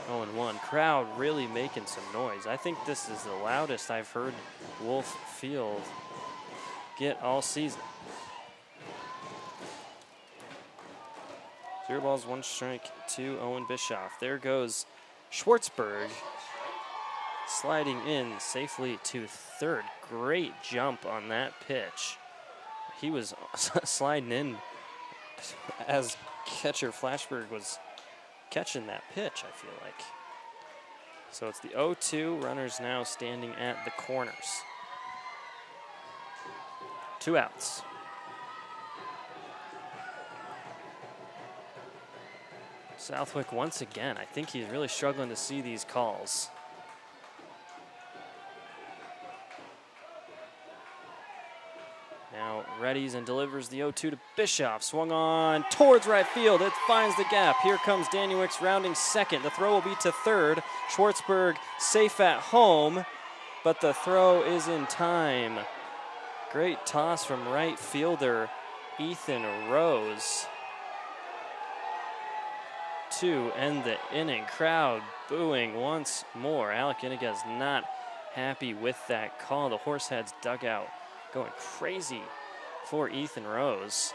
A: 0-1. Crowd really making some noise. I think this is the loudest I've heard Wolf Field get all season. 0 balls, 1 strike to Owen Bischoff. There goes Schwartzberg, sliding in safely to third. Great jump on that pitch. He was sliding in as catcher Flashberg was catching that pitch, I feel like. So it's the 0-2. Runners now standing at the corners. 2 outs. Southwick once again. I think he's really struggling to see these calls. Now readies and delivers the 0-2 to Bischoff. Swung on towards right field. It finds the gap. Here comes Danielwick's rounding second. The throw will be to third. Schwartzberg safe at home, but the throw is in time. Great toss from right fielder Ethan Rose to end the inning. Crowd booing once more. Alec Iniguez not happy with that call. The Horseheads dugout going crazy for Ethan Rose.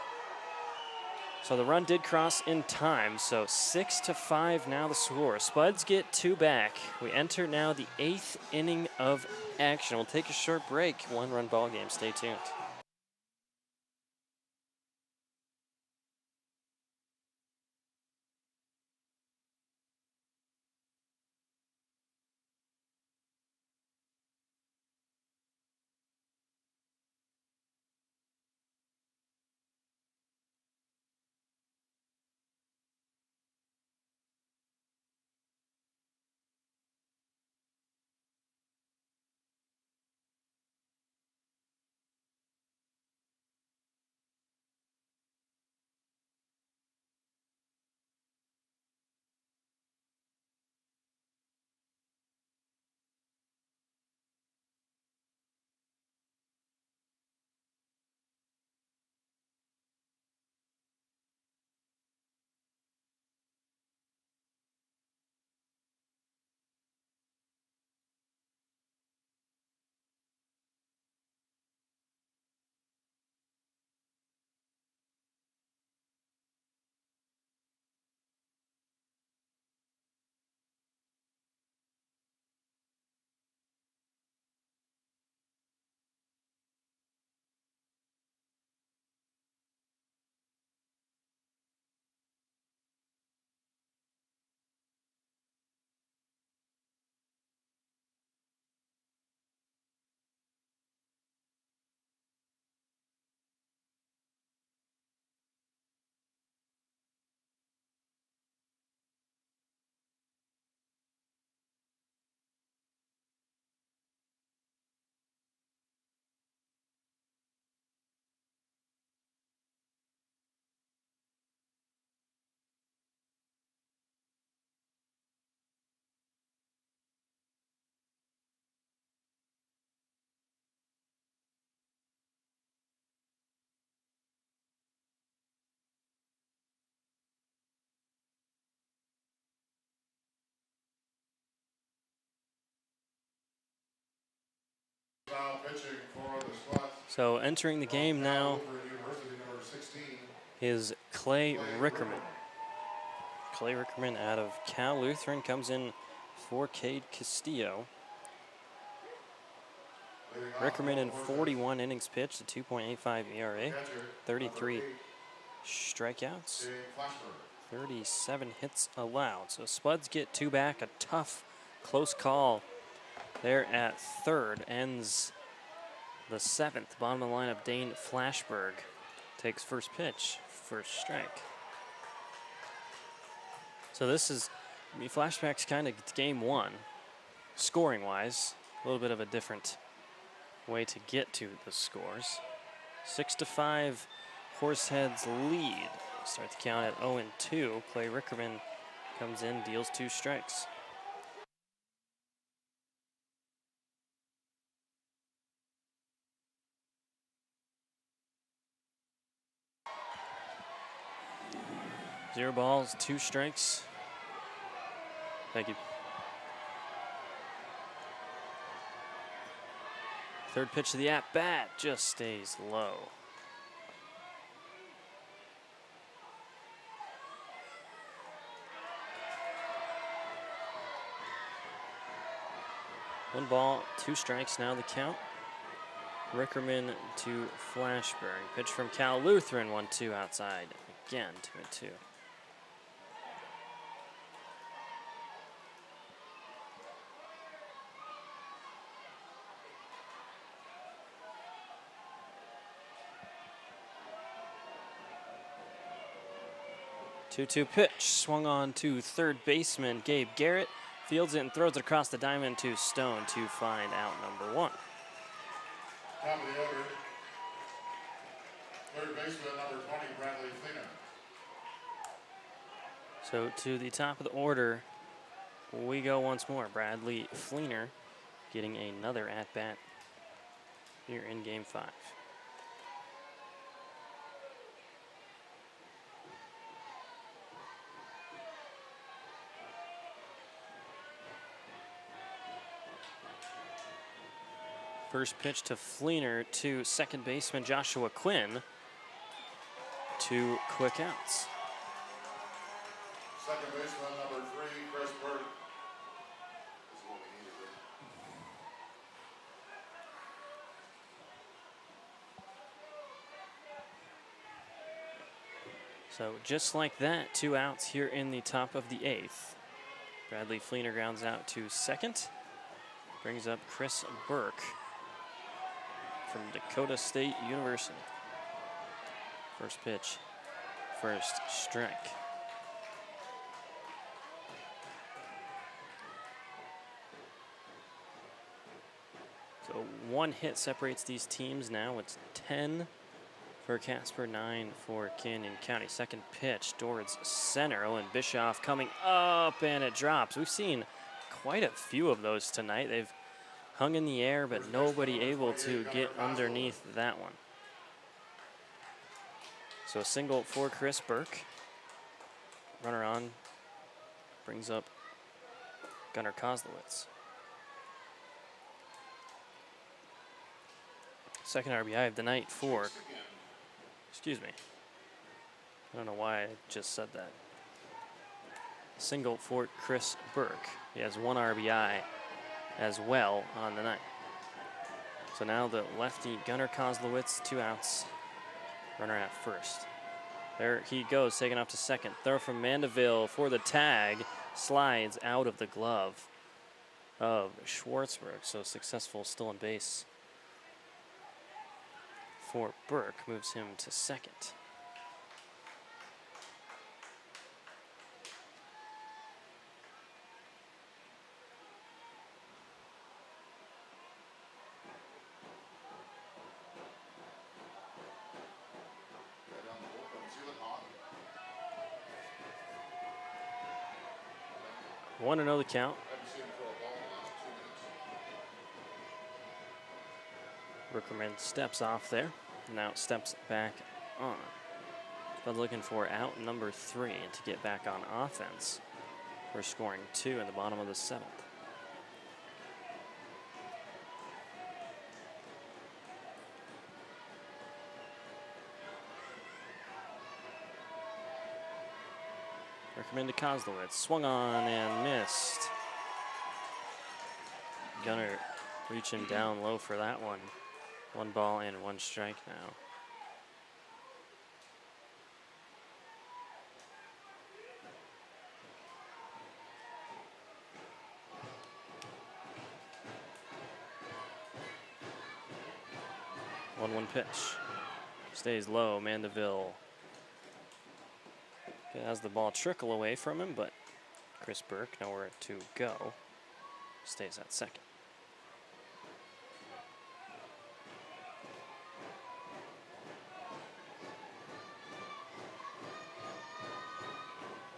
A: So the run did cross in time. So 6-5 now the score. Spuds get 2 back. We enter now the 8th inning of action. We'll take a short break. 1-run ball game. Stay tuned.
B: Now pitching for the Spuds.
A: So entering the game now
B: University, number 16.
A: is Clay Rickerman. Clay Rickerman out of Cal Lutheran comes in for Cade Castillo. Rickerman in 41 innings pitched, a 2.85 ERA, 33 strikeouts, 37 hits allowed. So Spuds get 2 back, a tough, close call there at third. Ends the 7th. Bottom of the lineup, Dane Flashberg takes first pitch, first strike. So this is, flashbacks kind of game 1, scoring-wise. A little bit of a different way to get to the scores. 6-5, Horseheads lead. Start the count at 0-2. Clay Rickerman comes in, deals 2 strikes. Zero balls, 2 strikes. Thank you. Third pitch of the at-bat just stays low. One ball, 2 strikes now the count. Rickerman to Flashberg. Pitch from Cal Lutheran, 1-2 outside. Again, 2-2. Two-two pitch, swung on to third baseman Gabe Garrett. Fields it and throws it across the diamond to Stone to find out number 1.
B: Top of the order, third baseman number 20, Bradley Fleener.
A: So to the top of the order, we go once more. Bradley Fleener getting another at-bat here in Game 5. First pitch to Fleener to second baseman Joshua Quinn. 2 quick outs.
B: Second baseman number 3, Chris Burke. This is what we needed there.
A: So just like that, 2 outs here in the top of the 8th. Bradley Fleener grounds out to second. Brings up Chris Burke from Dakota State University. First pitch, first strike. So 1 hit separates these teams now. It's 10 for Casper, 9 for Canyon County. Second pitch towards center. Owen Bischoff coming up and it drops. We've seen quite a few of those tonight. They've hung in the air, but nobody able to get underneath that one. So a single for Chris Burke. Runner on, brings up Gunnar Kozlowitz. Second RBI of the night for, excuse me. I don't know why I just said that. Single for Chris Burke. He has 1 RBI as well on the night. So now the lefty Gunnar Kozlowitz, 2 outs, runner at first. There he goes, taking off to second. Throw from Mandeville for the tag, slides out of the glove of Schwartzberg. So successful stolen base for Burke, moves him to second. Want to know the count? Rickerman steps off there, now steps back on. But looking for out number 3 to get back on offense. We're scoring 2 in the bottom of the 7th. Recommend to Kozlowitz. Swung on and missed. Gunner reaching down low for that one. 1 ball and 1 strike now. One pitch. Stays low. Mandeville has the ball trickle away from him, but Chris Burke, nowhere to go, stays at second.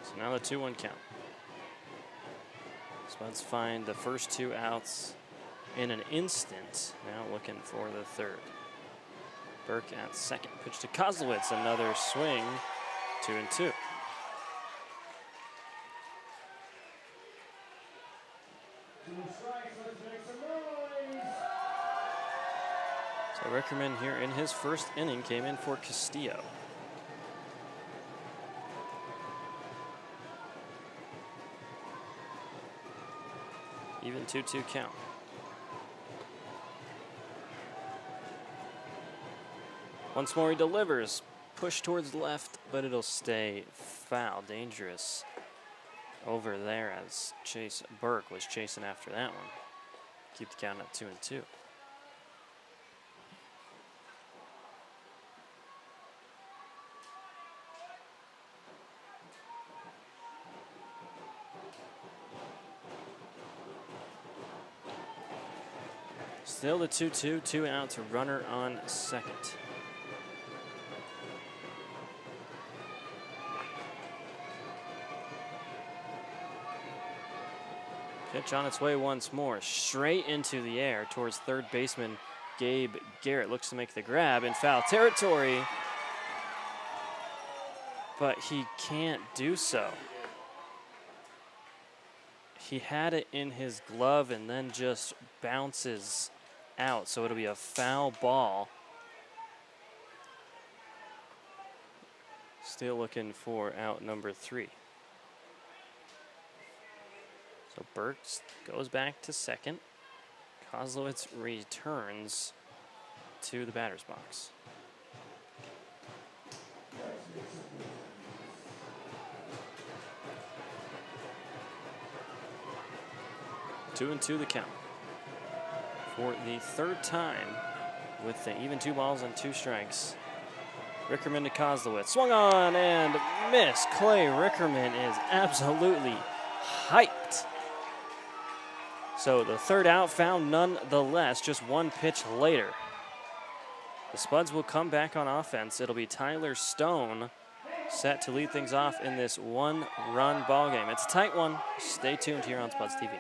A: So now the 2-1 count. Spuds find the first 2 outs in an instant. Now looking for the 3rd. Burke at second. Pitch to Kozlowitz. Another swing. 2-2. So Rickerman here in his first inning came in for Castillo. Even 2-2 count. Once more he delivers. Push towards left, but it'll stay foul. Dangerous over there as Chase Burke was chasing after that one. Keep the count at 2-2. Still the 2-2, 2 outs, runner on second. Pitch on its way once more, straight into the air towards third baseman Gabe Garrett. Looks to make the grab in foul territory, but he can't do so. He had it in his glove and then just bounces out, so it'll be a foul ball. Still looking for out number 3. So Burks goes back to second. Kozlowitz returns to the batter's box. Two and two the count. For the 3rd time with the even 2 balls and 2 strikes. Rickerman to Kozlowitz. Swung on and missed. Clay Rickerman is absolutely hyped. So the 3rd out found nonetheless, just 1 pitch later. The Spuds will come back on offense. It'll be Tyler Stone set to lead things off in this 1-run ball game. It's a tight one. Stay tuned here on Spuds TV.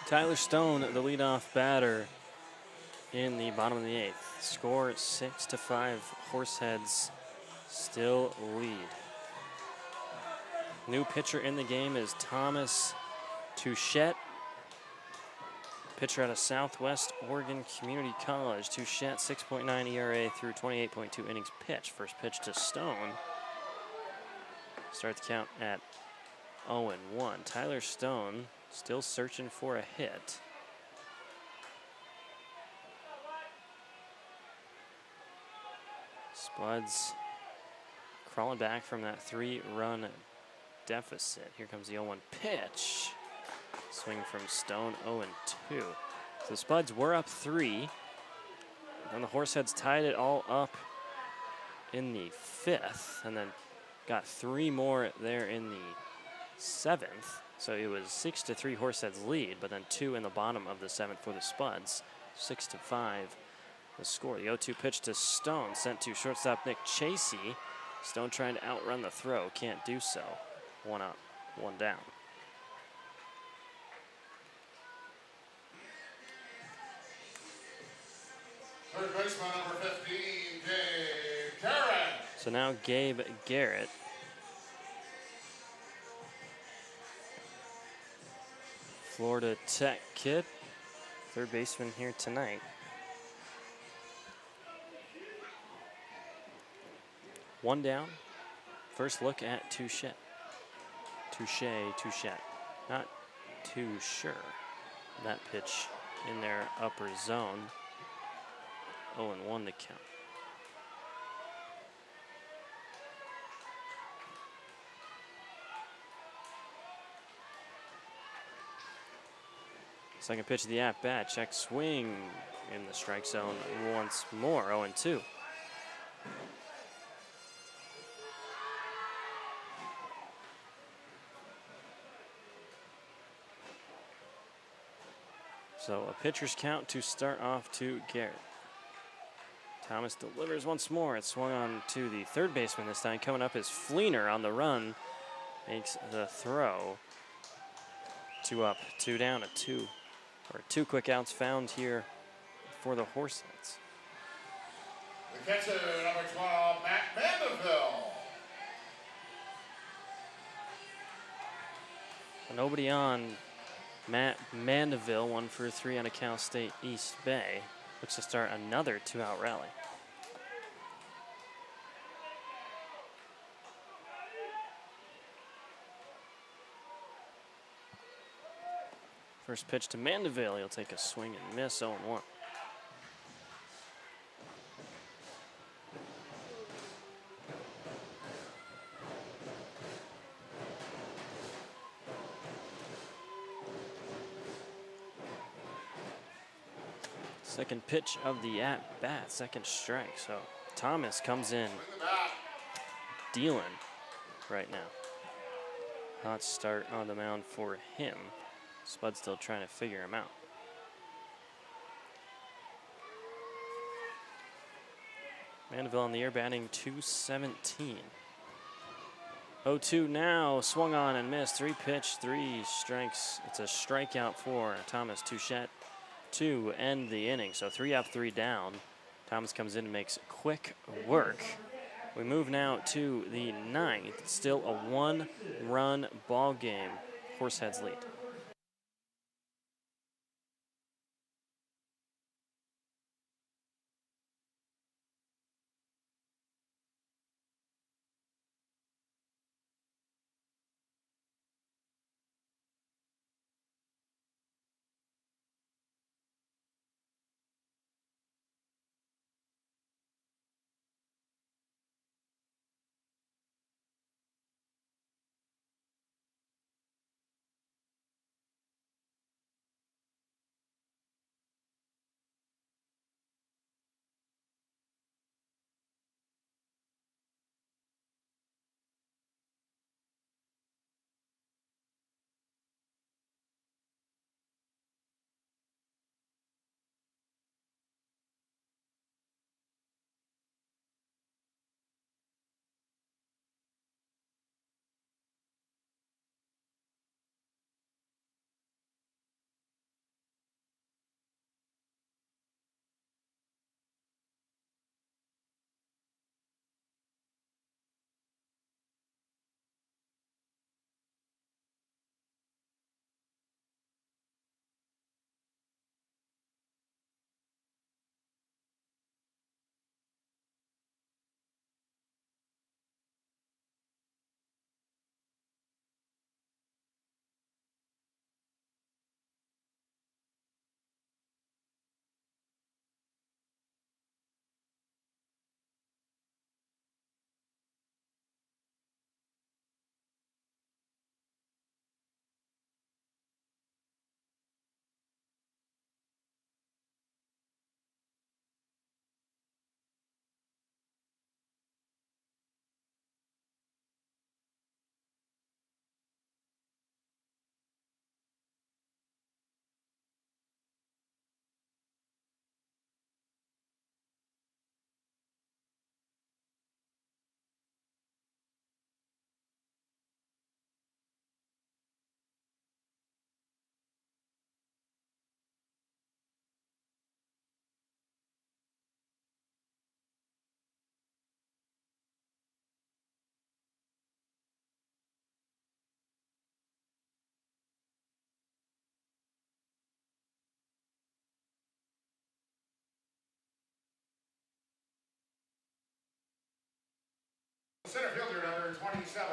A: Tyler Stone, the leadoff batter in the bottom of the 8th. Score 6-5. Horseheads still lead. New pitcher in the game is Thomas Touchette, pitcher out of Southwest Oregon Community College. Touchette, 6.9 ERA through 28.2 innings pitched. First pitch to Stone. Start the count at 0-1. Tyler Stone still searching for a hit. Spuds crawling back from that 3-run deficit. Here comes the 0-1 pitch. Swing from Stone, 0-2. So the Spuds were up 3. And the Horseheads tied it all up in the 5th, and then got 3 more there in the 7th. So it was 6-3 Horseheads lead, but then 2 in the bottom of the 7th for the Spuds. 6-5 the score. The 0-2 pitch to Stone, sent to shortstop Nick Chasey. Stone trying to outrun the throw, can't do so. 1 up, 1 down.
B: Third baseman number 15, Gabe Garrett.
A: So now Gabe Garrett. Florida Tech kid, third baseman here tonight. 1 down. First look at Touchette. Touchette. Not too sure. That pitch in their upper zone. 0-1 to count. Second pitch of the at-bat. Check swing in the strike zone once more. 0-2. So a pitcher's count to start off to Garrett. Thomas delivers once more. It's swung on to the third baseman this time. Coming up is Fleener on the run. Makes the throw. 2 up, 2 down, 2 quick outs found here for the Horseheads.
B: The catcher, number 12, Matt Mandeville.
A: Nobody on Matt Mandeville, 1 for 3 on a Cal State East Bay. Looks to start another 2-out rally. First pitch to Mandeville. He'll take a swing and miss. 0-1. Second pitch of the at-bat, second strike. So Thomas comes in dealing right now. Hot start on the mound for him. Spud's still trying to figure him out. Mandeville on the air batting .217. 0-2 now, swung on and missed. 3 pitch, 3 strikes. It's a strikeout for Thomas Touchette to end the inning. So 3 up, 3 down. Thomas comes in and makes quick work. We move now to the 9th. Still a 1-run ball game. Horseheads lead.
B: Center fielder number 27.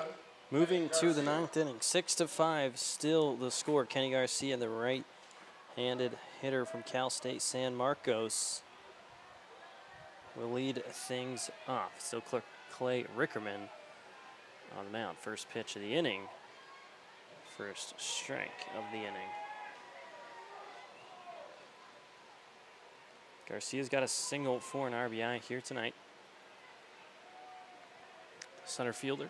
A: Moving to the 9th inning, 6-5, still the score. Kenny Garcia, the right-handed hitter from Cal State San Marcos, will lead things off. Still Clay Rickerman on the mound. First pitch of the inning. First strike of the inning. Garcia's got a single for an RBI here tonight. Center fielder.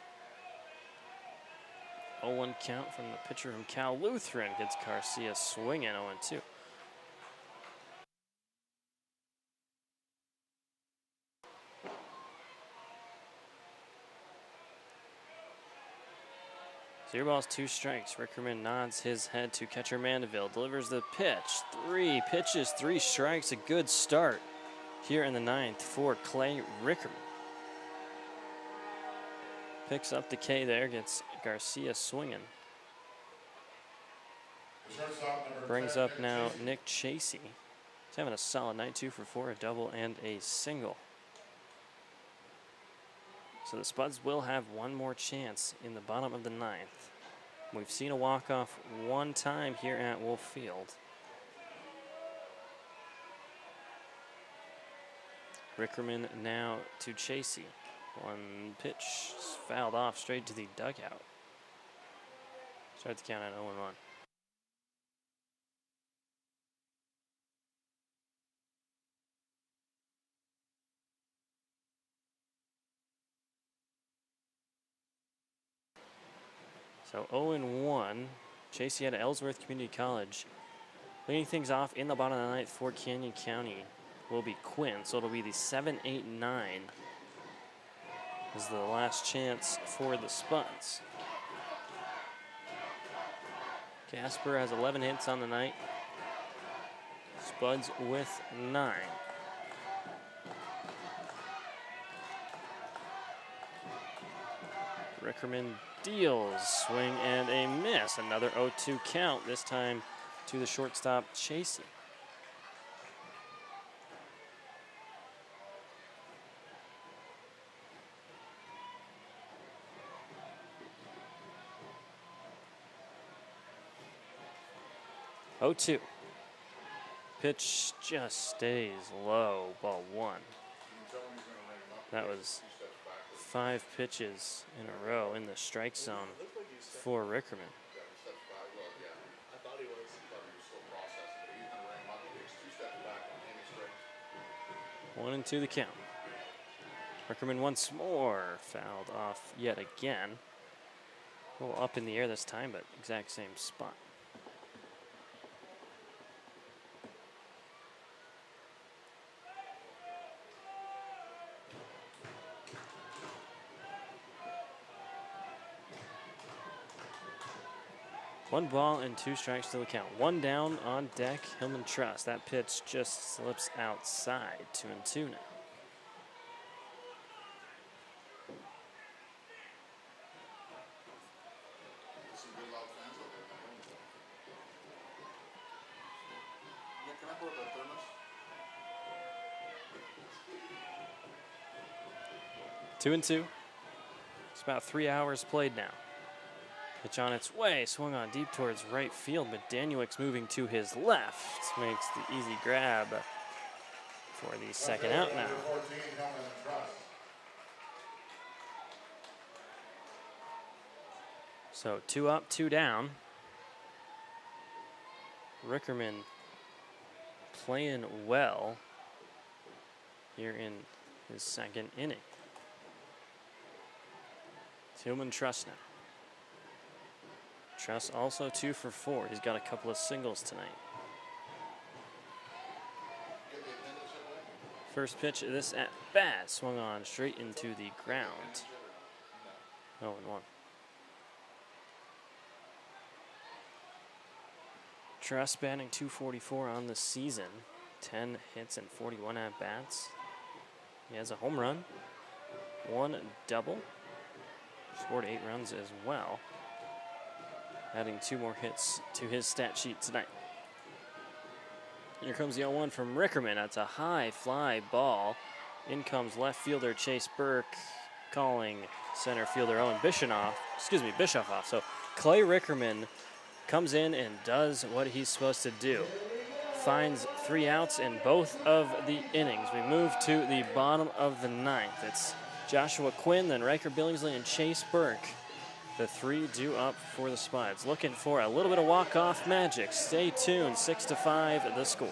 A: 0-1 count from the pitcher from Cal Lutheran. Gets Garcia swinging 0-2. Zero balls, 2 strikes. Rickerman nods his head to catcher Mandeville. Delivers the pitch. 3 pitches, 3 strikes. A good start here in the 9th for Clay Rickerman. Picks up the K there, gets Garcia swinging. Brings up now Nick Chasey. He's having a solid night, 2 for 4, a double and a single. So the Spuds will have one more chance in the bottom of the 9th. We've seen a walk-off one time here at Wolf Field. Rickerman now to Chasey. One pitch fouled off straight to the dugout. Start the count at 0-1. So 0-1. Chasey out of Ellsworth Community College. Leading things off in the bottom of the 9th for Canyon County will be Quinn. So it'll be the 7-8-9. Is the last chance for the Spuds. Casper has 11 hits on the night. Spuds with 9. Rickerman deals, swing and a miss. Another 0-2 count, this time to the shortstop Chasey. Oh-2. Pitch just stays low, ball 1. That was 5 pitches in a row in the strike zone for Rickerman. 1-2 the count. Rickerman once more fouled off yet again. A little up in the air this time, but exact same spot. One ball and 2 strikes to the count. One down on deck, Hillman Trust. That pitch just slips outside. 2-2 now. Two and two. It's about 3 hours played now. Pitch on its way, swung on deep towards right field, but Danuik's moving to his left. Makes the easy grab for the second out now. So 2 up, 2 down. Rickerman playing well here in his second inning. Hillman Trust now. Trust also 2 for 4. He's got a couple of singles tonight. First pitch of this at bat swung on straight into the ground. 0-1. Trust batting .244 on the season. 10 hits and 41 at bats. He has a home run, 1 double. Scored 8 runs as well. Adding 2 more hits to his stat sheet tonight. Here comes the 0-1 from Rickerman. That's a high fly ball. In comes left fielder Chase Burke. calling center fielder Owen Bischoff off. So Clay Rickerman comes in and does what he's supposed to do. Finds 3 outs in both of the innings. We move to the bottom of the 9th. It's Joshua Quinn, then Riker Billingsley, and Chase Burke. The 3 due up for the Spuds. Looking for a little bit of walk-off magic. Stay tuned, 6-5 the score.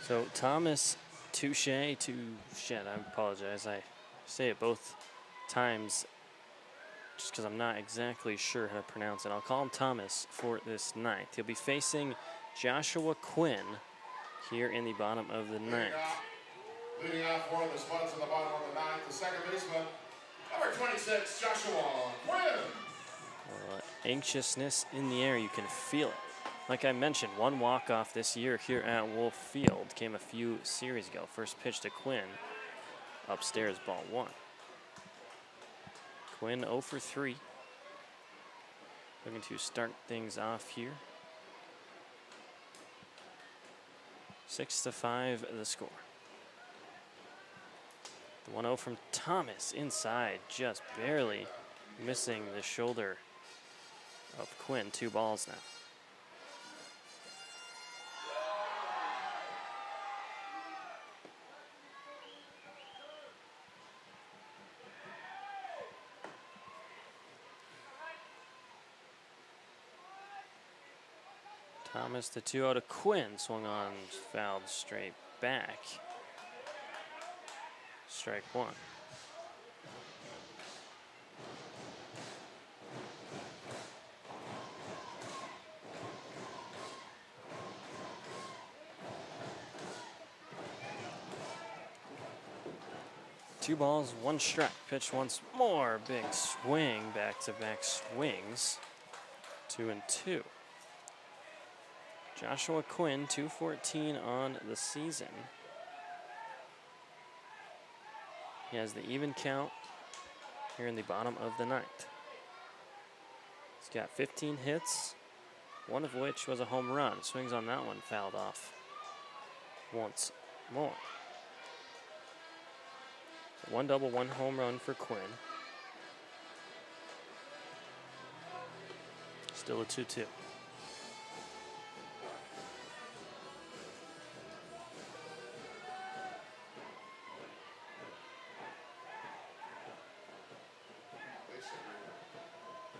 A: So Thomas Touche, I apologize. I say it both times just because I'm not exactly sure how to pronounce it. I'll call him Thomas for this 9th. He'll be facing Joshua Quinn here in the bottom of the 9th.
B: Leading off for the Spuds in the bottom of the 9th, the second baseman, number 26, Joshua Quinn.
A: Anxiousness in the air, you can feel it. Like I mentioned, 1 walk-off this year here at Wolf Field. Came a few series ago. First pitch to Quinn. Upstairs, ball 1. Quinn 0 for 3. Looking to start things off here. 6-5 the score. The 1-0 from Thomas inside, just barely missing the shoulder of Quinn. 2 balls now. Thomas the 2-0 to Quinn, swung on, fouled straight back. Strike 1. Two balls, 1 strike. Pitch once more, big swing, back-to-back swings. 2-2. Joshua Quinn, 214 on the season. He has the even count here in the bottom of the 9th. He's got 15 hits, 1 of which was a home run. Swings on that one, fouled off once more. 1 double, 1 home run for Quinn. Still a 2-2.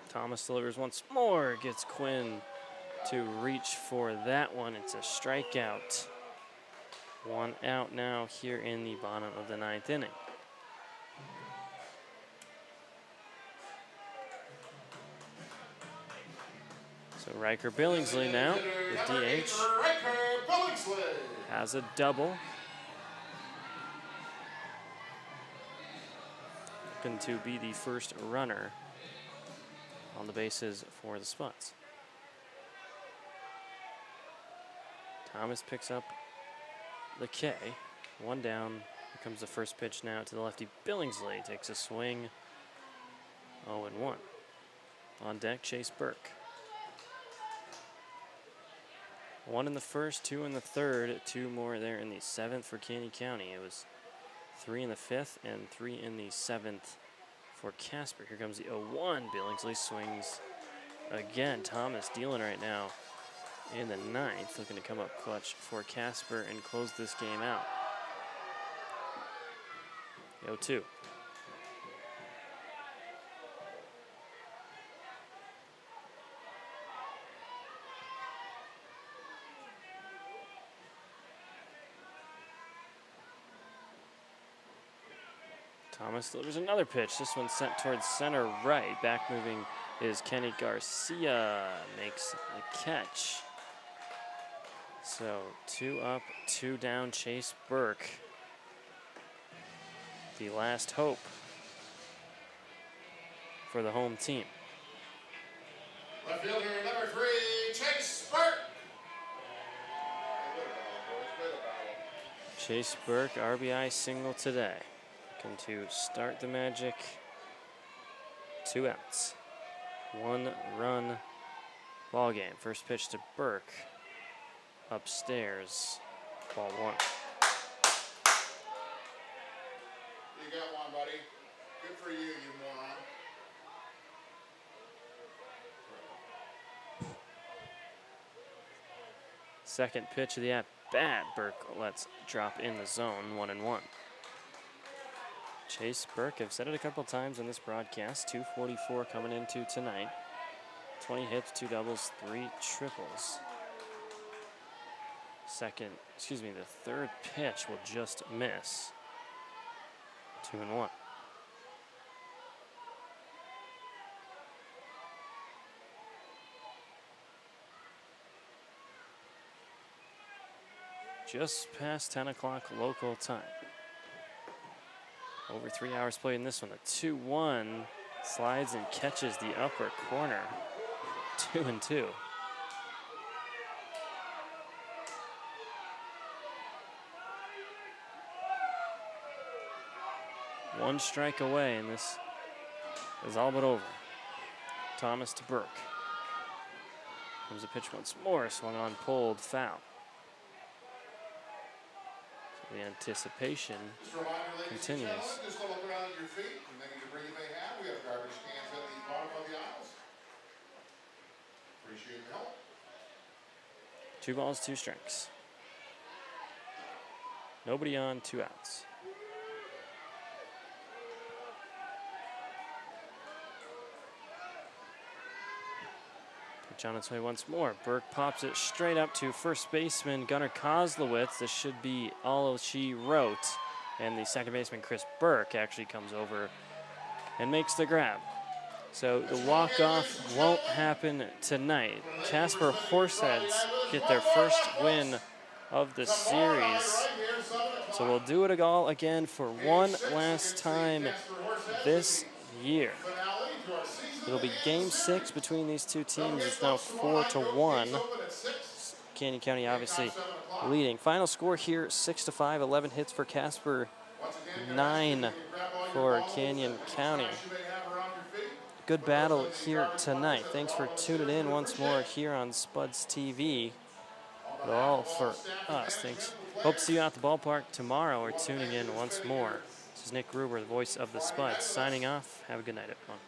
A: Thomas delivers once more, gets Quinn to reach for that one. It's a strikeout. 1 out now here in the bottom of the 9th inning. So Riker Billingsley now, the DH, has a double. Looking to be the first runner on the bases for the Spuds. Thomas picks up the K. 1 down, comes the first pitch now to the lefty. Billingsley takes a swing. 0-1. On deck, Chase Burke. 1 in the first, 2 in the third, 2 more there in the 7th for Canyon County. It was 3 in the 5th and 3 in the 7th for Casper. Here comes the 0-1. Billingsley swings again. Thomas dealing right now in the 9th, looking to come up clutch for Casper and close this game out. 0-2. Thomas delivers another pitch. This one sent towards center right. Back moving is Kenny Garcia. Makes the catch. So 2 up, 2 down. Chase Burke, the last hope for the home team.
B: Left fielder number 3, Chase Burke.
A: Chase Burke, RBI single today. Looking to start the magic. 2 outs. 1 run ball game. First pitch to Burke. Upstairs. Ball 1.
B: You got one, buddy. Good for you, you moron.
A: Second pitch of the at-bat. Burke lets drop in the zone. 1-1. Chase Burke, I've said it a couple times on this broadcast, 244 coming into tonight. 20 hits, 2 doubles, 3 triples. The third pitch will just miss. 2-1. Just past 10 o'clock local time. Over 3 hours played in this one. The 2-1 slides and catches the upper corner. 2-2. One strike away, and this is all but over. Thomas to Burke. Comes a pitch once more, swung on, pulled, foul. The anticipation continues.
B: Just look around your feet, and then you can bring it they have. We have garbage cans at the bottom of the aisles. Appreciate the help.
A: 2 balls, 2 strikes. Nobody on, 2 outs. Pitch on its way once more. Burke pops it straight up to first baseman Gunnar Kozlowitz. This should be all she wrote. And the second baseman Chris Burke actually comes over and makes the grab. So the walk-off won't happen tonight. Casper Horseheads get their first win of the series. So we'll do it all again for one last time this year. It'll be game 6 between these two teams. It's now 4-1. Canyon County obviously leading. Final score here, 6-5, 11 hits for Casper, 9 for Canyon County. Good battle here tonight. Thanks for tuning in once more here on Spuds TV. But all for us. Thanks. Hope to see you out the ballpark tomorrow or tuning in once more. This is Nick Gruber, the voice of the Spuds, signing off. Have a good night, everyone.